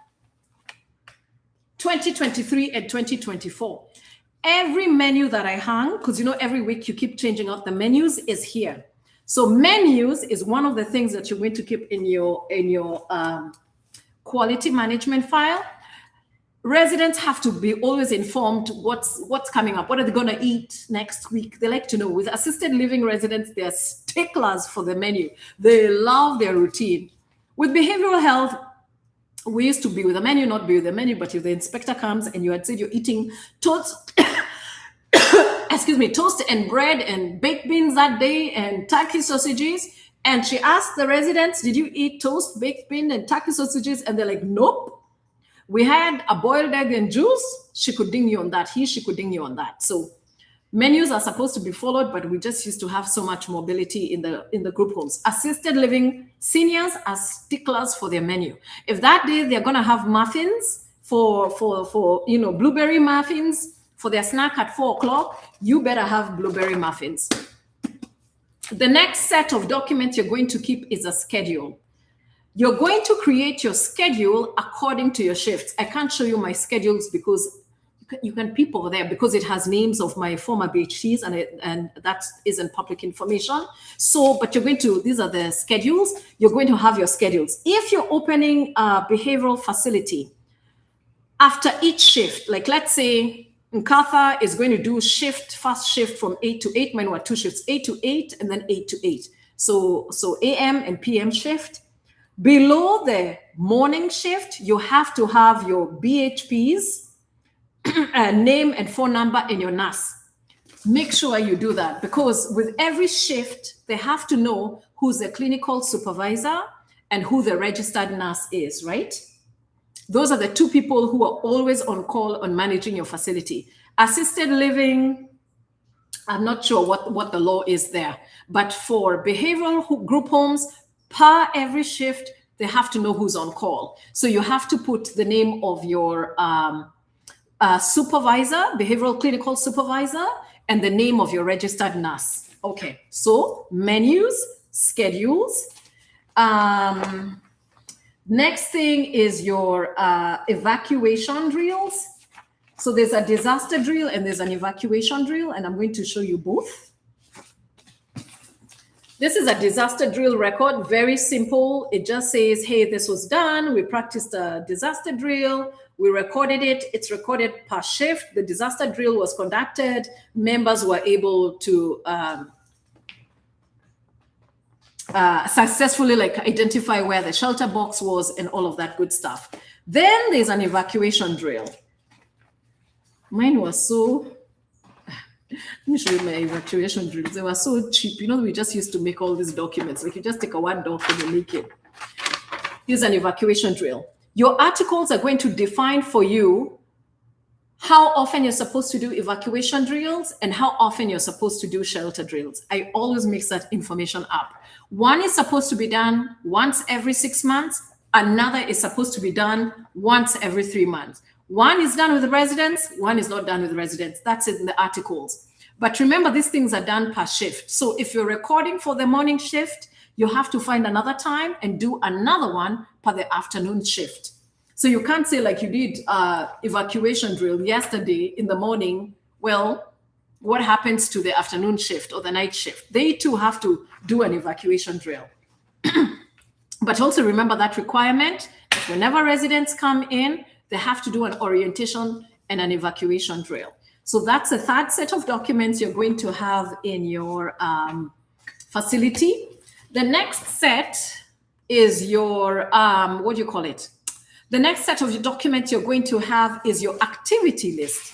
2023 and 2024. Every menu that I hung, because every week you keep changing out the menus, is here. So menus is one of the things that you're going to keep in your quality management file. Residents have to be always informed what's coming up. What are they going to eat next week? They like to know. With assisted living residents, they're sticklers for the menu. They love their routine. With behavioral health, we used to be with the menu, not be with the menu, but if the inspector comes and you had said you're eating toast, toast and bread and baked beans that day and turkey sausages, and she asked the residents, did you eat toast, baked bean, and turkey sausages? And they're like, nope. We had a boiled egg and juice. She could ding you on that. She could ding you on that. So menus are supposed to be followed, but we just used to have so much mobility in the group homes. Assisted living seniors are sticklers for their menu. If that day they're gonna have muffins for blueberry muffins for their snack at 4 o'clock, you better have blueberry muffins. The next set of documents you're going to keep is a schedule. You're going to create your schedule according to your shifts. I can't show you my schedules because you can peep over there because it has names of my former BHCs and that isn't public information. So, but you're going to, these are the schedules. You're going to have your schedules. If you're opening a behavioral facility, after each shift, like let's say Nkatha is going to do first shift from 8 to 8. Mine were 2 shifts, 8 to 8 and then 8 to 8. So AM and PM shift. Below the morning shift, you have to have your BHPs, name and phone number, and your NAS. Make sure you do that because with every shift, they have to know who's the clinical supervisor and who the registered nurse is, right? Those are the two people who are always on call on managing your facility. Assisted living, I'm not sure what the law is there, but for behavioral group homes, per every shift, they have to know who's on call. So you have to put the name of your supervisor, behavioral clinical supervisor, and the name of your registered nurse. Okay, so menus, schedules. Next thing is your evacuation drills. So there's a disaster drill and there's an evacuation drill, and I'm going to show you both. This is a disaster drill record, very simple. It just says, hey, this was done. We practiced a disaster drill. We recorded it. It's recorded per shift. The disaster drill was conducted. Members were able to successfully identify where the shelter box was and all of that good stuff. Then there's an evacuation drill. Mine was so, let me show you my evacuation drills. They were so cheap. You know, we just used to make all these documents. Like you just take a Word doc and you make it. Here's an evacuation drill. Your articles are going to define for you how often you're supposed to do evacuation drills and how often you're supposed to do shelter drills. I always mix that information up. One is supposed to be done once every 6 months. Another is supposed to be done once every 3 months. One is done with the residents, one is not done with the residents. That's in the articles. But remember, these things are done per shift. So if you're recording for the morning shift, you have to find another time and do another one per the afternoon shift. So you can't say like you did evacuation drill yesterday in the morning. Well, what happens to the afternoon shift or the night shift? They too have to do an evacuation drill. But also remember that requirement, that whenever residents come in, they have to do an orientation and an evacuation drill. So that's a third set of documents you're going to have in your facility. The next set is your, what do you call it? The next set of documents you're going to have is your activity list.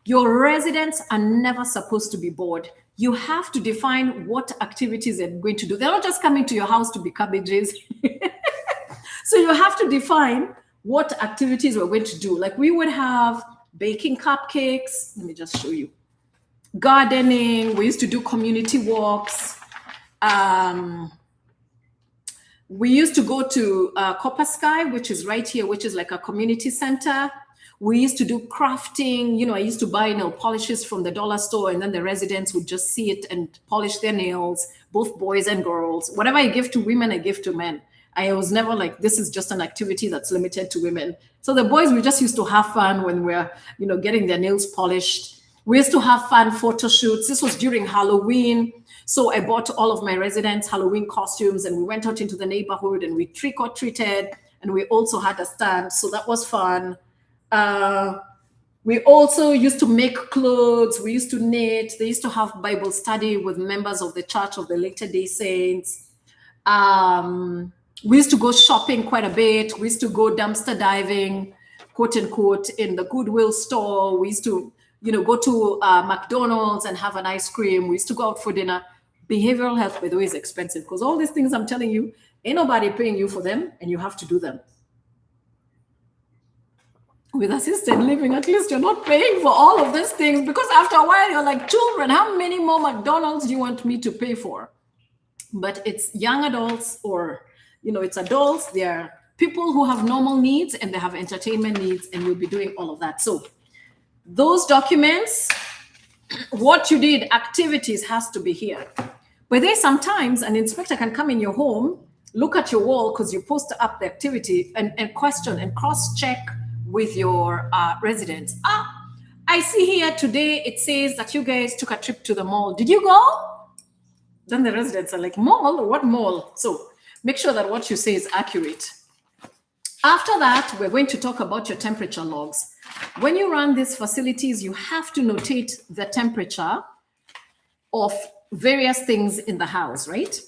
Your residents are never supposed to be bored. You have to define what activities they're going to do. They're not just coming to your house to be cabbages. So you have to define what activities we're going to do. Like we would have baking cupcakes. Let me just show you. Gardening. We used to do community walks. We used to go to Copper Sky, which is right here, which is like a community center. We used to do crafting. You know, I used to buy nail polishes from the dollar store, and then the residents would just see it and polish their nails, both boys and girls. Whatever I give to women, I give to men. I was never like, this is just an activity that's limited to women. So the boys, we just used to have fun when we're, you know, getting their nails polished. We used to have fun photo shoots. This was during Halloween. So I bought all of my residents Halloween costumes and we went out into the neighborhood and we trick-or-treated, and we also had a stand. So that was fun. We also used to make clothes. We used to knit. They used to have Bible study with members of the Church of the Latter-day Saints. We used to go shopping quite a bit. We used to go dumpster diving, quote unquote, in the Goodwill store. We used to, you know, go to McDonald's and have an ice cream. We used to go out for dinner. Behavioral health, by the way, is expensive because all these things I'm telling you, ain't nobody paying you for them and you have to do them. With assisted living, at least you're not paying for all of these things, because after a while you're like, children, how many more McDonald's do you want me to pay for? But it's young adults, or you know, it's adults. They're people who have normal needs and they have entertainment needs, and you'll be doing all of that. So those documents, what you did, activities has to be here. But there's sometimes an inspector can come in your home, look at your wall because you post up the activity, and question and cross-check with your residents. I see here today it says that you guys took a trip to the mall. Did you go? Then the residents are like, mall? What mall? So make sure that what you say is accurate. After that, we're going to talk about your temperature logs. When you run these facilities, you have to notate the temperature of various things in the house, right?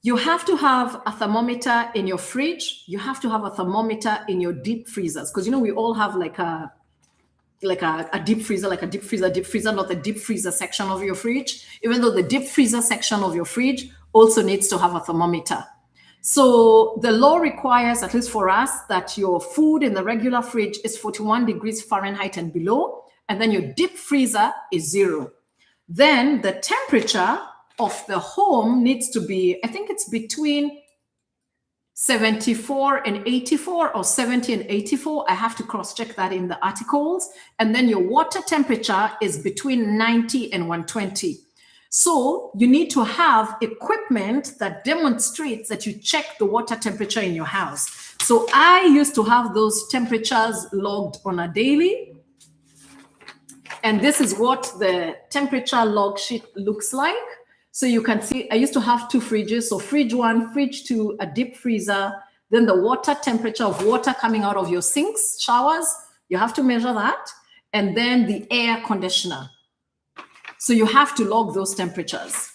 You have to have a thermometer in your fridge. You have to have a thermometer in your deep freezers, because we all have like a deep freezer, not the deep freezer section of your fridge, even though the deep freezer section of your fridge also needs to have a thermometer. So the law requires, at least for us, that your food in the regular fridge is 41 degrees Fahrenheit and below, and then your deep freezer is 0. Then the temperature of the home needs to be, I think it's between 74 and 84 or 70 and 84. I have to cross-check that in the articles. And then your water temperature is between 90 and 120. So you need to have equipment that demonstrates that you check the water temperature in your house. So I used to have those temperatures logged on a daily. And this is what the temperature log sheet looks like. So you can see, I used to have 2 fridges. So fridge 1, fridge 2, a deep freezer, then the water temperature of water coming out of your sinks, showers, you have to measure that. And then the air conditioner. So you have to log those temperatures.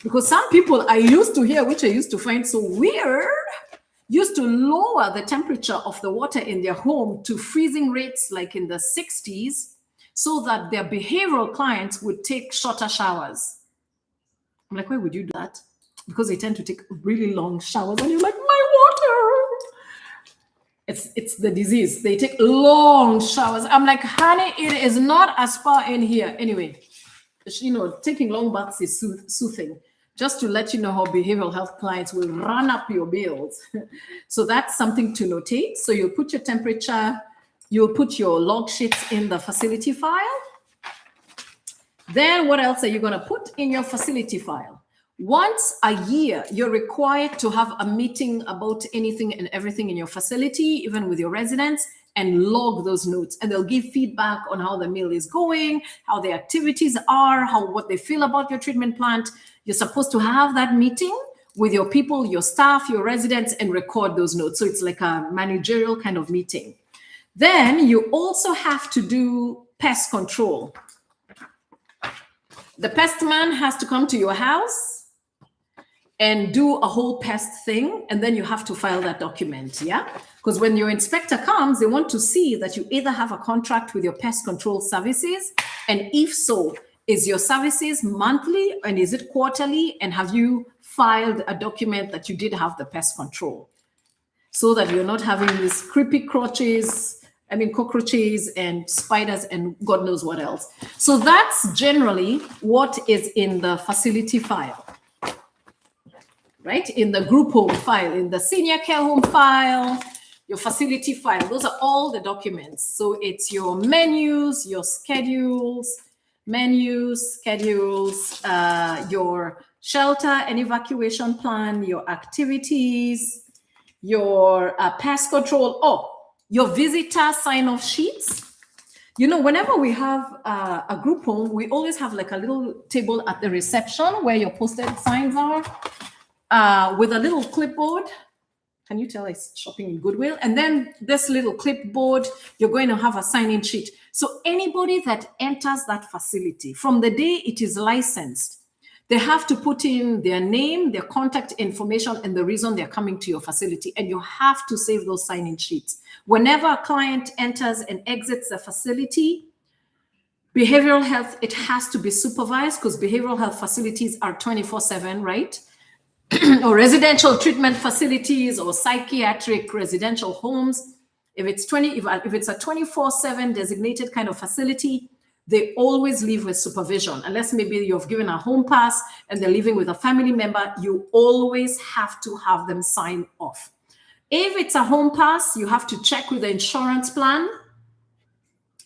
Because some people I used to hear, which I used to find so weird, used to lower the temperature of the water in their home to freezing rates like in the 60s, so that their behavioral clients would take shorter showers. I'm like, why would you do that? Because they tend to take really long showers, and you're like, my water. It's the disease. They take long showers. I'm like, honey, it is not a spa in here. Anyway, taking long baths is soothing. Just to let you know how behavioral health clients will run up your bills. So that's something to notate. So you'll put your temperature, you'll put your log sheets in the facility file. Then what else are you going to put in your facility file? Once a year, you're required to have a meeting about anything and everything in your facility, even with your residents, and log those notes. And they'll give feedback on how the meal is going, how the activities are, what they feel about your treatment plant. You're supposed to have that meeting with your people, your staff, your residents, and record those notes. So it's like a managerial kind of meeting. Then you also have to do pest control. The pest man has to come to your house and do a whole pest thing, and then you have to file that document, yeah? Because when your inspector comes, they want to see that you either have a contract with your pest control services, and if so, is your services monthly and is it quarterly, and have you filed a document that you did have the pest control, so that you're not having these creepy cockroaches and spiders and God knows what else. So that's generally what is in the facility file, right? In the group home file, in the senior care home file, your facility file, those are all the documents. So it's your menus, your schedules, your shelter and evacuation plan, your activities, your pest control, your visitor sign-off sheets. Whenever we have a group home, we always have like a little table at the reception where your posted signs are, with a little clipboard. Can you tell it's shopping in Goodwill? And then this little clipboard, you're going to have a sign-in sheet. So anybody that enters that facility, from the day it is licensed, they have to put in their name, their contact information, and the reason they're coming to your facility. And you have to save those sign-in sheets. Whenever a client enters and exits the facility, behavioral health, it has to be supervised, because behavioral health facilities are 24/7, right? Or residential treatment facilities or psychiatric residential homes. If it's a 24/7 designated kind of facility, they always leave with supervision. Unless maybe you've given a home pass and they're living with a family member, you always have to have them sign off. If it's a home pass, you have to check with the insurance plan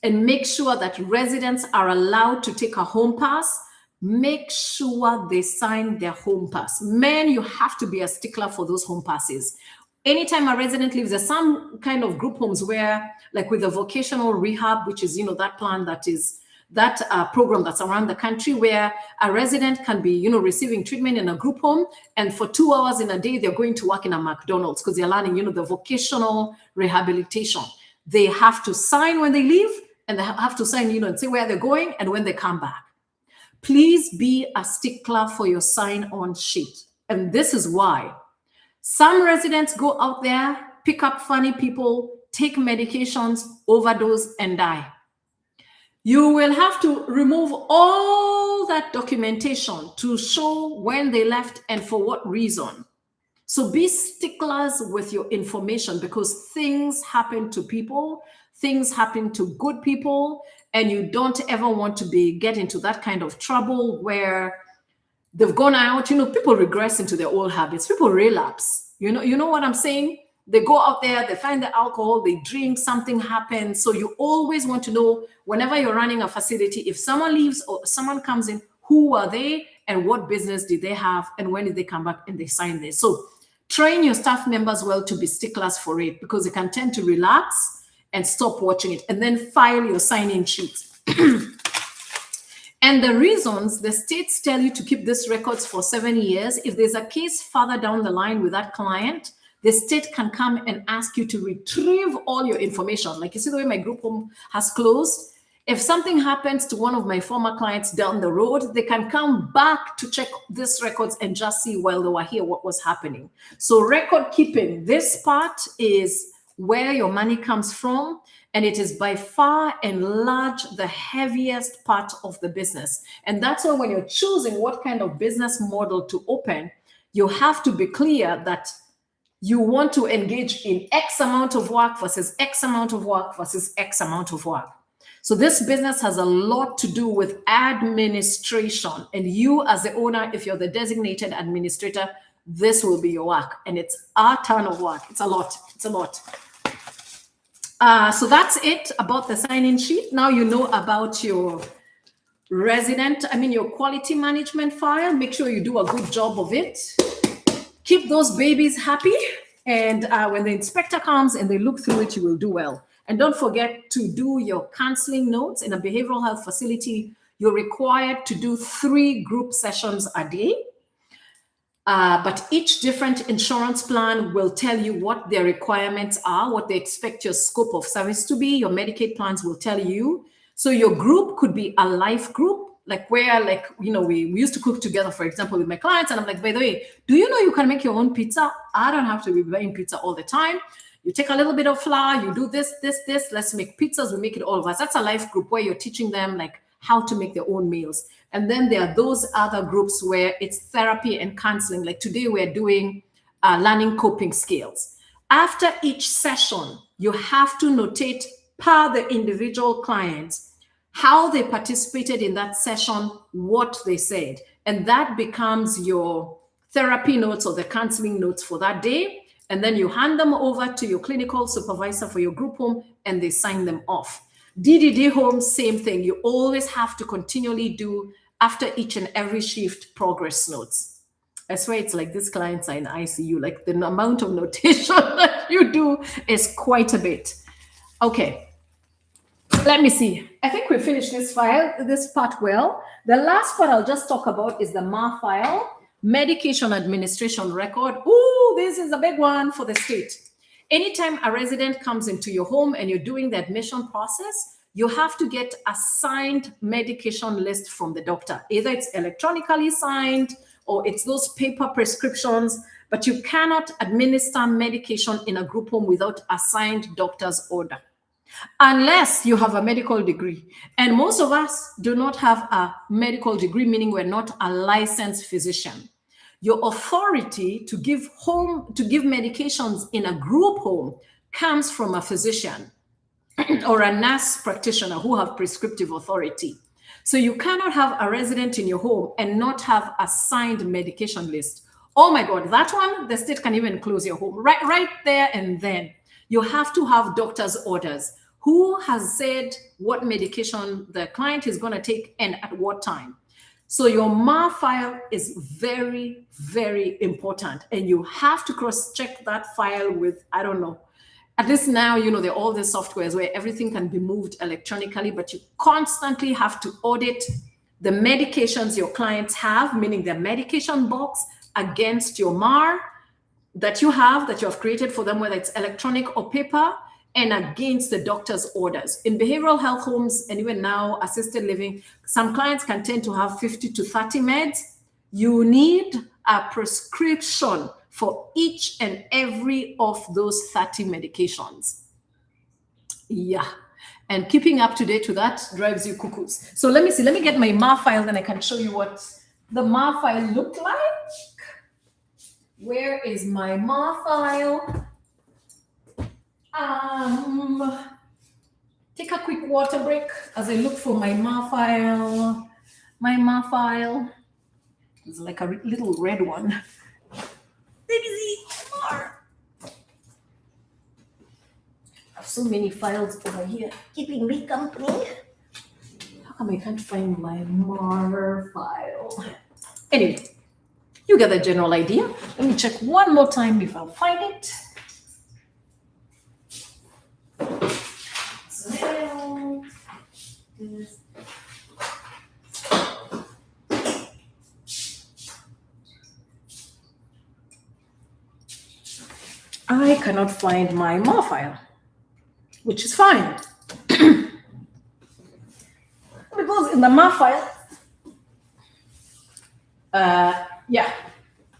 and make sure that residents are allowed to take a home pass. Make sure they sign their home pass. Men, you have to be a stickler for those home passes. Anytime a resident leaves, there's some kind of group homes where, like with the vocational rehab, which is, that plan that is that program that's around the country, where a resident can be, receiving treatment in a group home, and for 2 hours in a day, they're going to work in a McDonald's because they're learning, the vocational rehabilitation. They have to sign when they leave, and they have to sign, and say where they're going and when they come back. Please be a stickler for your sign-on sheet. And this is why some residents go out there, pick up funny people, take medications, overdose, and die. You will have to remove all that documentation to show when they left and for what reason. So be sticklers with your information, because things happen to people, things happen to good people, and you don't ever want to get into that kind of trouble where they've gone out, people regress into their old habits, people relapse. You know what I'm saying? They go out there, they find the alcohol, they drink, something happens. So you always want to know, whenever you're running a facility, if someone leaves or someone comes in, who are they and what business did they have and when did they come back and they sign this. So train your staff members well to be sticklers for it, because they can tend to relax and stop watching it, and then file your sign-in sheet. And the reasons, the states tell you to keep these records for 7 years. If there's a case further down the line with that client, the state can come and ask you to retrieve all your information. Like, you see the way my group home has closed? If something happens to one of my former clients down the road, they can come back to check these records and just see while they were here what was happening. So record keeping, this part is where your money comes from, and it is by far and large the heaviest part of the business. And that's why when you're choosing what kind of business model to open, you have to be clear that you want to engage in X amount of work versus X amount of work versus X amount of work. So this business has a lot to do with administration. And you as the owner, if you're the designated administrator, this will be your work. And it's a ton of work. It's a lot. It's a lot. So that's it about the sign-in sheet. Now you know about your your quality management file. Make sure you do a good job of it. Keep those babies happy. And when the inspector comes and they look through it, you will do well. And don't forget to do your counseling notes. In a behavioral health facility, you're required to do 3 group sessions a day. But each different insurance plan will tell you what their requirements are, what they expect your scope of service to be. Your Medicaid plans will tell you. So your group could be a life group, like where, we used to cook together, for example, with my clients. And I'm like, by the way, do you know you can make your own pizza? I don't have to be buying pizza all the time. You take a little bit of flour, you do this. Let's make pizzas. We make it all of us. That's a life group where you're teaching them how to make their own meals. And then there are those other groups where it's therapy and counseling. Like today, we're doing learning coping skills. After each session, you have to notate per the individual clients how they participated in that session, what they said. And that becomes your therapy notes or the counseling notes for that day. And then you hand them over to your clinical supervisor for your group home, and they sign them off. DDD home, same thing. You always have to continually do, after each and every shift, progress notes. I swear it's like these clients are in ICU. Like the amount of notation that you do is quite a bit. Okay, let me see. I think we finished this part well. The last part I'll just talk about is the MA file, medication administration record. Ooh, this is a big one for the state. Anytime a resident comes into your home and you're doing the admission process, you have to get a signed medication list from the doctor. Either it's electronically signed or it's those paper prescriptions, but you cannot administer medication in a group home without a signed doctor's order, unless you have a medical degree. And most of us do not have a medical degree, meaning we're not a licensed physician. Your authority to give medications in a group home comes from a physician or a nurse practitioner who have prescriptive authority. So you cannot have a resident in your home and not have a signed medication list. Oh my God, that one, the state can even close your home right there and then. You have to have doctor's orders. Who has said what medication the client is going to take and at what time? So your MAR file is very, very important. And you have to cross-check that file with, I don't know, at least now, there are all the softwares where everything can be moved electronically, but you constantly have to audit the medications your clients have, meaning their medication box, against your MAR that you have created for them, whether it's electronic or paper, and against the doctor's orders. In behavioral health homes, and even now assisted living, some clients can tend to have 50 to 30 meds. You need a prescription for each and every of those 30 medications. Yeah. And keeping up to date with that drives you cuckoos. So let me get my MAR file, then I can show you what the MAR file looked like. Where is my MAR file? Take a quick water break as I look for my MAR file. My MAR file is like a little red one. MAR. I have so many files over here keeping me company. How come I can't find my MAR file? Anyway, you get the general idea. Let me check one more time if I'll find it. So, I cannot find my MAR file, which is fine. Because in the MAR file, yeah,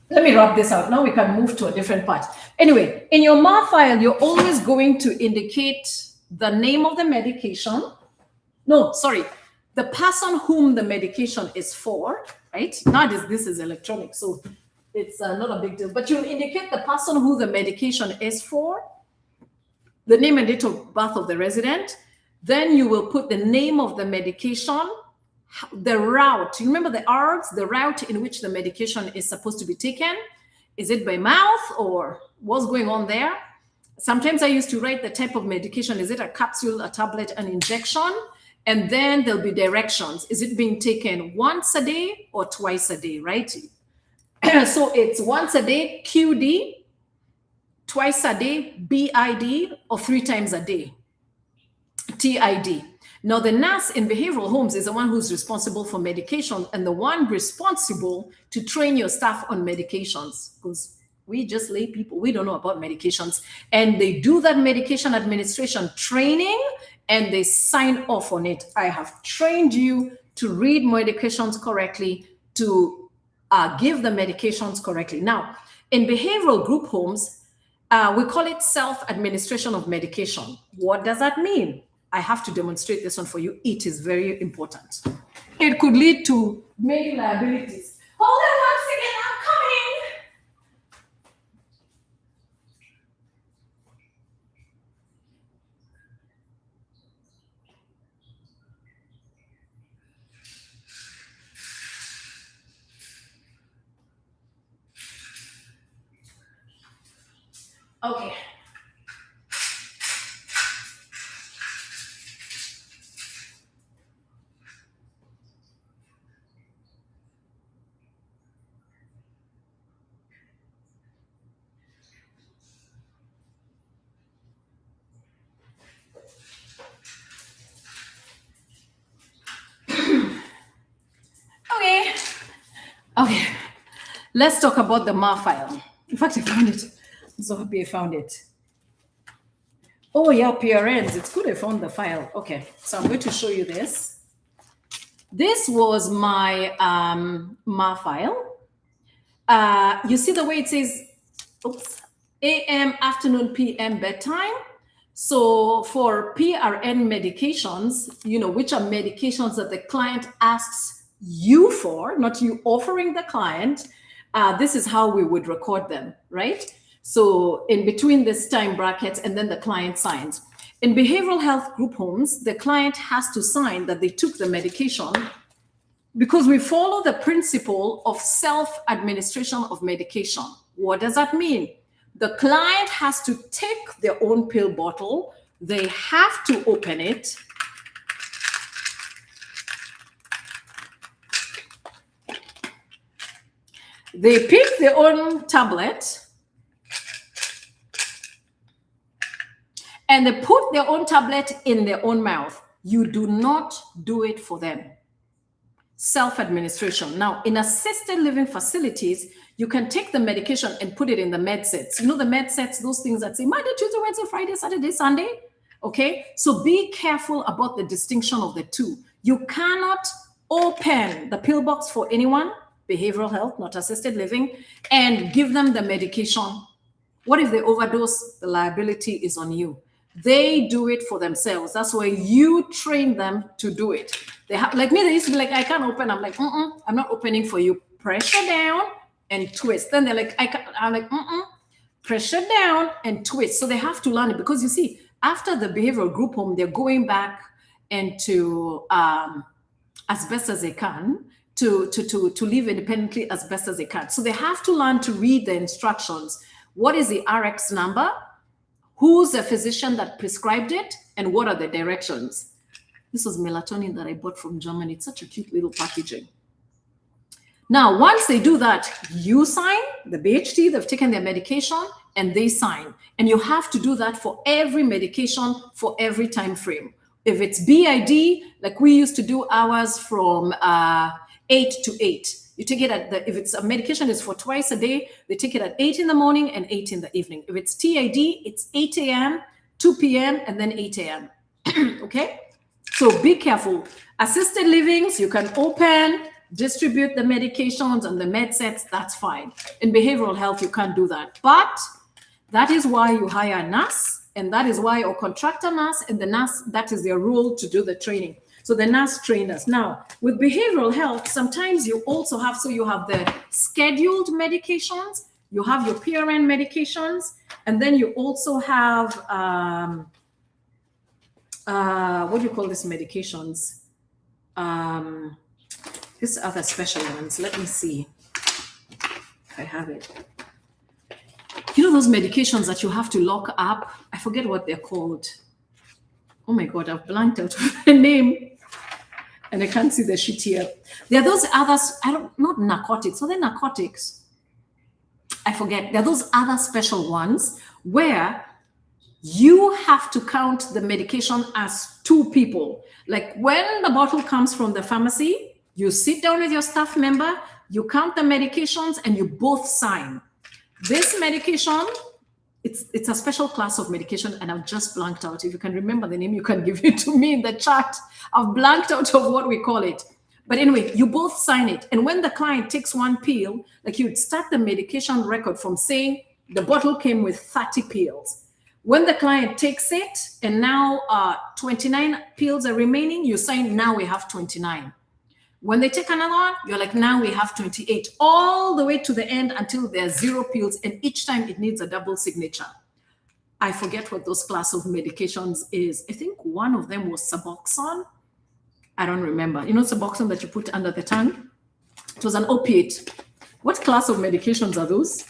let me wrap this out. Now we can move to a different part. Anyway, in your MAR file, you're always going to indicate the name of the medication. No, sorry, the person whom the medication is for, right? Nowadays, this is electronic, so it's not a big deal. But you'll indicate the person who the medication is for, the name and date of birth of the resident. Then you will put the name of the medication, the route. You remember the ARGs, the route in which the medication is supposed to be taken. Is it by mouth or what's going on there? Sometimes I used to write the type of medication. Is it a capsule, a tablet, an injection? And then there'll be directions. Is it being taken once a day or twice a day, right? So it's once a day, QD, twice a day, BID, or 3 times a day, TID. Now, the nurse in behavioral homes is the one who's responsible for medication and the one responsible to train your staff on medications, because we just lay people, we don't know about medications. And they do that medication administration training and they sign off on it. I have trained you to read medications correctly, to give the medications correctly. Now, in behavioral group homes, we call it self-administration of medication. What does that mean? I have to demonstrate this one for you. It is very important. It could lead to many liabilities. Hold on 1 second, I'm coming. Okay. Okay, let's talk about the MAR file. In fact, I found it. I'm so happy I found it. Oh yeah, PRNs. It's good I found the file. Okay, so I'm going to show you this. This was my MAR file. You see the way it says, oops, AM, afternoon, PM, bedtime. So for PRN medications, which are medications that the client asks you for, not you offering the client, this is how we would record them, right? So in between this time brackets and then the client signs. In behavioral health group homes, the client has to sign that they took the medication because we follow the principle of self-administration of medication. What does that mean? The client has to take their own pill bottle. They have to open it. They pick their own tablet and they put their own tablet in their own mouth. You do not do it for them. Self-administration. Now, in assisted living facilities, you can take the medication and put it in the med sets. You know the med sets, those things that say Monday, Tuesday, Wednesday, Friday, Saturday, Sunday. Okay, so be careful about the distinction of the two. You cannot open the pill box for anyone, behavioral health, not assisted living, and give them the medication. What if they overdose? The liability is on you. They do it for themselves. That's why you train them to do it. They have, like me, they used to be like, I can't open. I'm like, I'm not opening for you. Pressure down and twist. Then they're like, I'm like, pressure down and twist. So they have to learn it because you see, after the behavioral group home, they're going back into as best as they can to live independently as best as they can. So they have to learn to read the instructions. What is the RX number? Who's the physician that prescribed it? And what are the directions? This was melatonin that I bought from Germany. It's such a cute little packaging. Now, once they do that, you sign, the BHT, they've taken their medication, and they sign. And you have to do that for every medication, for every time frame. If it's BID, like we used to do ours from 8 to 8. You take it at if it's a medication is for twice a day, they take it at 8 in the morning and 8 in the evening. If it's TID, it's 8 a.m., 2 p.m., and then 8 a.m. Okay? So be careful. Assisted livings, you can open, distribute the medications and the med sets, that's fine. In behavioral health, you can't do that. But that is why you hire a nurse, and that is why you contract a nurse, and the nurse, that is their role to do the training. So the nurse trainers. Now, with behavioral health, sometimes you also have, so you have the scheduled medications, you have your PRN medications, and then you also have, what do you call these medications? These other special ones. Let me see if I have it. You know those medications that you have to lock up? I forget what they're called. Oh my God, I've blanked out the name. And I can't see the sheet here. There are those others, not narcotics. Are they narcotics? I forget. There are those other special ones where you have to count the medication as two people. Like when the bottle comes from the pharmacy, you sit down with your staff member, you count the medications, and you both sign. This medication, it's a special class of medication, and I've just blanked out. If you can remember the name, you can give it to me in the chat. I've blanked out of what we call it. But anyway, you both sign it. And when the client takes one pill, like you'd start the medication record from saying the bottle came with 30 pills. When the client takes it, and now 29 pills are remaining, you sign, now we have 29. When they take another one, you're like, now we have 28, all the way to the end until there's 0 pills, and each time it needs a double signature. I forget what those class of medications is. I think one of them was Suboxone. I don't remember. You know Suboxone that you put under the tongue? It was an opiate. What class of medications are those?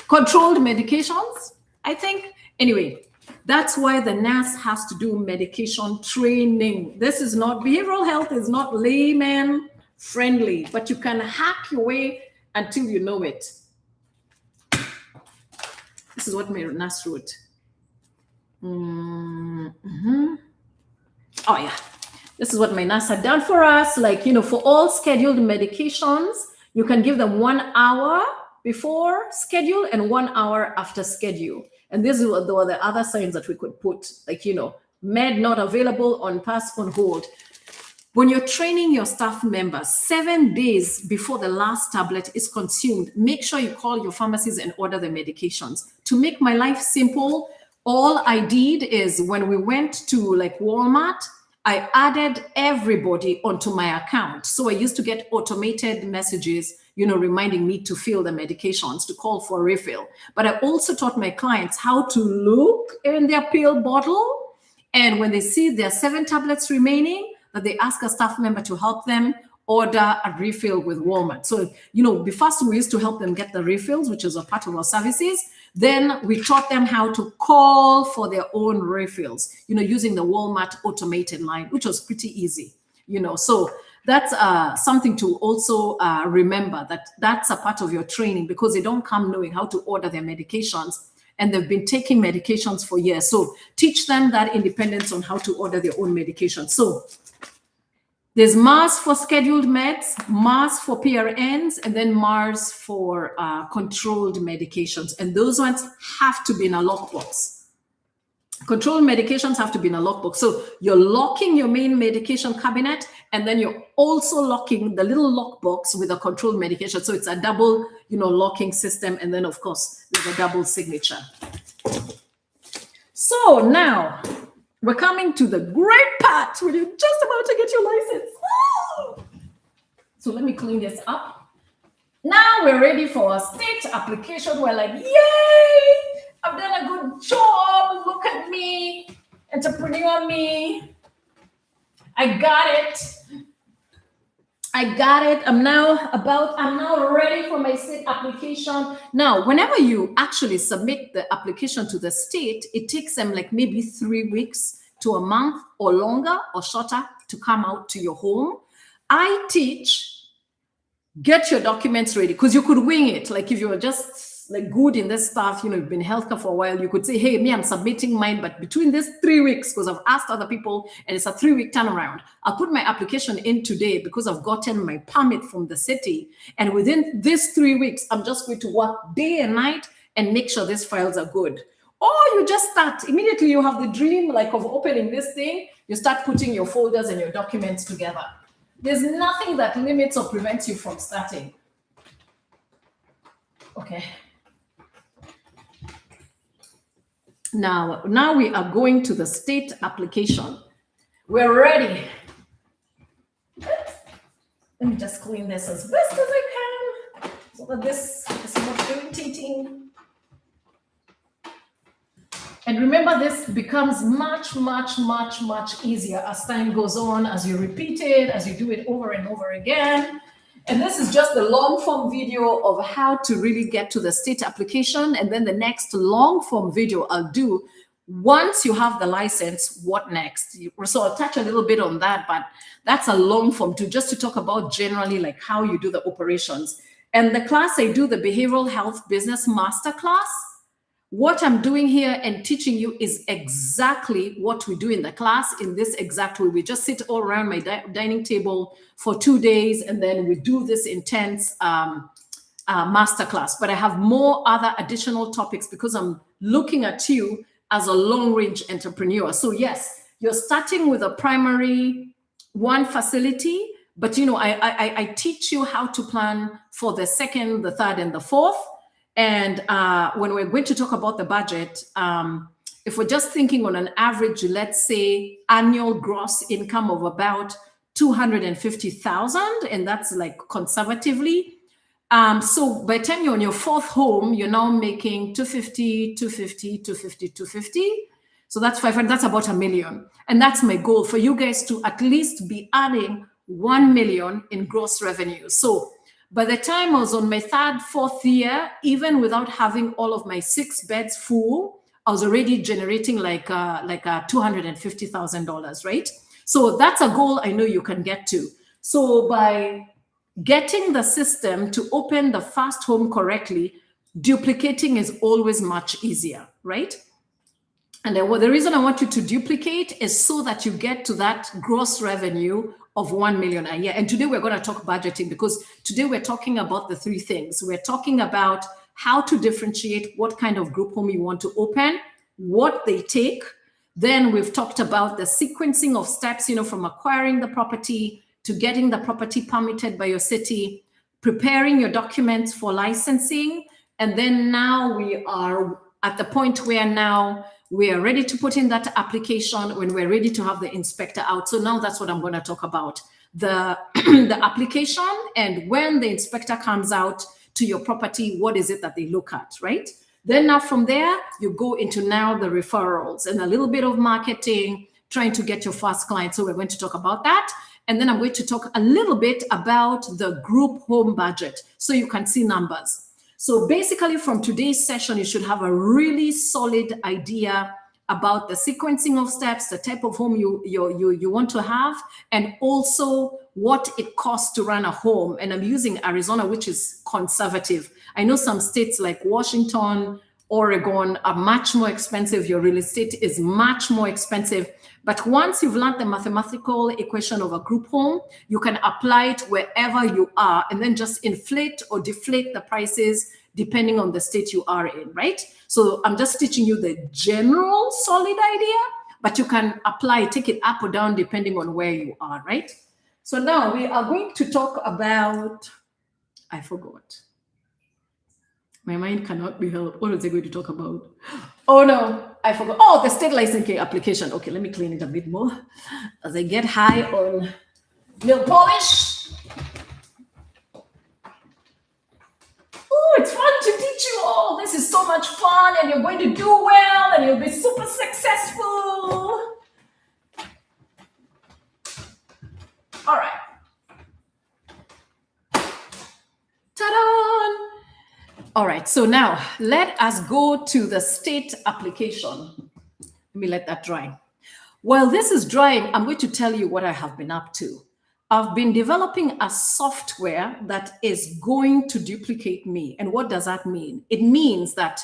Controlled medications, I think. Anyway, that's why the nurse has to do medication training. This is not, behavioral health is not layman friendly, but you can hack your way until you know it. This is what my nurse wrote. Oh yeah, this is what my nurse had done for us. Like, you know, for all scheduled medications, you can give them 1 hour before schedule and 1 hour after schedule. And these were the other signs that we could put, like, you know, med not available, on pass, on hold. When you're training your staff members, 7 days before the last tablet is consumed, make sure you call your pharmacies and order the medications. To make my life simple, all I did is when we went to like Walmart, I added everybody onto my account. So I used to get automated messages, you know, reminding me to fill the medications, to call for a refill. But I also taught my clients how to look in their pill bottle. And when they see there are 7 tablets remaining, that they ask a staff member to help them order a refill with Walmart. So, you know, first we used to help them get the refills, which is a part of our services. Then we taught them how to call for their own refills, you know, using the Walmart automated line, which was pretty easy, you know. So That's something to also remember, that that's a part of your training, because they don't come knowing how to order their medications, and they've been taking medications for years. So teach them that independence on how to order their own medication. So there's MARS for scheduled meds, MARS for PRNs, and then MARS for controlled medications. And those ones have to be in a lockbox. Controlled medications have to be in a lockbox. So you're locking your main medication cabinet, and then you're also locking the little lockbox with a controlled medication. So it's a double, locking system. And then, of course, there's a double signature. So now we're coming to the great part when you're just about to get your license. Woo! So let me clean this up. Now we're ready for a state application. We're like, yay! I've done a good job. Look at me, entrepreneur me. I got it. I'm now ready for my state application. Now, whenever you actually submit the application to the state, it takes them like maybe 3 weeks to a month or longer or shorter to come out to your home. I teach, get your documents ready, because you could wing it. Like if you're just like good in this stuff, you've been in healthcare for a while, you could say, hey, I'm submitting mine, but between these 3 weeks, because I've asked other people and it's a 3-week turnaround, I'll put my application in today because I've gotten my permit from the city. And within these 3 weeks, I'm just going to work day and night and make sure these files are good. Or you just start, immediately you have the dream like of opening this thing, you start putting your folders and your documents together. There's nothing that limits or prevents you from starting. Okay. Now we are going to the state application. We're ready. Let me just clean this as best as I can so that this is not irritating. And remember, this becomes much, much, much, much easier as time goes on, as you repeat it, as you do it over and over again. And this is just the long form video of how to really get to the state application. And then the next long form video I'll do once you have the license, what next? So I'll touch a little bit on that, but that's a long form too, just to talk about generally like how you do the operations. And the class I do, the Behavioral Health Business Masterclass, what I'm doing here and teaching you is exactly what we do in the class in this exact way. We just sit all around my dining table for 2 days, and then we do this intense masterclass. But I have more other additional topics because I'm looking at you as a long-range entrepreneur. So yes, you're starting with a primary one facility, but I teach you how to plan for the second, the third, and the fourth. And when we're going to talk about the budget, if we're just thinking on an average, let's say annual gross income of about 250,000, and that's like conservatively. So by the time you're on your fourth home, you're now making 250, 250, 250, 250. So that's 500, that's about $1 million. And that's my goal for you guys to at least be adding 1 million in gross revenue. So by the time I was on my third, fourth year, even without having all of my 6 beds full, I was already generating like $250,000, right? So that's a goal I know you can get to. So by getting the system to open the first home correctly, duplicating is always much easier, right? And then the reason I want you to duplicate is so that you get to that gross revenue of 1 million a year. And today we're going to talk budgeting, because today we're talking about the 3 things. We're talking about how to differentiate what kind of group home you want to open, what they take. Then we've talked about the sequencing of steps, from acquiring the property to getting the property permitted by your city, preparing your documents for licensing. And then now we are at the point where now we are ready to put in that application when we're ready to have the inspector out. So now that's what I'm going to talk about. The, the application, and when the inspector comes out to your property, what is it that they look at, right? Then now from there, you go into now the referrals and a little bit of marketing, trying to get your first client. So we're going to talk about that. And then I'm going to talk a little bit about the group home budget so you can see numbers. So basically from today's session, you should have a really solid idea about the sequencing of steps, the type of home you want to have, and also what it costs to run a home. And I'm using Arizona, which is conservative. I know some states like Washington, Oregon are much more expensive. Your real estate is much more expensive. But once you've learned the mathematical equation of a group home, you can apply it wherever you are and then just inflate or deflate the prices depending on the state you are in, right? So I'm just teaching you the general solid idea, but you can apply, take it up or down depending on where you are, right? So now we are going to talk about, I forgot. My mind cannot be held. What was I going to talk about? Oh no, I forgot. Oh, the state licensing application. Okay, let me clean it a bit more as I get high on nail polish. Oh, it's fun to teach you all. This is so much fun, and you're going to do well, and you'll be super successful. All right. Ta-da! All right, so now let us go to the state application. Let me let that dry. While this is drying, I'm going to tell you what I have been up to. I've been developing a software that is going to duplicate me. And what does that mean? It means that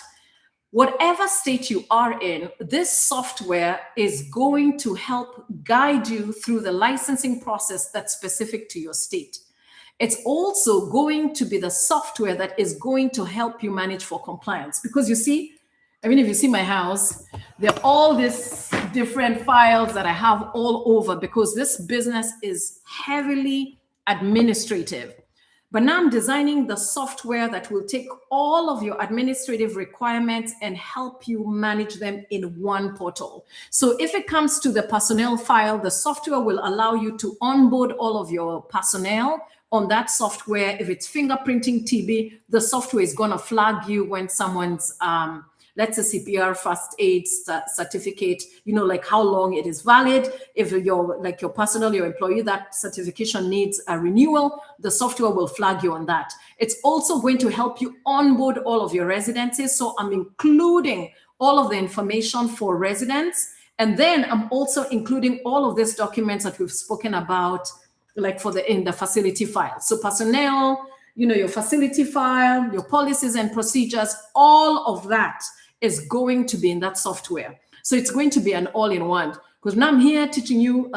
whatever state you are in, this software is going to help guide you through the licensing process that's specific to your state. It's also going to be the software that is going to help you manage for compliance. Because you see, I mean, if you see my house, there are all these different files that I have all over because this business is heavily administrative. But now I'm designing the software that will take all of your administrative requirements and help you manage them in one portal. So if it comes to the personnel file, the software will allow you to onboard all of your personnel on that software. If it's fingerprinting TB, the software is going to flag you when someone's, let's say CPR first aid certificate, you know, like how long it is valid. If you're like your personnel, your employee, that certification needs a renewal, the software will flag you on that. It's also going to help you onboard all of your residences. So I'm including all of the information for residents. And then I'm also including all of these documents that we've spoken about, like in the facility file. So personnel, you know, your facility file, your policies and procedures, all of that is going to be in that software. So it's going to be an all-in-one. Because now I'm here teaching you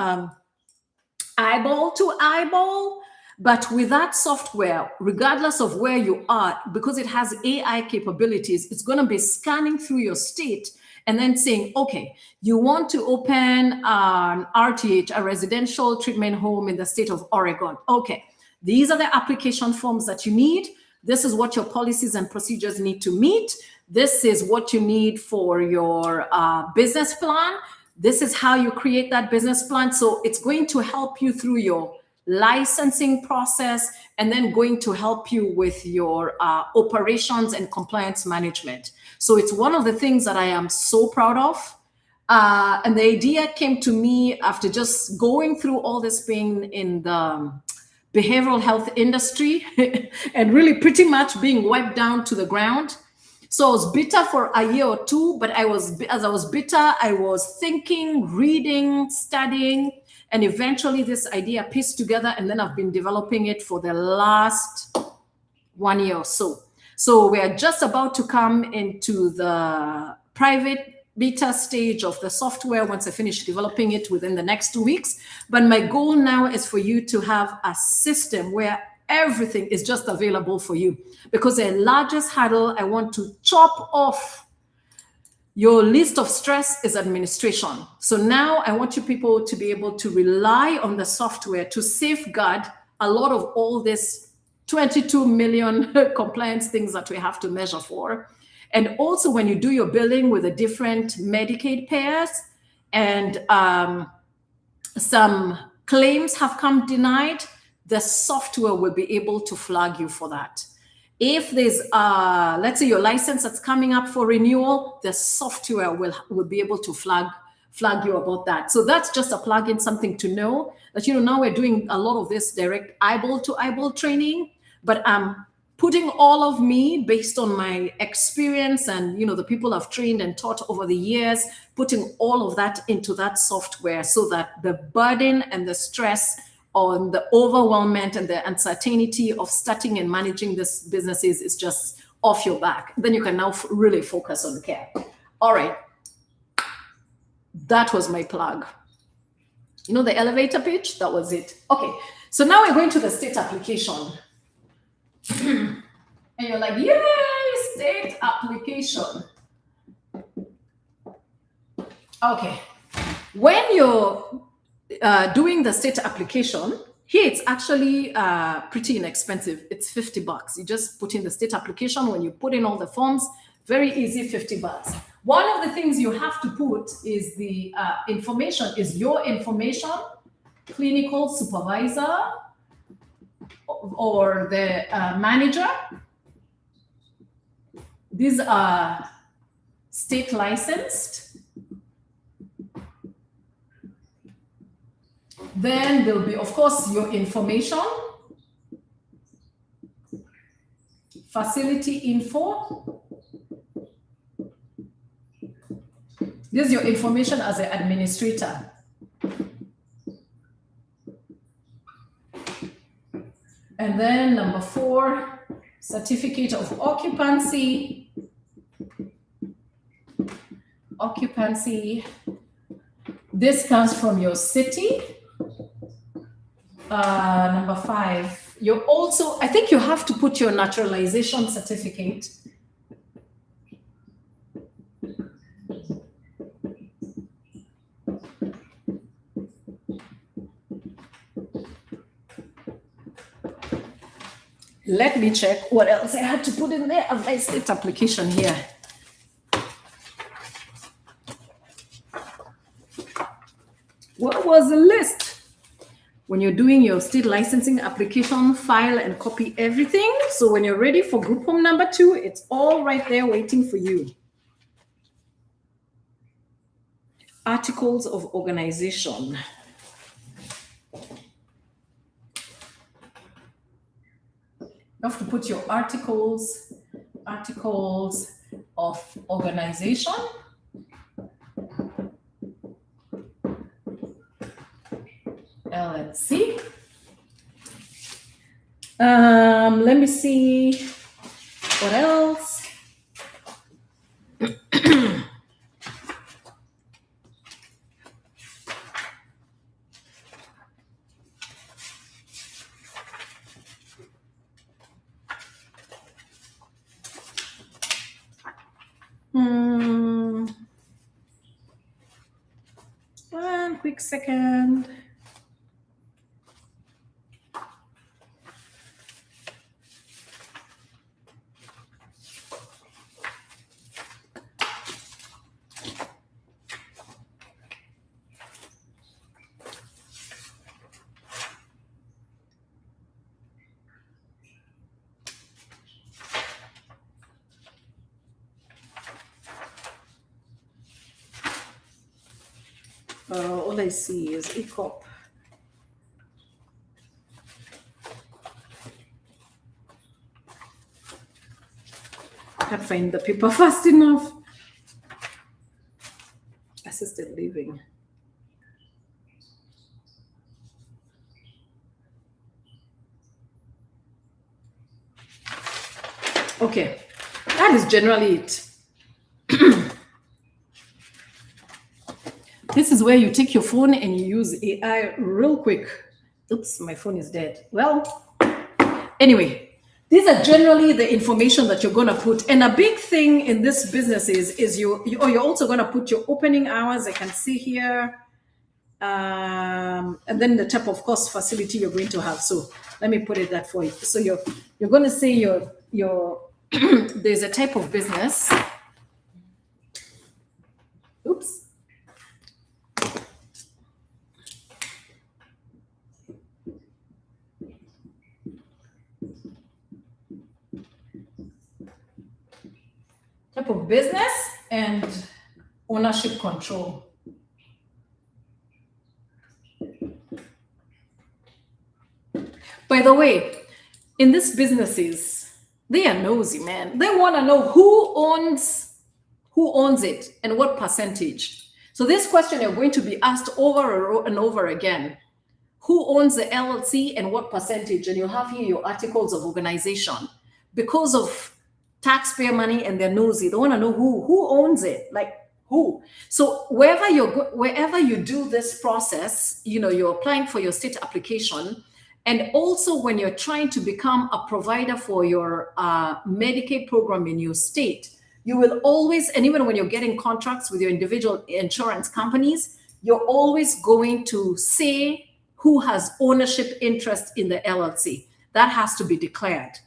eyeball to eyeball, but with that software, regardless of where you are, because it has AI capabilities, it's going to be scanning through your state and then saying, okay, you want to open an RTH, a residential treatment home in the state of Oregon. Okay, these are the application forms that you need. This is what your policies and procedures need to meet. This is what you need for your business plan. This is how you create that business plan. So it's going to help you through your licensing process and then going to help you with your operations and compliance management. So it's one of the things that I am so proud of. And the idea came to me after just going through all this being in the behavioral health industry and really pretty much being wiped down to the ground. So I was bitter for a year or two, but as I was bitter, I was thinking, reading, studying, and eventually this idea pieced together, and then I've been developing it for the last 1 year or so. So we're just about to come into the private beta stage of the software once I finish developing it within the next 2 weeks. But my goal now is for you to have a system where everything is just available for you. Because the largest hurdle I want to chop off your list of stress is administration. So now I want you people to be able to rely on the software to safeguard a lot of all this 22 million compliance things that we have to measure for. And also when you do your billing with the different Medicaid payers and some claims have come denied, the software will be able to flag you for that. If there's, let's say your license that's coming up for renewal, the software will be able to flag you about that. So that's just a plugin, something to know that, you know, now we're doing a lot of this direct eyeball to eyeball training, but I'm putting all of me based on my experience and the people I've trained and taught over the years, putting all of that into that software so that the burden and the stress on the overwhelmment and the uncertainty of starting and managing this businesses is just off your back. Then you can now really focus on care. All right. That was my plug. The elevator pitch, that was it. Okay, so now we're going to the state application. And you're like, yay, state application. Okay, when you're doing the state application, here it's actually pretty inexpensive. It's $50. You just put in the state application. When you put in all the forms, very easy, $50. One of the things you have to put is the information, is your information, clinical supervisor or the manager. These are state licensed. Then there'll be, of course, your information, facility info. This is your information as an administrator. And then number 4, certificate of occupancy. Occupancy. This comes from your city. Number 5, you also, I think you have to put your naturalization certificate. Let me check what else I had to put in there of my state application here. What was the list? When you're doing your state licensing application, file and copy everything. So when you're ready for group home number 2, it's all right there waiting for you. Articles of organization. You have to put your articles of organization. LLC. Let me see what else. One quick second. All I see is ECOP. Can't find the paper fast enough. Assisted living. Okay, that is generally it. This is where you take your phone and you use AI real quick. Oops, my phone is dead. Well, anyway, these are generally the information that you're going to put. And a big thing in this business is you're also going to put your opening hours. I can see here. And then the type of course facility you're going to have. So let me put it that for you. So you're going to say your there's a type of business. Oops. Type of business and ownership control. By the way, in these businesses, They are nosy, man. They want to know who owns it and what percentage. So this question you're going to be asked over and over again. Who owns the LLC and what percentage? And you have here your articles of organization. Because of taxpayer money and they're nosy, they want to know who owns it, like who. So wherever you do this process, you're applying for your state application. And also when you're trying to become a provider for your Medicaid program in your state, you will always, and even when you're getting contracts with your individual insurance companies, you're always going to say who has ownership interest in the LLC. That has to be declared.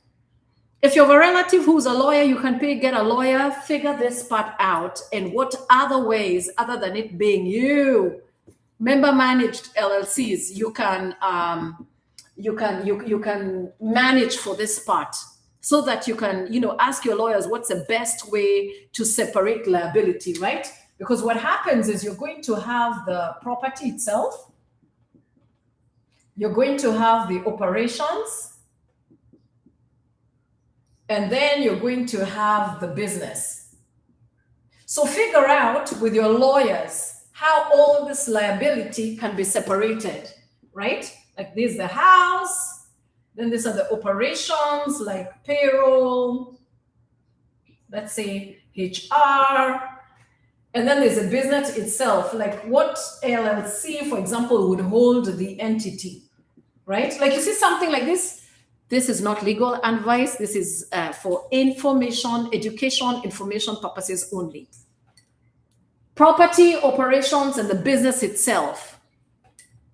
If you have a relative who's a lawyer, you can get a lawyer, figure this part out, and what other ways, other than it being you, member managed LLCs, you can manage for this part, so that you can, ask your lawyers what's the best way to separate liability, right? Because what happens is you're going to have the property itself, you're going to have the operations, and then you're going to have the business. So figure out with your lawyers how all this liability can be separated, right? Like this, the house, then these are the operations like payroll, let's say HR, and then there's a business itself, like what LLC, for example, would hold the entity, right? Like you see something like this, this is not legal advice. This is for education information purposes only. Property, operations, and the business itself.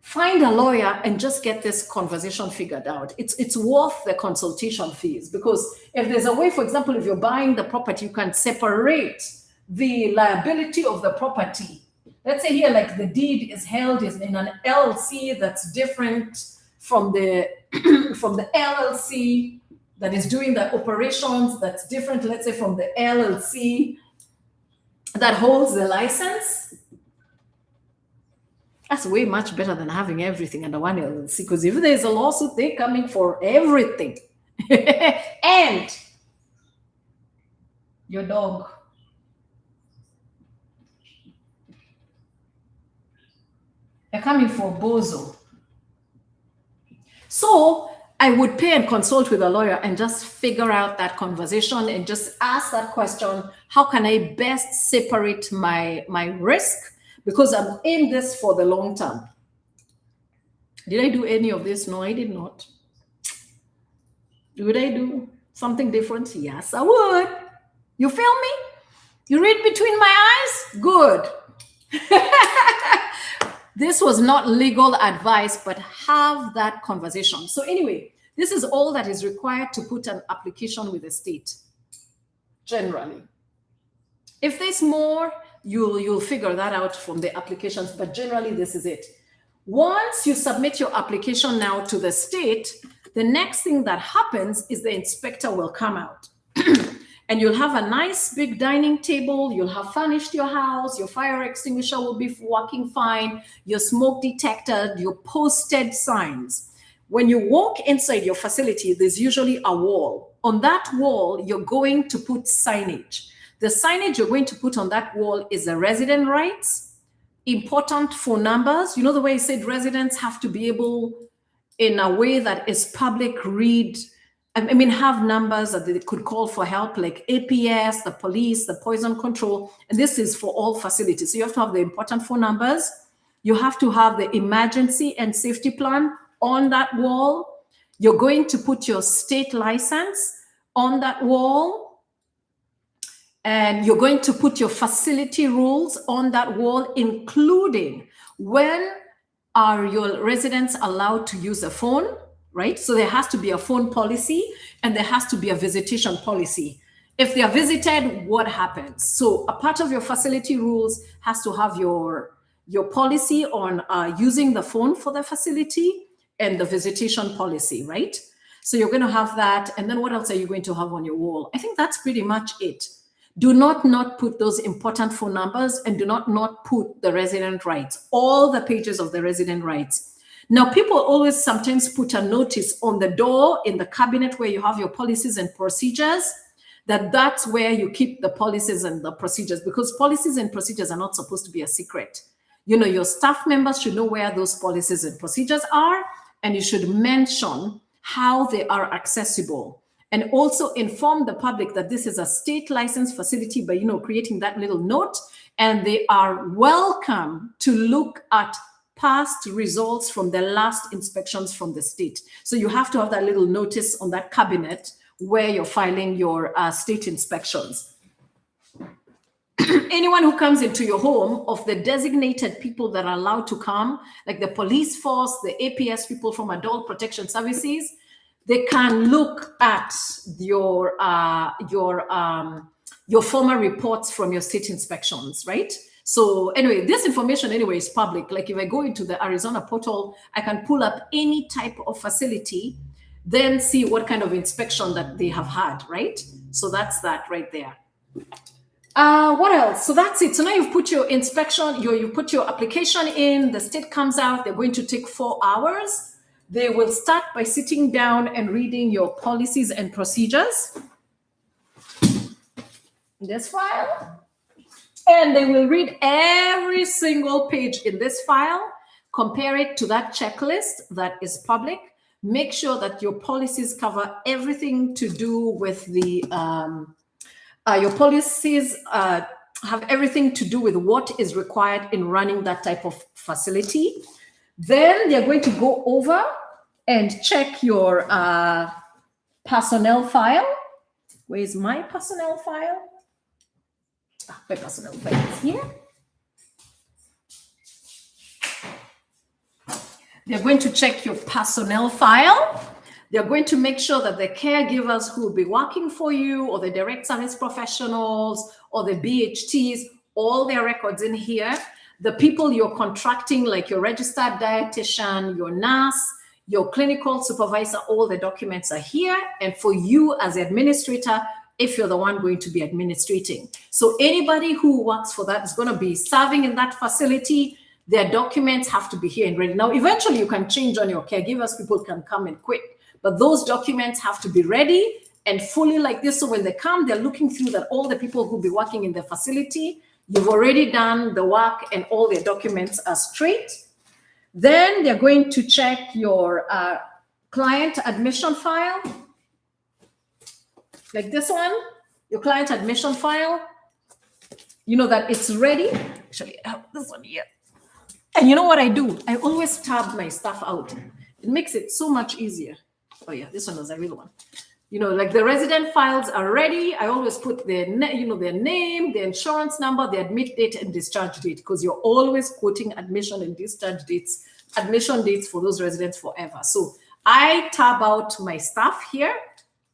Find a lawyer and just get this conversation figured out. It's worth the consultation fees, because if there's a way, for example, if you're buying the property, you can separate the liability of the property. Let's say here, like the deed is held in an LLC that's different from the from the LLC that is doing the operations, that's different, let's say, from the LLC that holds the license. That's way much better than having everything under one LLC, because if there's a lawsuit, they're coming for everything. And your dog. They're coming for Bozo. So I would pay and consult with a lawyer and just figure out that conversation and just ask that question, how can I best separate my risk? Because I'm in this for the long term. Did I do any of this? No, I did not. Would I do something different? Yes, I would. You feel me? You read between my eyes? Good. This was not legal advice, but have that conversation. So anyway, this is all that is required to put an application with the state, generally. If there's more, you'll figure that out from the applications, but generally this is it. Once you submit your application now to the state, the next thing that happens is the inspector will come out. And you'll have a nice big dining table, you'll have furnished your house, your fire extinguisher will be working fine, your smoke detector, your posted signs. When you walk inside your facility, there's usually a wall. On that wall, you're going to put signage. The signage you're going to put on that wall is the resident rights, important phone numbers. You know the way I said residents have to be able, in a way that is public, have numbers that they could call for help, like APS, the police, the poison control, and this is for all facilities. So you have to have the important phone numbers. You have to have the emergency and safety plan on that wall. You're going to put your state license on that wall. And you're going to put your facility rules on that wall, including when are your residents allowed to use a phone, right? So there has to be a phone policy and there has to be a visitation policy. If they are visited, what happens? So a part of your facility rules has to have your policy on using the phone for the facility and the visitation policy, right? So you're going to have that. And then what else are you going to have on your wall? I think that's pretty much it. Do not put those important phone numbers, and do not put the resident rights, all the pages of the resident rights. Now, people always sometimes put a notice on the door in the cabinet where you have your policies and procedures, that's where you keep the policies and the procedures, because policies and procedures are not supposed to be a secret. Your staff members should know where those policies and procedures are, and you should mention how they are accessible, and also inform the public that this is a state licensed facility by, creating that little note, and they are welcome to look at past results from the last inspections from the state. So you have to have that little notice on that cabinet where you're filing your state inspections. Anyone who comes into your home, of the designated people that are allowed to come, like the police force, the APS people from Adult Protection Services, they can look at your former reports from your state inspections, right? So anyway, this information anyway is public. Like if I go into the Arizona portal, I can pull up any type of facility, then see what kind of inspection that they have had, right? So that's that right there. What else? So that's it. So now you've put your inspection, you put your application in, the state comes out, they're going to take 4 hours. They will start by sitting down and reading your policies and procedures. This file. And they will read every single page in this file, compare it to that checklist that is public. Make sure that your policies cover everything to do with the, your policies have everything to do with what is required in running that type of facility. Then they're going to go over and check your personnel file. Where's my personnel file? My personnel file is here. They're going to check your personnel file. They're going to make sure that the caregivers who will be working for you, or the direct service professionals, or the BHTs, all their records in here. The people you're contracting, like your registered dietitian, your nurse, your clinical supervisor, all the documents are here. And for you as administrator, if you're the one going to be administrating. So anybody who works for that is going to be serving in that facility. Their documents have to be here and ready. Now, eventually you can change on your caregivers, people can come and quit, but those documents have to be ready and fully like this. So when they come, they're looking through that all the people who'll be working in the facility, you've already done the work and all their documents are straight. Then they're going to check your client admission file, like this one, your client admission file. You know that it's ready. Actually, I have this one here. And you know what I do? I always tab my stuff out. It makes it so much easier. Oh yeah, this one was a real one. Like the resident files are ready. I always put their name, their insurance number, the admit date and discharge date, because you're always quoting admission and discharge dates, admission dates for those residents forever. So I tab out my stuff here,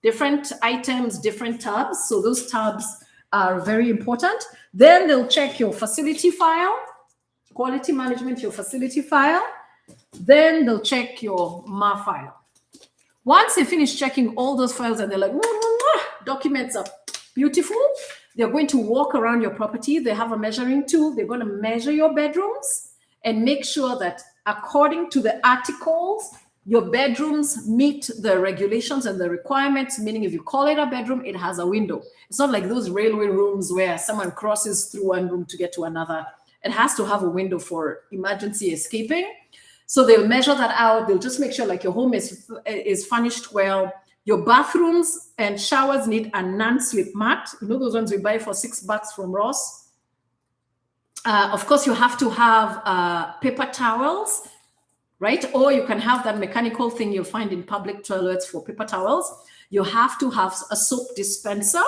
different items, different tabs. So those tabs are very important. Then they'll check your facility file, quality management, your facility file. Then they'll check your MA file. Once they finish checking all those files and they're like, documents are beautiful, they're going to walk around your property. They have a measuring tool. They're going to measure your bedrooms and make sure that according to the articles, your bedrooms meet the regulations and the requirements, meaning if you call it a bedroom, it has a window. It's not like those railway rooms where someone crosses through one room to get to another. It has to have a window for emergency escaping. So they'll measure that out. They'll just make sure like your home is furnished well. Your bathrooms and showers need a non-slip mat. Those ones we buy for $6 from Ross. Of course, you have to have paper towels, right? Or you can have that mechanical thing you'll find in public toilets for paper towels. You have to have a soap dispenser.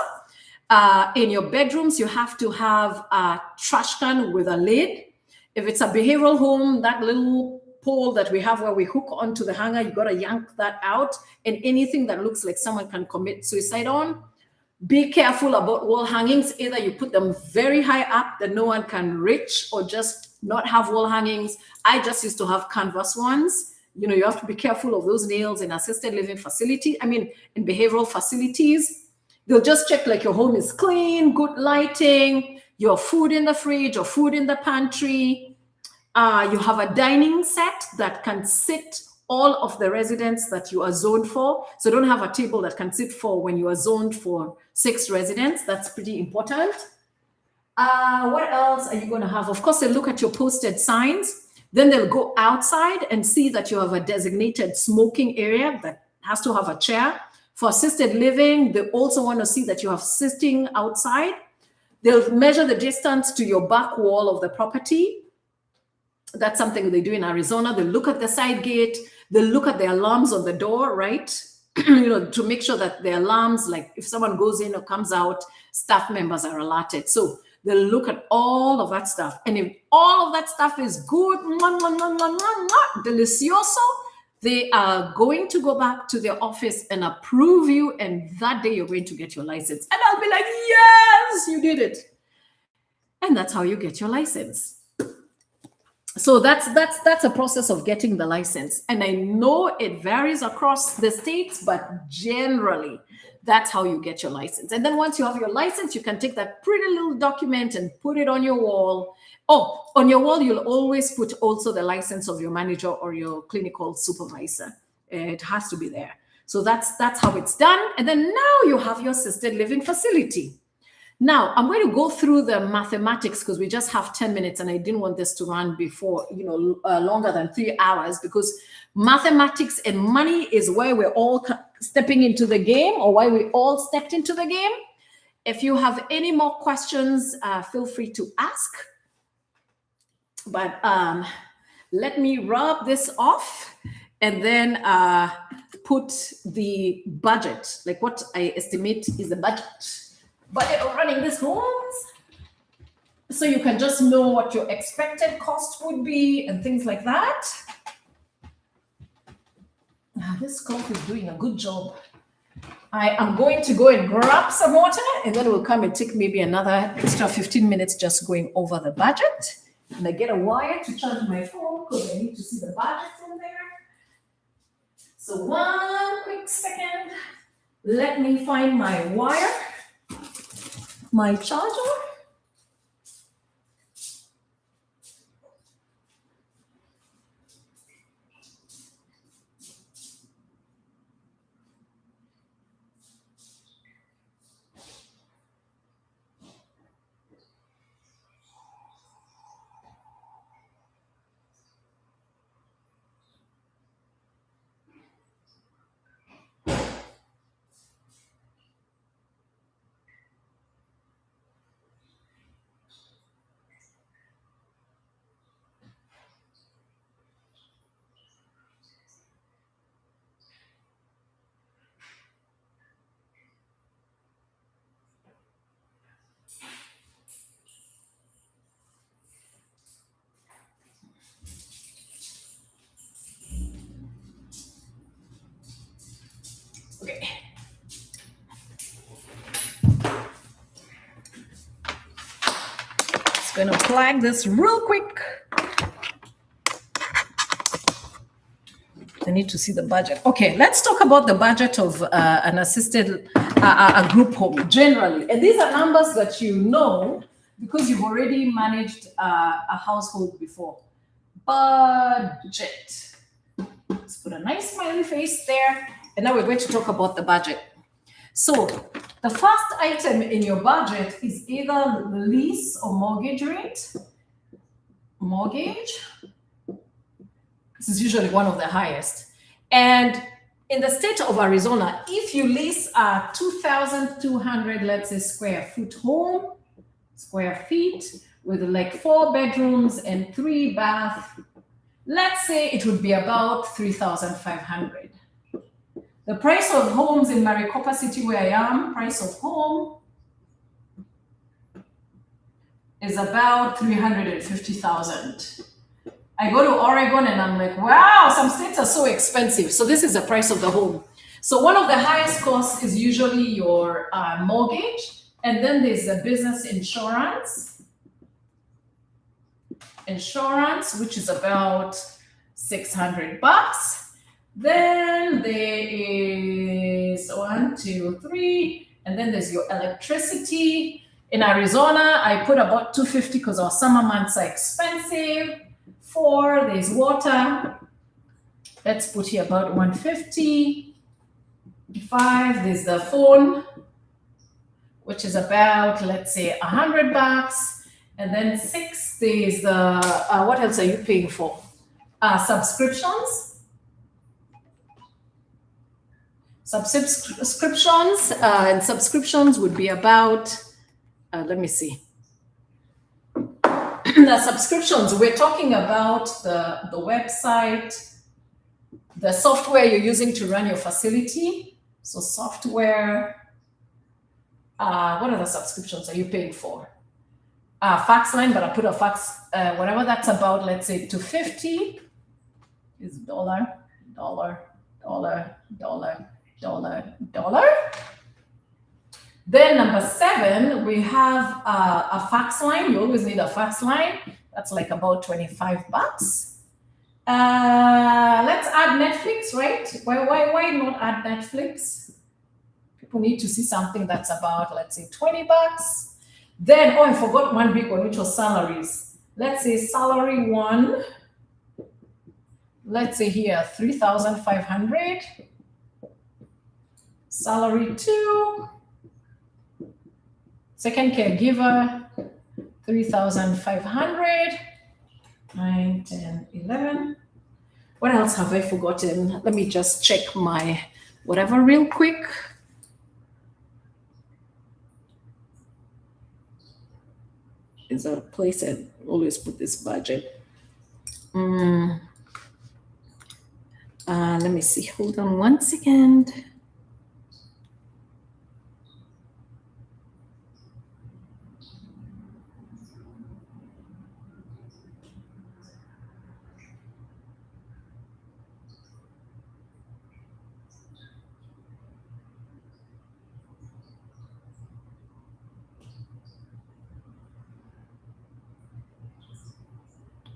In your bedrooms, you have to have a trash can with a lid. If it's a behavioral home, that little pole that we have where we hook onto the hanger, you got to yank that out. And anything that looks like someone can commit suicide on, be careful about wall hangings. Either you put them very high up that no one can reach, or just not have wall hangings. I just used to have canvas ones. You have to be careful of those nails in assisted living facility. In behavioral facilities. They'll just check like your home is clean, good lighting, your food in the fridge or food in the pantry. You have a dining set that can sit all of the residents that you are zoned for. So don't have a table that can sit for when you are zoned for 6 residents. That's pretty important. What else are you going to have? Of course, they look at your posted signs. Then they'll go outside and see that you have a designated smoking area that has to have a chair. For assisted living, they also want to see that you have sitting outside. They'll measure the distance to your back wall of the property. That's something they do in Arizona. They look at the side gate. They look at the alarms on the door, right? To make sure that the alarms, like if someone goes in or comes out, staff members are alerted. So they'll look at all of that stuff. And if all of that stuff is good, delicioso, they are going to go back to their office and approve you. And that day you're going to get your license. And I'll be like, yes, you did it. And that's how you get your license. So that's a process of getting the license. And I know it varies across the states, but generally that's how you get your license. And then once you have your license, you can take that pretty little document and put it on your wall. Oh, on your wall, you'll always put also the license of your manager or your clinical supervisor. It has to be there. So that's how it's done. And then now you have your assisted living facility. Now, I'm going to go through the mathematics because we just have 10 minutes and I didn't want this to run before, longer than 3 hours, because mathematics and money is why we're all stepping into the game, or why we all stepped into the game. If you have any more questions, feel free to ask. But let me rub this off and then put the budget, like what I estimate is the budget of running these homes, so you can just know what your expected cost would be and things like that. This cough is doing a good job. I am going to go and grab some water, and then we'll come and take maybe another extra 15 minutes just going over the budget. And I get a wire to charge my phone because I need to see the budget from there. So one quick second. Let me find my wire. My charger. Okay. Just going to plug this real quick. I need to see the budget. Okay, let's talk about the budget of an assisted, a group home generally. And these are numbers that you know because you've already managed a household before. Budget. Let's put a nice smiley face there. And now we're going to talk about the budget. So the first item in your budget is either lease or mortgage rate. Mortgage. This is usually one of the highest. And in the state of Arizona, if you lease a 2,200, let's say, square feet with like 4 bedrooms and 3 baths, let's say it would be about 3,500. The price of homes in Maricopa City, where I am, price of home is about 350,000. I go to Oregon and I'm like, wow, some states are so expensive. So this is the price of the home. So one of the highest costs is usually your mortgage. And then there's the business insurance. Which is about $600. Then there is 1, 2, 3. And then there's your electricity. In Arizona, I put about $250 because our summer months are expensive. 4. There's water. Let's put here about 150. 5. There's the phone, which is about, let's say, $100. And then 6. There's the what else are you paying for? Subscriptions. Subscriptions and subscriptions would be about. Let me see. The subscriptions, we're talking about the website, the software you're using to run your facility. So software, what other subscriptions are you paying for? Fax line, but I put a fax, whatever that's about, let's say $250 is dollar. Then number 7, we have a fax line. You always need a fax line. That's like about $25. Let's add Netflix, right? Why not add Netflix? People need to see something that's about, let's say, $20. Then, I forgot one big one, which was salaries. Let's say salary 1. Let's say here, 3,500. Salary 2. Second caregiver, 3,500. 9, 10, 11. What else have I forgotten? Let me just check my whatever real quick. Is a place I always put this budget. Let me see. Hold on one second.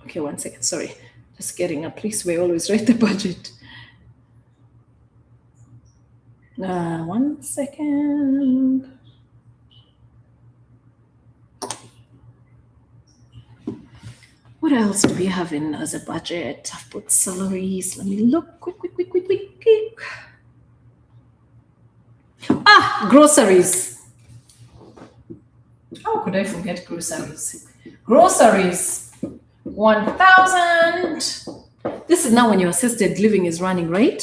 Okay, one second. Sorry. Just getting a place where I always write the budget. 1 second. What else do we have in as a budget? I've put salaries. Let me look. Quick. Groceries. How could I forget groceries? Groceries. 1,000. This is now when your assisted living is running, right?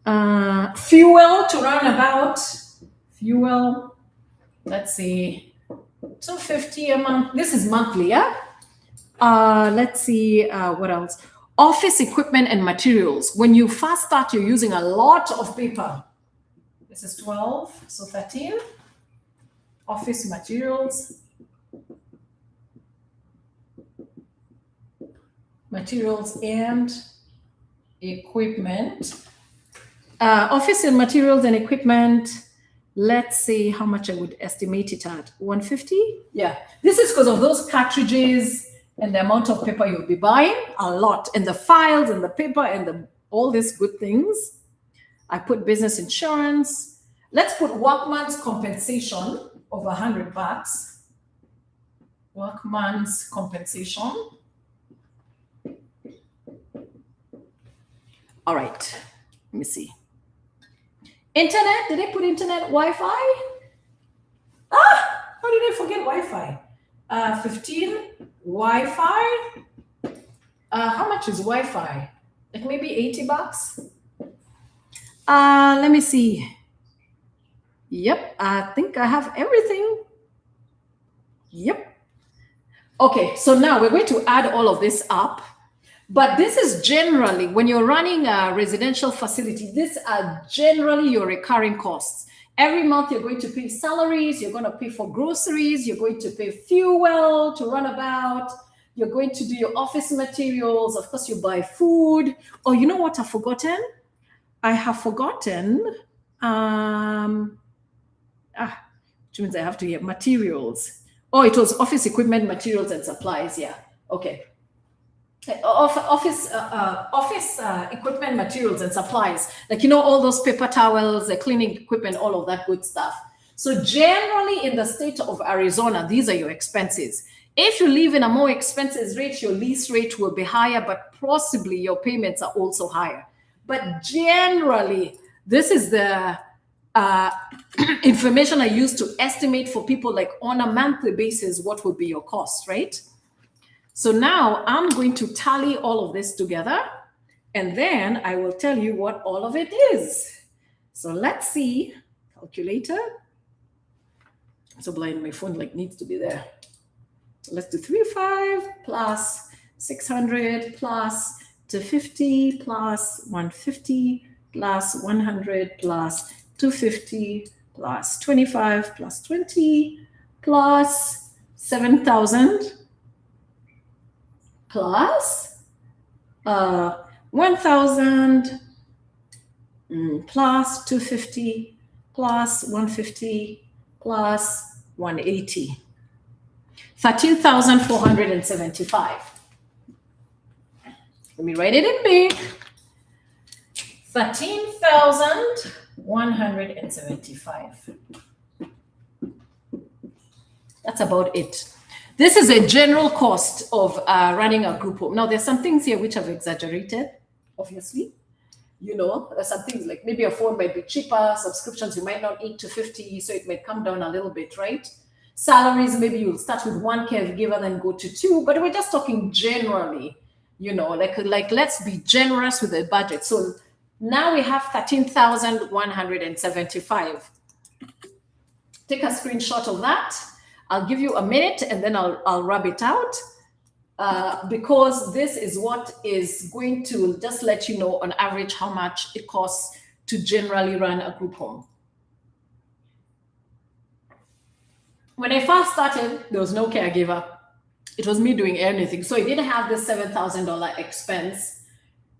Fuel to run about. Fuel. Let's see. $250 a month. This is monthly, yeah? Let's see what else. Office equipment and materials. When you first start, you're using a lot of paper. This is 12, so 13. Office materials. Materials and equipment. Office and materials and equipment. Let's see how much I would estimate it at. 150? Yeah. This is because of those cartridges and the amount of paper you'll be buying. A lot. And the files and the paper and all these good things. I put business insurance. Let's put workman's compensation of $100. Workman's compensation. All right, let me see. Internet, did I put internet Wi-Fi? How did I forget Wi-Fi? 15, Wi-Fi. How much is Wi-Fi? Like maybe $80? Let me see. Yep, I think I have everything. Yep. Okay, so now we're going to add all of this up. But this is generally, when you're running a residential facility, these are generally your recurring costs. Every month you're going to pay salaries, you're going to pay for groceries, you're going to pay fuel to run about, you're going to do your office materials, of course you buy food. Oh, you know what I've forgotten? I have forgotten, which means I have to get materials. Oh, it was office equipment, materials and supplies, yeah, okay. Office equipment, materials and supplies, like, you know, all those paper towels, the cleaning equipment, all of that good stuff. So generally in the state of Arizona, these are your expenses. If you live in a more expensive rate, your lease rate will be higher, but possibly your payments are also higher. But generally, this is the uh, information I use to estimate for people, like on a monthly basis, what would be your cost, right? So now I'm going to tally all of this together, and then I will tell you what all of it is. So let's see, calculator. So blind, my phone like needs to be there. So let's do 35 plus 600 plus 250 plus 150 plus 100 plus 250 plus 25 plus 20 plus 7,000 plus 1,000 plus 250 plus 150 plus 180. 13,475. Let me write it in big. 13,175. That's about it. This is a general cost of running a group home. Now, there's some things here which I've exaggerated, obviously. You know, there's some things like maybe a phone might be cheaper, subscriptions you might not need to 50, so it might come down a little bit, right? Salaries, maybe you'll start with one caregiver, then go to two, but we're just talking generally, you know, like let's be generous with the budget. So now we have 13,175. Take a screenshot of that. I'll give you a minute and then I'll rub it out because this is what is going to just let you know on average how much it costs to generally run a group home. When I first started, there was no caregiver. It was me doing everything. So I didn't have this $7,000 expense.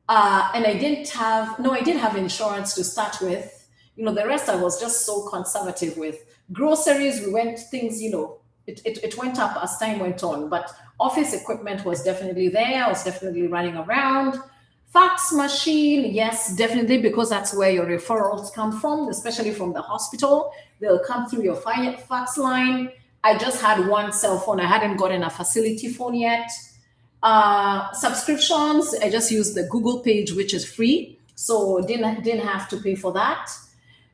And I did have insurance to start with. You know, the rest I was just so conservative with. Groceries, we went things, you know, it went up as time went on. But office equipment was definitely there. I was definitely running around. Fax machine, yes, definitely, because that's where your referrals come from, especially from the hospital. They'll come through your fax line. I just had one cell phone. I hadn't gotten a facility phone yet. Subscriptions, I just used the Google page, which is free. So didn't have to pay for that.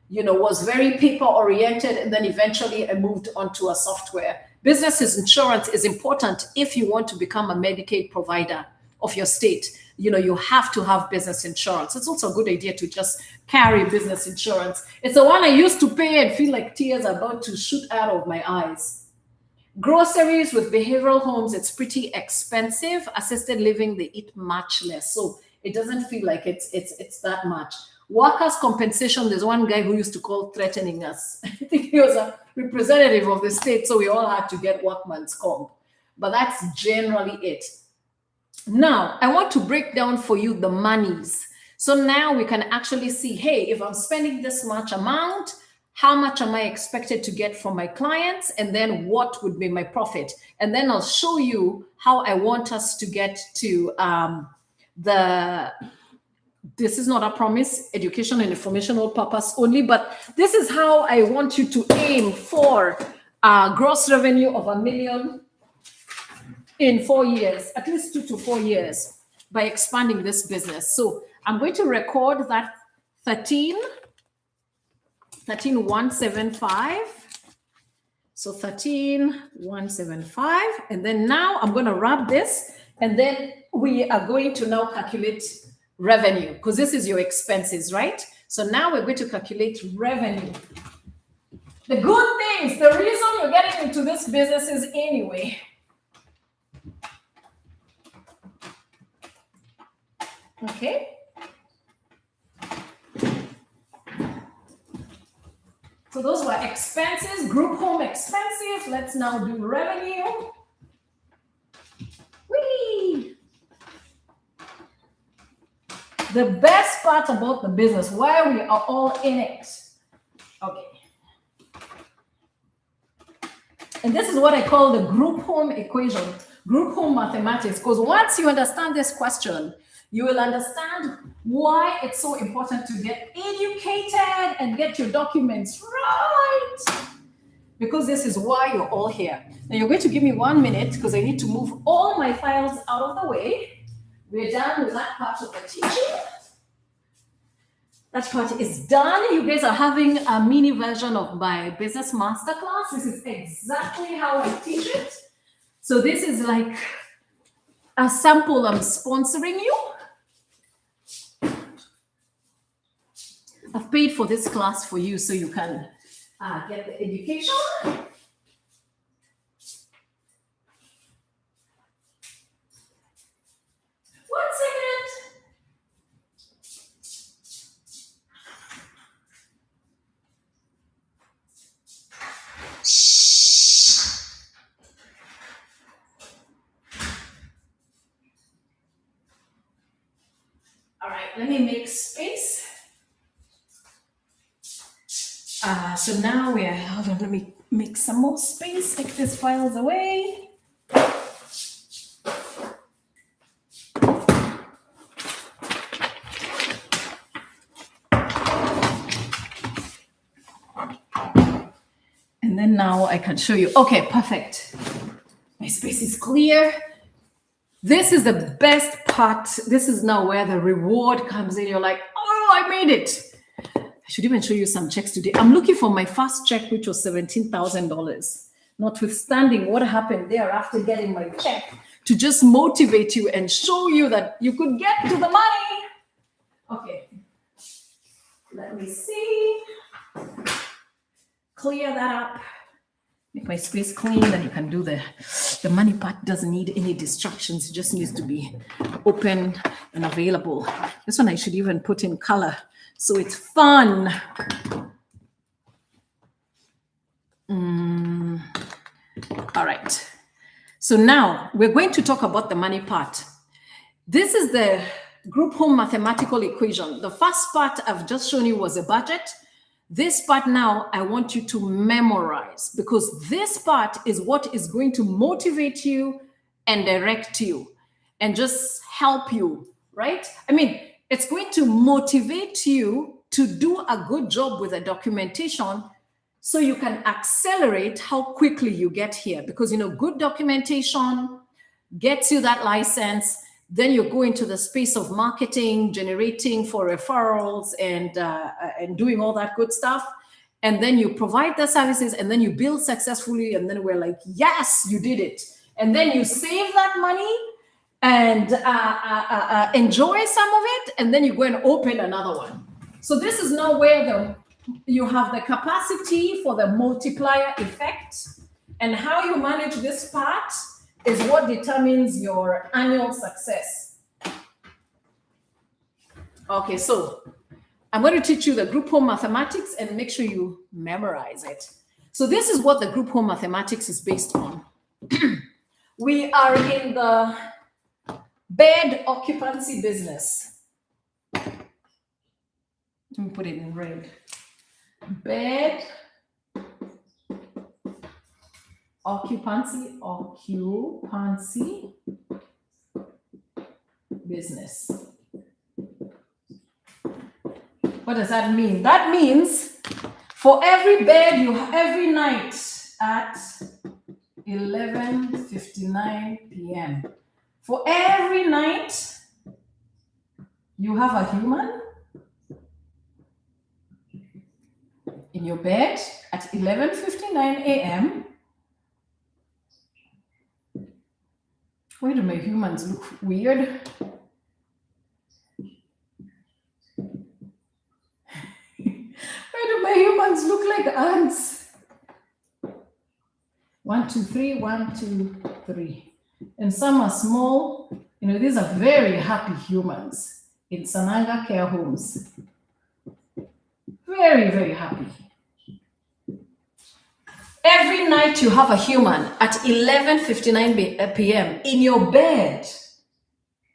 You know, was very paper oriented. And then eventually I moved onto a software. Business insurance is important if you want to become a Medicaid provider of your state. You know, you have to have business insurance. It's also a good idea to just carry business insurance. It's the one I used to pay and feel like tears are about to shoot out of my eyes. Groceries with behavioral homes, it's pretty expensive. Assisted living, they eat much less. So it doesn't feel like it's that much. Workers' compensation, there's one guy who used to call threatening us. I think he was a representative of the state, so we all had to get workman's comp. But that's generally it. Now, I want to break down for you the monies. So now we can actually see, hey, if I'm spending this much amount, how much am I expected to get from my clients? And then what would be my profit? And then I'll show you how I want us to get to this is not a promise, education and informational purpose only, but this is how I want you to aim for gross revenue of $1 million in 4 years, at least 2 to 4 years, by expanding this business. So I'm going to record that 13,175. So 13,175. And then now I'm going to wrap this. And then we are going to now calculate revenue, because this is your expenses, right? So now we're going to calculate revenue. The good things, the reason you're getting into this business is anyway. Okay. So those were expenses, group home expenses. Let's now do revenue. Whee! The best part about the business, why we are all in it. Okay. And this is what I call the group home equation, group home mathematics, because once you understand this question, you will understand why it's so important to get educated and get your documents right. because this is why you're all here. Now you're going to give me 1 minute because I need to move all my files out of the way. We're done with that part of the teaching. That part is done. You guys are having a mini version of my business masterclass. This is exactly how I teach it. So this is like a sample I'm sponsoring you. I've paid for this class for you so you can get the education. 1 second. All right, let me make space. So now hold on, let me make some more space, take these files away. And then now I can show you. Okay, perfect. My space is clear. This is the best part. This is now where the reward comes in. You're like, oh, I made it. I should even show you some checks today. I'm looking for my first check, which was $17,000. Notwithstanding what happened there after getting my check, to just motivate you and show you that you could get to the money. Okay, let me see. Clear that up. Make my space clean, then you can do the money part. Doesn't need any distractions. It just needs to be open and available. This one I should even put in color so it's fun. All right. So now we're going to talk about the money part. This is the group home mathematical equation. The first part I've just shown you was a budget. This part now I want you to memorize, because this part is what is going to motivate you and direct you and just help you, right? I mean, it's going to motivate you to do a good job with the documentation so you can accelerate how quickly you get here, because, you know, good documentation gets you that license. Then you go into the space of marketing, generating for referrals and doing all that good stuff. And then you provide the services and then you build successfully. And then we're like, yes, you did it. And then you save that money and enjoy some of it. And then you go and open another one. So this is now where you have the capacity for the multiplier effect. And how you manage this part is what determines your annual success. Okay, so I'm going to teach you the group home mathematics and make sure you memorize it. So this is what the group home mathematics is based on. We are in the bed occupancy business. Let me put it in red. Bed occupancy business. What does that mean? That means for every bed you have every night at 11:59 p.m. For every night you have a human in your bed at 11:59 a.m. Why do my humans look weird? Why do my humans look like ants? 1, 2, 3, 1, 2, 3. And some are small. You know, these are very happy humans in Sananga care homes. Very, very happy. Every night you have a human at 11:59 p.m. in your bed.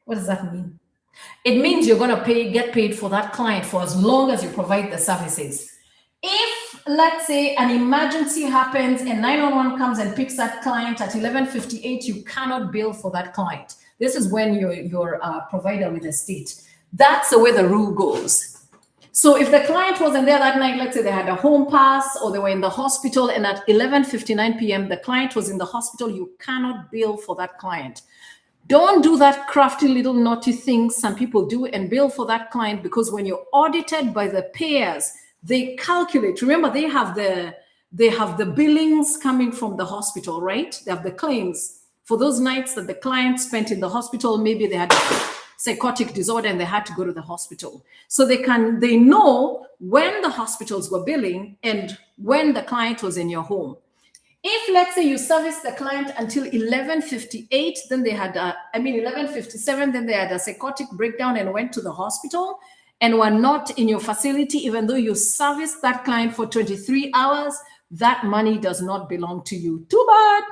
What does that mean? It means you're going to get paid for that client for as long as you provide the services. If, let's say, an emergency happens and 911 comes and picks that client at 11:58, you cannot bill for that client. This is when you're a provider with a state. That's the way the rule goes. So if the client wasn't there that night, let's say they had a home pass or they were in the hospital, and at 11:59 p.m. the client was in the hospital, you cannot bill for that client. Don't do that crafty little naughty things some people do and bill for that client, because when you're audited by the payers, they calculate. Remember, they have the billings coming from the hospital, right? They have the claims for those nights that the client spent in the hospital. Maybe they had psychotic disorder and they had to go to the hospital. So they know when the hospitals were billing and when the client was in your home. If, let's say, you service the client until 11:58, then they had 11:57, then they had a psychotic breakdown and went to the hospital and were not in your facility, even though you serviced that client for 23 hours, that money does not belong to you. Too bad.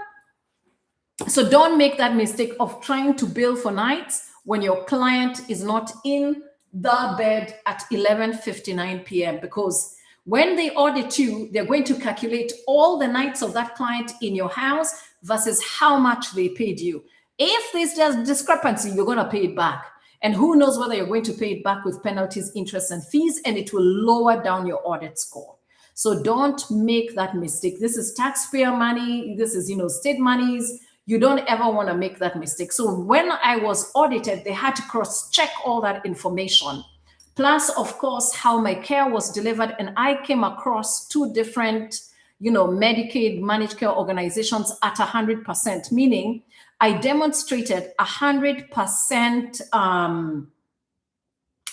So don't make that mistake of trying to bill for nights when your client is not in the bed at 11:59 p.m. because when they audit you, they're going to calculate all the nights of that client in your house versus how much they paid you. If there's a discrepancy, you're going to pay it back. And who knows whether you're going to pay it back with penalties, interest, and fees, and it will lower down your audit score. So don't make that mistake. This is taxpayer money. This is, state monies. You don't ever want to make that mistake. So when I was audited, they had to cross-check all that information. Plus, of course, how my care was delivered. And I came across two different, Medicaid managed care organizations at 100%, meaning I demonstrated 100%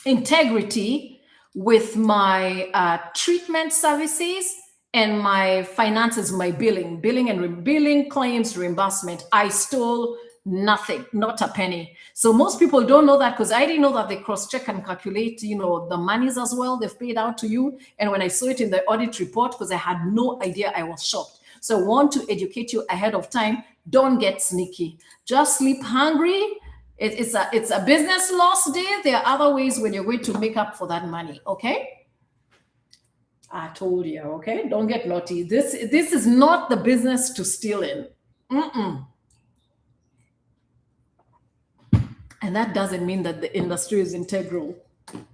integrity with my treatment services and my finances, my billing and billing, claims, reimbursement. I stole nothing, not a penny. So most people don't know that, because I didn't know that they cross-check and calculate, the monies as well they've paid out to you. And when I saw it in the audit report, because I had no idea, I was shocked. So I want to educate you ahead of time. Don't get sneaky. Just sleep hungry. It's a business loss day. There are other ways when you're going to make up for that money. Okay. I told you, okay? Don't get naughty. This is not the business to steal in. And that doesn't mean that the industry is integral.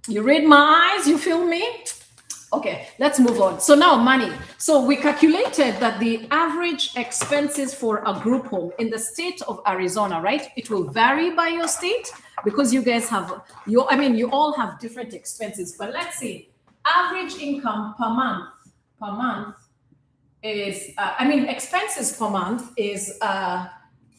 You read my eyes, you feel me? Okay, let's move on. So now money. So we calculated that the average expenses for a group home in the state of Arizona, right? It will vary by your state because you guys have, you all have different expenses. But let's see, average income per month is, expenses per month is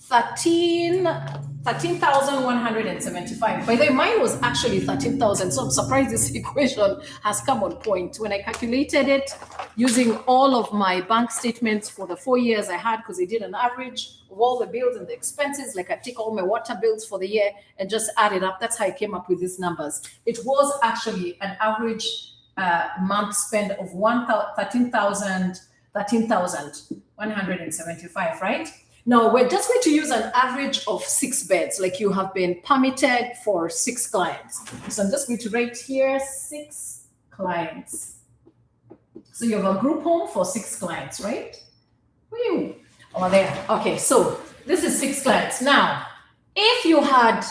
13,175. By the way, mine was actually 13,000. So I'm surprised this equation has come on point. When I calculated it using all of my bank statements for the 4 years I had, because they did an average of all the bills and the expenses, like I take all my water bills for the year and just add it up. That's how I came up with these numbers. It was actually an average month spend of 13,175, right? Now, we're just going to use an average of 6 beds, like you have been permitted for 6 clients. So I'm just going to write here 6 clients. So you have a group home for 6 clients, right? Whew. Oh, there. Okay, so this is 6 clients. Now, if you had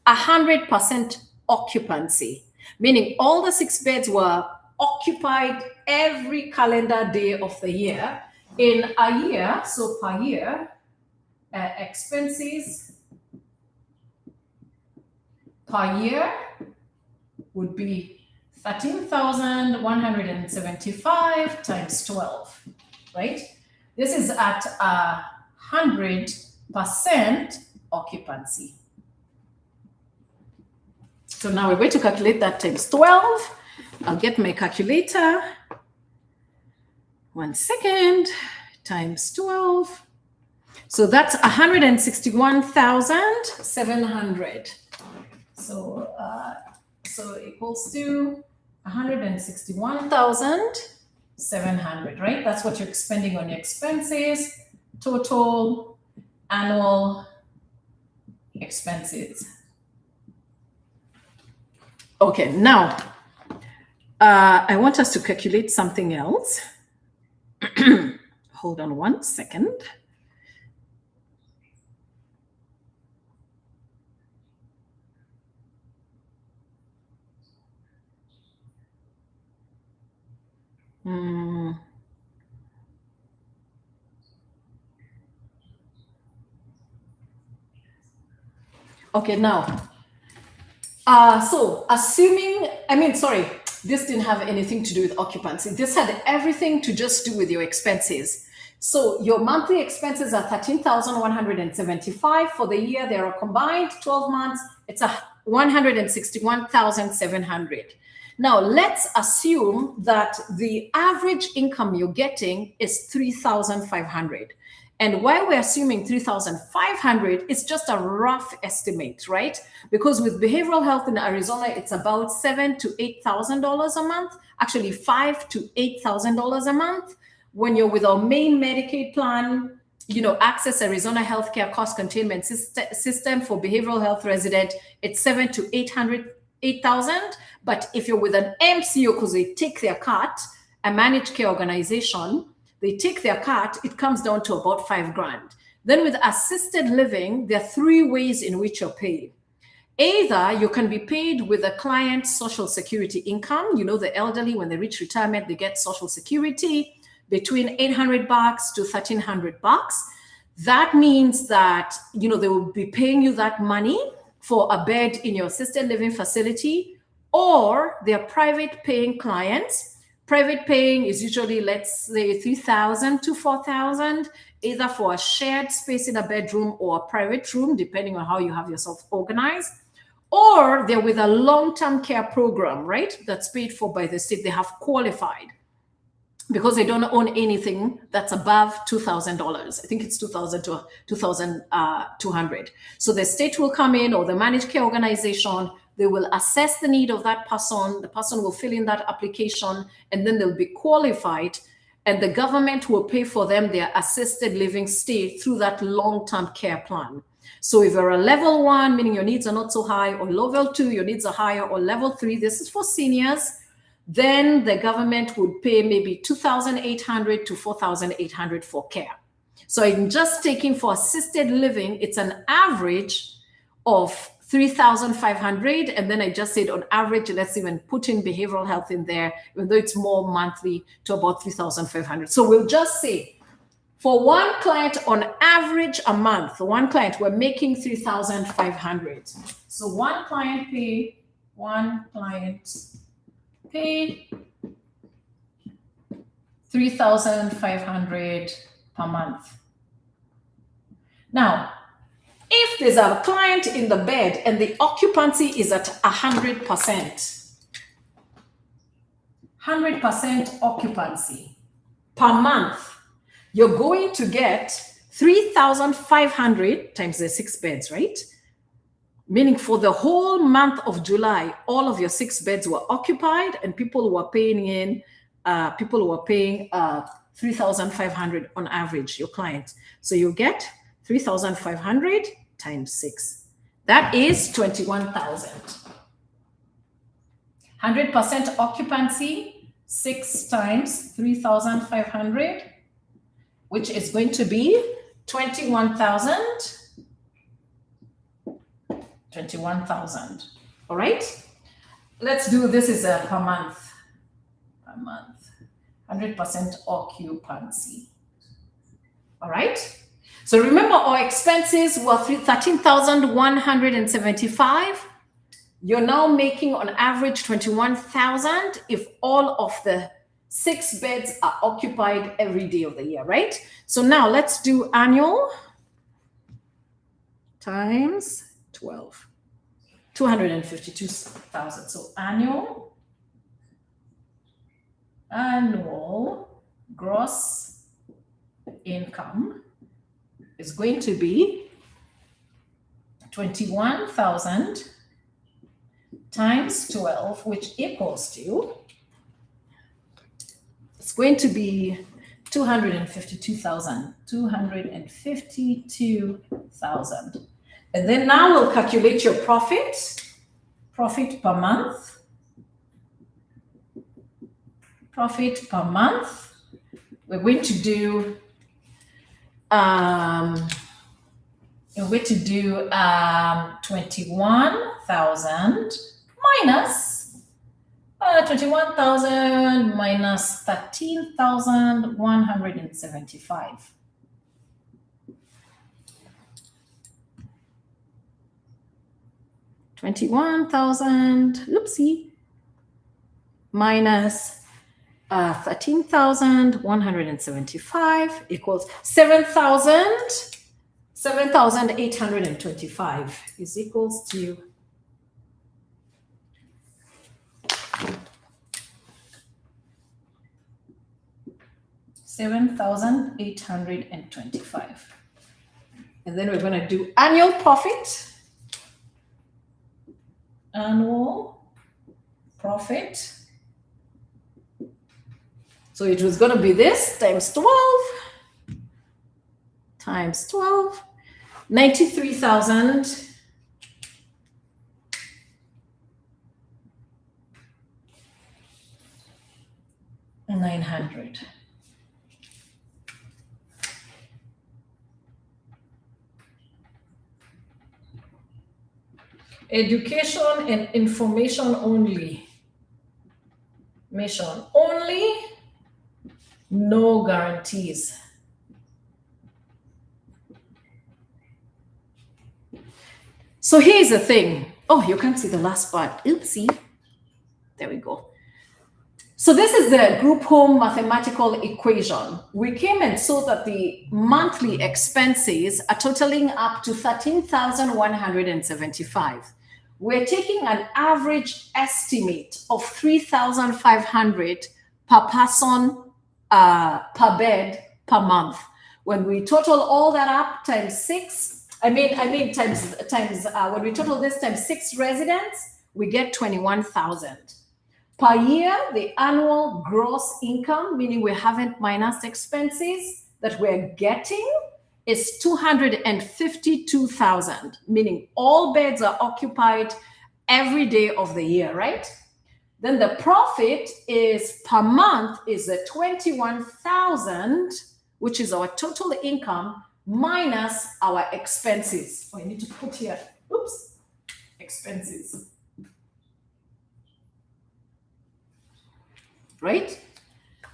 100% occupancy, meaning all the 6 beds were occupied every calendar day of the year, in a year, so per year, expenses per year would be 13,175 times 12, right? This is at 100% occupancy. So now we're going to calculate that times 12. I'll get my calculator. 1 second, times 12. So that's 161,700. So equals to 161,700, right? That's what you're spending on your expenses, total annual expenses. Okay, now I want us to calculate something else. Hold on 1 second. Okay, now, so sorry, this didn't have anything to do with occupancy. This had everything to just do with your expenses. So your monthly expenses are 13,175 for the year. They are combined 12 months. It's a 161,700. Now let's assume that the average income you're getting is 3,500. And while we're assuming 3,500, it's just a rough estimate, right? Because with behavioral health in Arizona, it's about $7,000 to $8,000 a month, actually $5,000 to $8,000 a month. When you're with our main Medicaid plan, Access Arizona Healthcare Cost Containment System for behavioral health resident, it's $7,000 to $8,000. But if you're with an MCO, because they take their cut, a managed care organization, they take their cut, it comes down to about $5,000. Then with assisted living, there are three ways in which you're paid. Either you can be paid with a client's social security income. The elderly, when they reach retirement, they get social security between $800 to $1,300. That means that, they will be paying you that money for a bed in your assisted living facility, or they're private paying clients. Private paying is usually, let's say, $3,000 to $4,000, either for a shared space in a bedroom or a private room, depending on how you have yourself organized. Or they're with a long-term care program, right? That's paid for by the state. They have qualified because they don't own anything that's above $2,000. I think it's $2,000 to $2,200. So the state will come in, or the managed care organization, they will assess the need of that person. The person will fill in that application, and then they'll be qualified, and the government will pay for them their assisted living stay through that long-term care plan. So if you're a level 1, meaning your needs are not so high, or level 2, your needs are higher, or level 3, this is for seniors, then the government would pay maybe $2,800 to $4,800 for care. So I'm just taking for assisted living, it's an average of $3,500, and then I just said on average, let's even put in behavioral health in there, even though it's more monthly, to about $3,500. So we'll just say for one client on average a month, one client, we're making $3,500. So one client pay $3,500 per month. Now, if there's a client in the bed and the occupancy is at 100% occupancy per month, you're going to get 3,500 times the 6 beds, right? Meaning for the whole month of July, all of your 6 beds were occupied, and people were paying $3,500 on average, your clients. So you get 3,500 times 6. That is 21,000. 100% occupancy, 6 times 3,500, which is going to be 21,000. 21,000. All right. Let's do this is per month. 100% occupancy. All right. So remember, our expenses were 13,175. You're now making on average 21,000 if all of the 6 beds are occupied every day of the year, right? So now let's do annual times 12. 252,000. So annual gross income is going to be 21,000 times 12, which equals to, it's going to be 252,000. 252,000. And then now we'll calculate your profit per month. Profit per month. We're going to do 21,000 minus 21,000 minus 13,175. Oopsie, minus 13,175 equals 7,825 is equals to 7,825. And then we're going to do annual profit. Annual profit. So it was going to be this times 12 times 12, 93,000 900. Education and information only. Mission only, no guarantees. So here's the thing. Oh, you can't see the last part. Oopsie. There we go. So this is the group home mathematical equation. We came and saw that the monthly expenses are totaling up to 13,175. We're taking an average estimate of 3,500 per person, per bed, per month. When we total all that up times 6, when we total this times 6 residents, we get 21,000. Per year, the annual gross income, meaning we haven't minus expenses, that we're getting is 252,000, meaning all beds are occupied every day of the year, right? Then the profit is per month is 21,000, which is our total income minus our expenses. Oh, I need to put here, oops, expenses. Right?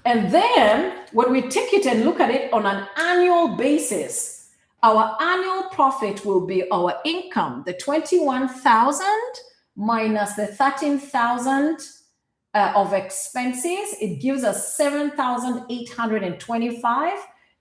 And then when we take it and look at it on an annual basis, our annual profit will be our income, the 21,000 minus the 13,000 of expenses. It gives us 7,825,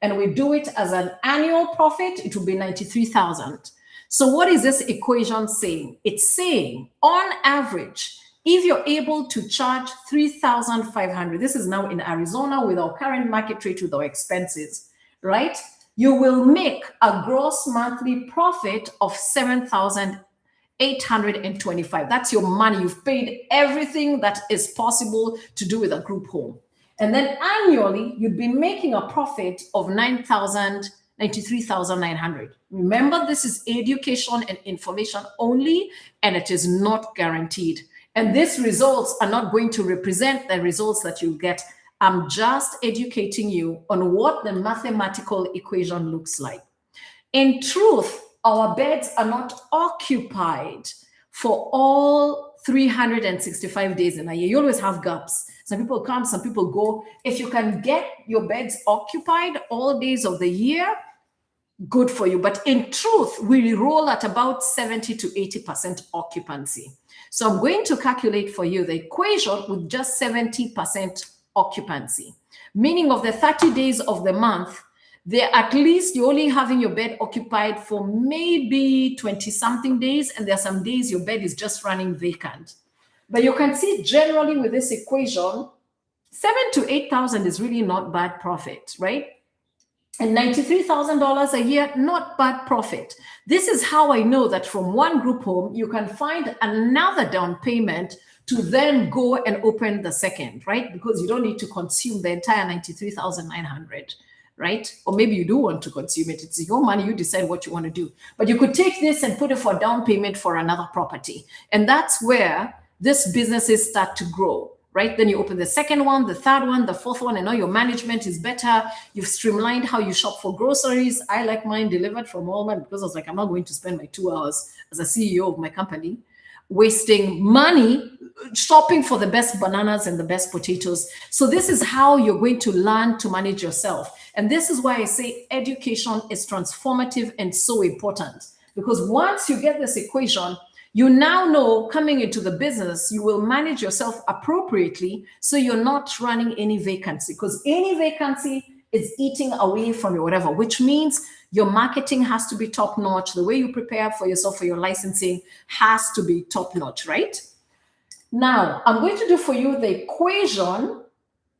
and we do it as an annual profit, it will be 93,000. So what is this equation saying? It's saying on average, if you're able to charge 3,500, this is now in Arizona with our current market rate with our expenses, right? You will make a gross monthly profit of 7,825. That's your money. You've paid everything that is possible to do with a group home. And then annually, you'd be making a profit of 93,900. Remember, this is education and information only, and it is not guaranteed. And these results are not going to represent the results that you get. I'm just educating you on what the mathematical equation looks like. In truth, our beds are not occupied for all 365 days in a year. You always have gaps. Some people come, some people go. If you can get your beds occupied all days of the year, good for you. But in truth, we roll at about 70 to 80% occupancy. So I'm going to calculate for you the equation with just 70% occupancy, meaning of the 30 days of the month, at least you're only having your bed occupied for maybe 20 something days, and there are some days your bed is just running vacant. But you can see generally with this equation, 7,000 to 8,000 is really not bad profit, right? And $93,000 a year, not bad profit. This is how I know that from one group home, you can find another down payment to then go and open the second, right? Because you don't need to consume the entire 93,900, right? Or maybe you do want to consume it. It's your money. You decide what you want to do. But you could take this and put it for down payment for another property. And that's where these businesses start to grow. Right? Then you open the second one, the third one, the fourth one, and now your management is better. You've streamlined how you shop for groceries. I like mine delivered from Walmart because I was like, I'm not going to spend my 2 hours as a CEO of my company. wasting money shopping for the best bananas and the best potatoes. So this is how you're going to learn to manage yourself. And this is why I say education is transformative and so important. Because once you get this equation, you now know coming into the business, you will manage yourself appropriately so you're not running any vacancy, because any vacancy is eating away from your whatever, which means your marketing has to be top notch. The way you prepare for yourself for your licensing has to be top notch, right? Now, I'm going to do for you the equation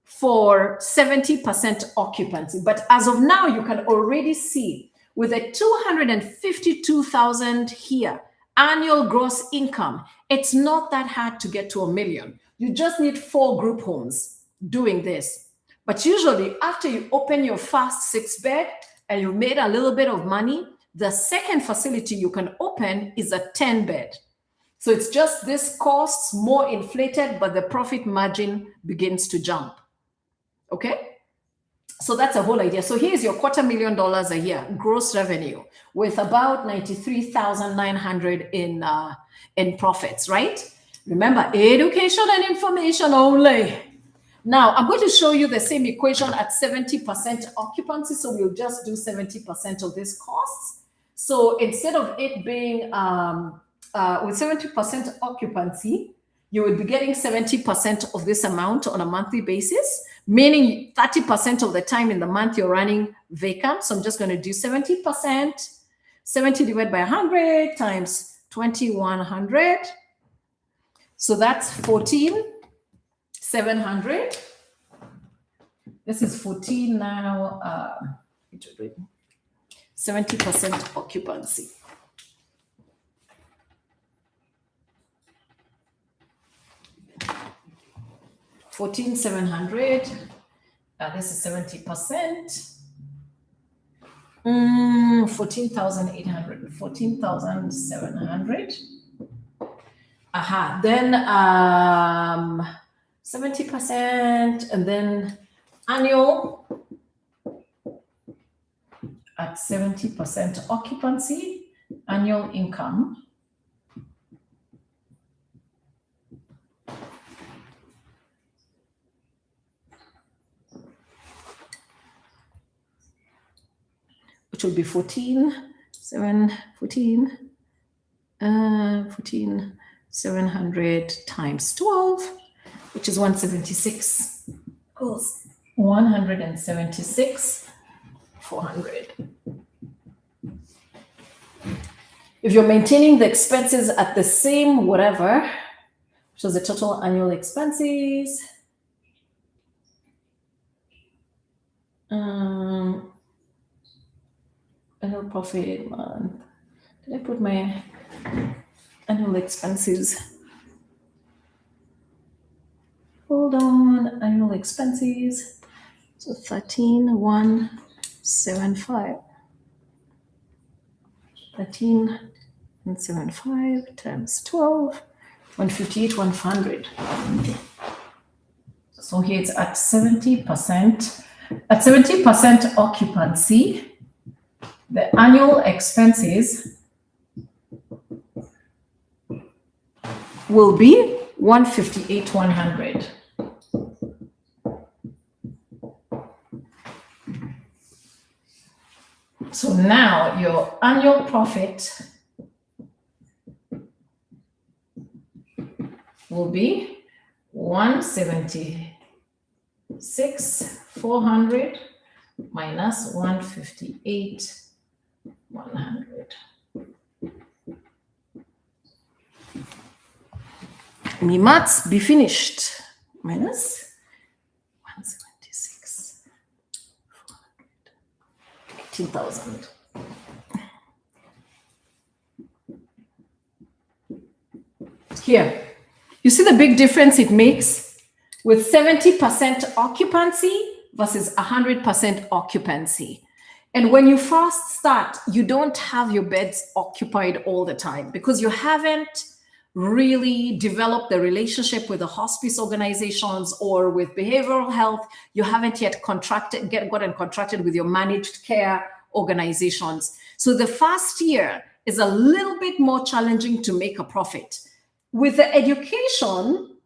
for 70% occupancy. But as of now, you can already see with a 252,000 here, annual gross income, it's not that hard to get to $1 million. You just need 4 group homes doing this. But usually after you open your first 6-bed and you've made a little bit of money, the second facility you can open is a 10-bed. So it's just this costs more inflated, but the profit margin begins to jump. Okay? So that's a whole idea. So here's your $250,000 a year gross revenue with about 93,900 in profits, right? Remember, education and information only. Now, I'm going to show you the same equation at 70% occupancy. So we'll just do 70% of these costs. So instead of it being with 70% occupancy, you would be getting 70% of this amount on a monthly basis, meaning 30% of the time in the month you're running vacant. So I'm just going to do 70%, 70 divided by 100 times 2,100. So that's 14,700. This is 14 now, 70% occupancy. 14,700. This is 70%. 14,800. 14,700. Then 70%, and then annual at 70% occupancy, annual income. Which will be 14,700 times 12, which is 176. Goes 176,400. If you're maintaining the expenses at the same whatever, which is the total annual expenses, annual profit month. Did I put my annual expenses? Hold on, annual expenses. So 13,175. 13,175 times 12, 158,100. So here it's at 70%. At 70% occupancy, the annual expenses will be 158,100. So now your annual profit will be 176,400 minus 158,100. Me maths be finished. Minus 176,400. 18,000. Here, you see the big difference it makes with 70% occupancy versus 100% occupancy. And when you first start, you don't have your beds occupied all the time because you haven't really developed the relationship with the hospice organizations or with behavioral health. You haven't yet gotten contracted with your managed care organizations. So the first year is a little bit more challenging to make a profit. With the education,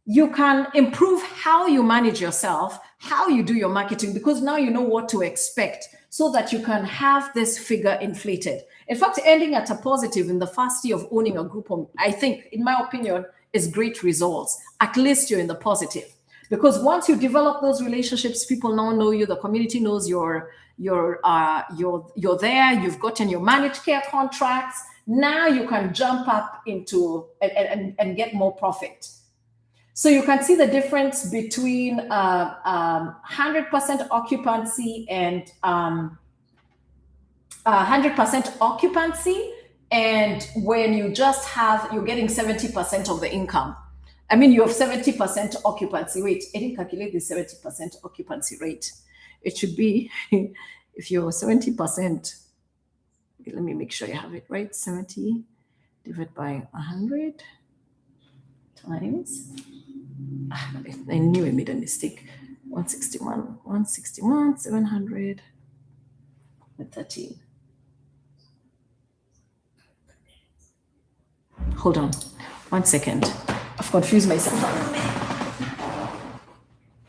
you can improve how you manage yourself, how you do your marketing, because now you know what to expect so that you can have this figure inflated. In fact, ending at a positive in the first year of owning a group home, I think, in my opinion, is great results. At least you're in the positive. Because once you develop those relationships, people now know you, the community knows you're there, you've gotten your managed care contracts. Now you can jump up into and get more profit. So you can see the difference between 100% occupancy and 100% occupancy, and when you just have, you're getting 70% of the income. I mean, you have 70% occupancy rate. I didn't calculate the 70% occupancy rate. It should be, if you're 70%, let me make sure you have it right. 70 divided by 100 times, I knew I made a mistake. 161, 713. Hold on, 1 second. I've confused myself.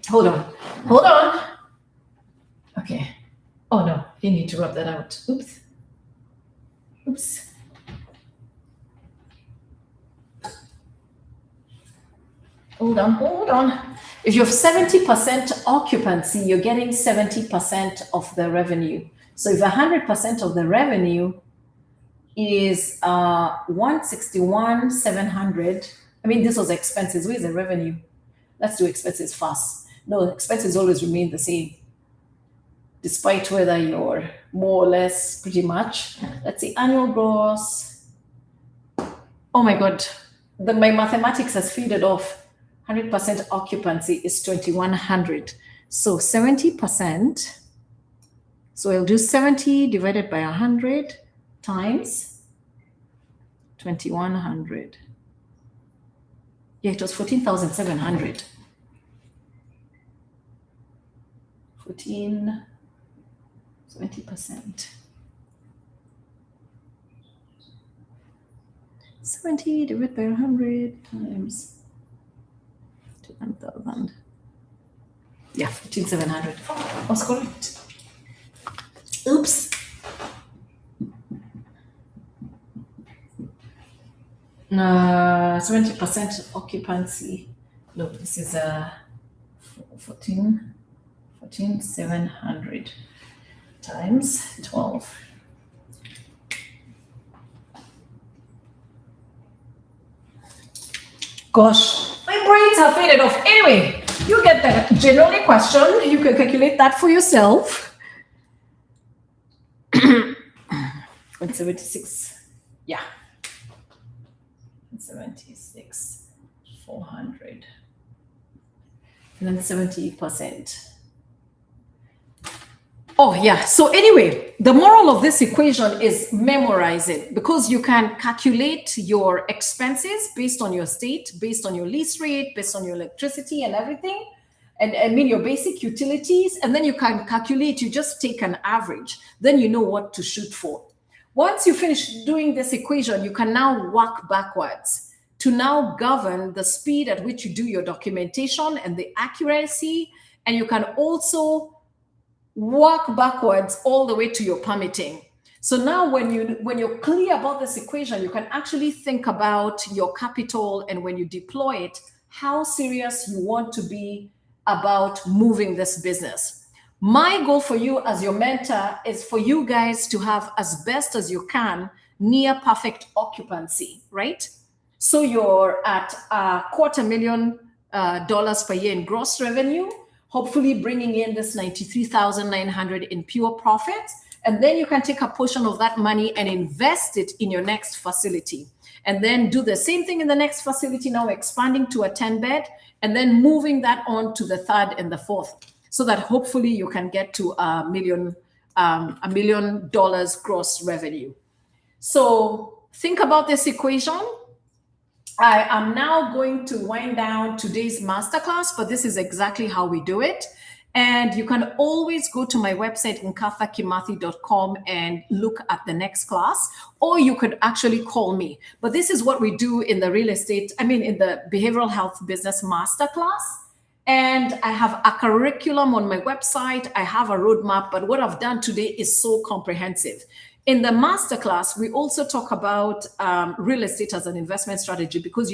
Hold on. Okay. Oh no, you need to rub that out. Oops. Hold on. If you have 70% occupancy, you're getting 70% of the revenue. So if 100% of the revenue is 161,700, I mean, this was expenses. Where's the revenue? Let's do expenses first. No, expenses always remain the same, despite whether you're more or less pretty much. Let's see, annual gross. Oh my God, my mathematics has faded off. 100% occupancy is 2,100. So 70%. So I'll do 70 divided by 100 times 2,100. Yeah, it was 14,700. 70%. 70 divided by 100 times 1,000. Yeah, 14,700. I was correct. Oops. 70% occupancy. Look, this is 14,700 times 12. Gosh, my brains have faded off. Anyway, you get the general question. You can calculate that for yourself. 176. Yeah. 76, 400. And then 70%. Oh, yeah. So anyway, the moral of this equation is memorize it, because you can calculate your expenses based on your state, based on your lease rate, based on your electricity and everything. And I mean your basic utilities. And then you can calculate, you just take an average. Then you know what to shoot for. Once you finish doing this equation, you can now work backwards to now govern the speed at which you do your documentation and the accuracy. And you can also work backwards all the way to your permitting. So now when you're clear about this equation, you can actually think about your capital, and when you deploy it, how serious you want to be about moving this business. My goal for you as your mentor is for you guys to have, as best as you can, near perfect occupancy, right? So you're at $250,000 per year in gross revenue, hopefully bringing in this 93,900 in pure profits. And then you can take a portion of that money and invest it in your next facility. And then do the same thing in the next facility, now expanding to a 10-bed, and then moving that on to the third and the fourth, so that hopefully you can get to $1 million gross revenue. So think about this equation. I am now going to wind down today's masterclass, but this is exactly how we do it. And you can always go to my website, nkathakimathi.com, and look at the next class, or you could actually call me. But this is what we do in the in the behavioral health business masterclass. And I have a curriculum on my website. I have a roadmap, but what I've done today is so comprehensive. In the masterclass, we also talk about real estate as an investment strategy, because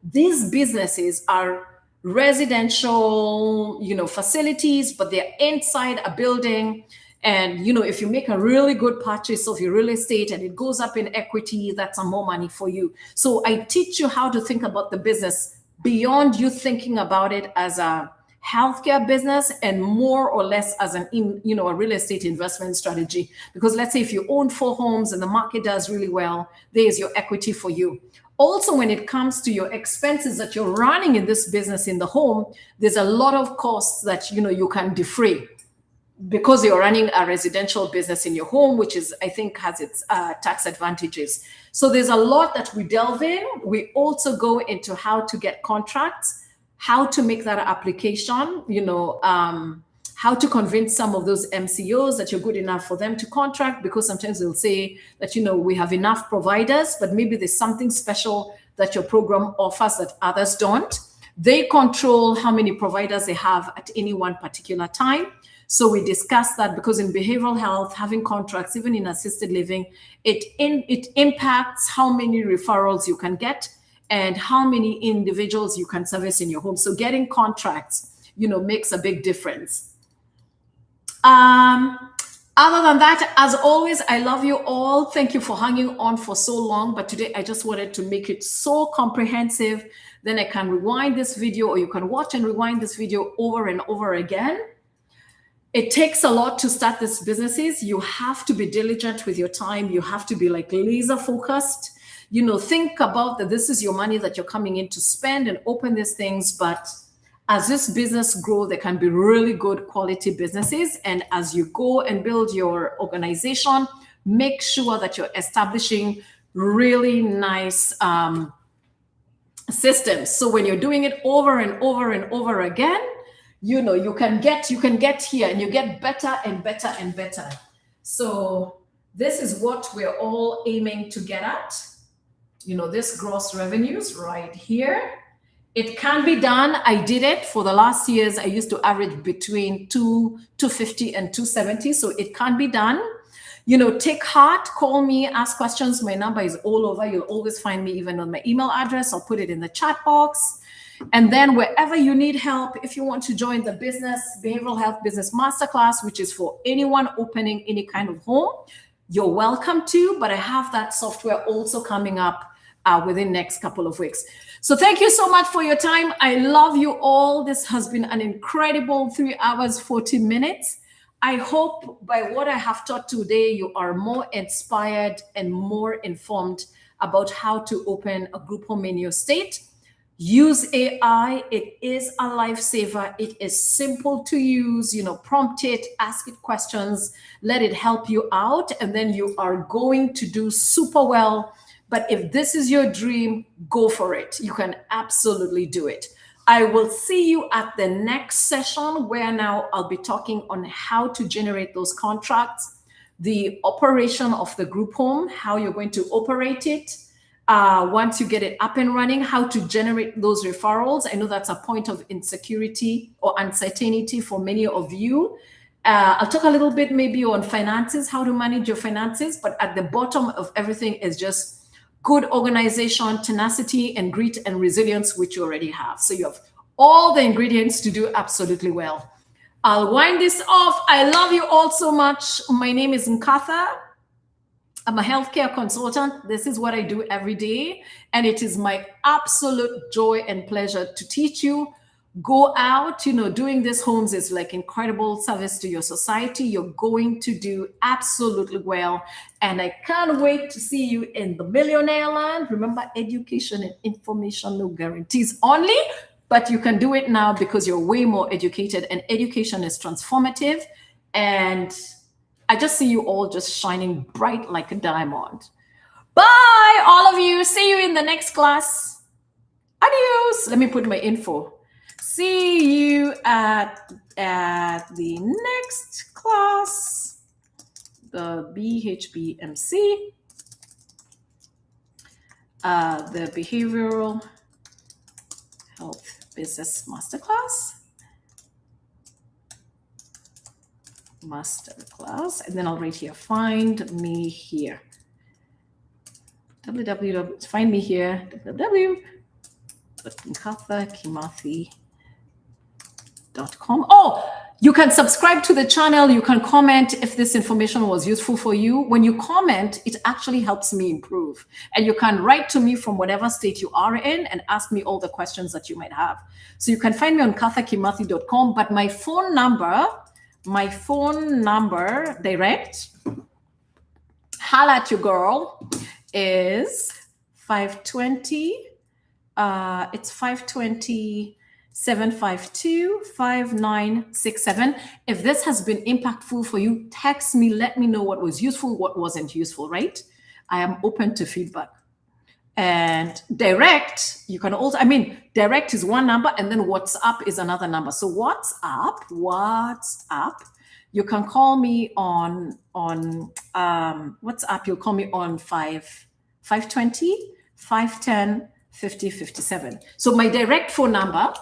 these businesses are residential, facilities, but they're inside a building. And if you make a really good purchase of your real estate and it goes up in equity, that's some more money for you. So I teach you how to think about the business beyond you thinking about it as a healthcare business, and more or less as a real estate investment strategy. Because let's say if you own 4 homes and the market does really well, there's your equity for you. Also, when it comes to your expenses that you're running in this business in the home, there's a lot of costs that you can defray, because you're running a residential business in your home, which I think has its tax advantages. So there's a lot that we delve in. We also go into how to get contracts, how to make that application, how to convince some of those MCOs that you're good enough for them to contract, because sometimes they'll say that, we have enough providers, but maybe there's something special that your program offers that others don't. They control how many providers they have at any one particular time. So we discussed that, because in behavioral health, having contracts, even in assisted living, it impacts how many referrals you can get and how many individuals you can service in your home. So getting contracts, makes a big difference. Other than that, as always, I love you all. Thank you for hanging on for so long. But today I just wanted to make it so comprehensive. Then I can rewind this video, or you can watch and rewind this video over and over again. It takes a lot to start these businesses. You have to be diligent with your time. You have to be laser focused. Think about that this is your money that you're coming in to spend and open these things. But as this business grows, there can be really good quality businesses. And as you go and build your organization, make sure that you're establishing really nice systems. So when you're doing it over and over and over again, you can get here, and you get better and better and better. So this is what we're all aiming to get at. This gross revenues right here. It can be done. I did it for the last years. I used to average between 250 and 270. So it can be done. Take heart, call me, ask questions. My number is all over. You'll always find me even on my email address. I'll put it in the chat box. And then wherever you need help, if you want to join the behavioral health business masterclass, which is for anyone opening any kind of home, you're welcome to. But I have that software also coming up within next couple of weeks. So thank you so much for your time. I love you all. This has been an incredible 3 hours, 40 minutes. I hope by what I have taught today, you are more inspired and more informed about how to open a group home in your state. Use AI. It is a lifesaver. It is simple to use. Prompt it, ask it questions, let it help you out, and then you are going to do super well. But if this is your dream, go for it. You can absolutely do it. I will see you at the next session, where now I'll be talking on how to generate those contracts, the operation of the group home, how you're going to operate it. Once you get it up and running, how to generate those referrals. I know that's a point of insecurity or uncertainty for many of you. I'll talk a little bit maybe on finances, how to manage your finances, but at the bottom of everything is just good organization, tenacity, and grit and resilience, which you already have. So you have all the ingredients to do absolutely well. I'll wind this off. I love you all so much. My name is Nkatha. I'm a healthcare consultant. This is what I do every day. And it is my absolute joy and pleasure to teach you. Go out, doing these homes is like incredible service to your society. You're going to do absolutely well. And I can't wait to see you in the millionaire land. Remember, education and information, no guarantees only, but you can do it now because you're way more educated, and education is transformative. And I just see you all just shining bright like a diamond. Bye, all of you. See you in the next class. Adios. Let me put my info. See you at at the next class, the BHBMC, the Behavioral Health Business Masterclass. And then I'll write here, find me here. Find me here, www.nkathakimathi.com. Oh, you can subscribe to the channel. You can comment if this information was useful for you. When you comment, it actually helps me improve. And you can write to me from whatever state you are in and ask me all the questions that you might have. So you can find me on nkathakimathi.com, but my phone number direct, holla at your girl, is 520, it's 520-752-5967. If this has been impactful for you, text me, let me know what was useful, what wasn't useful, right? I am open to feedback. And direct, you can also, direct is one number and then WhatsApp is another number. So WhatsApp, you can call me on WhatsApp, you'll call me on 520-510-5057. So my direct phone number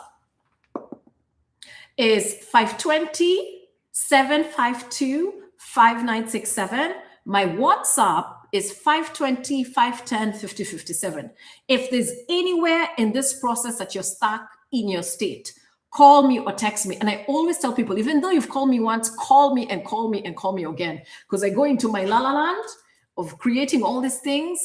is 520-752-5967. My WhatsApp is 520-510-5057. If there's anywhere in this process that you're stuck in your state, call me or text me. And I always tell people, even though you've called me once, call me and call me and call me again. Because I go into my la-la land of creating all these things.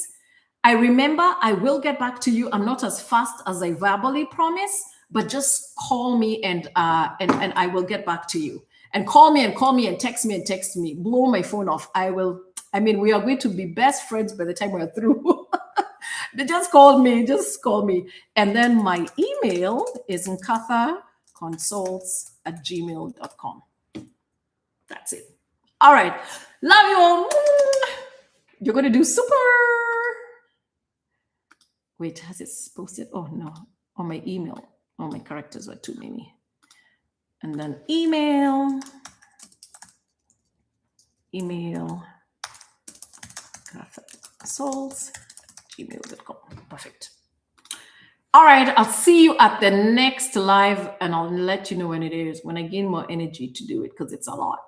I remember I will get back to you. I'm not as fast as I verbally promise, but just call me and I will get back to you. And call me and text me and text me. Blow my phone off. We are going to be best friends by the time we're through. Just call me. And then my email is nkathaconsults@gmail.com. That's it. All right. Love you all. You're going to do super. Wait, has it posted? Oh, no. On my email. Oh, my characters were too many. And then email. nkathaconsults@gmail.com. Perfect. All right. I'll see you at the next live and I'll let you know when it is, when I gain more energy to do it because it's a lot.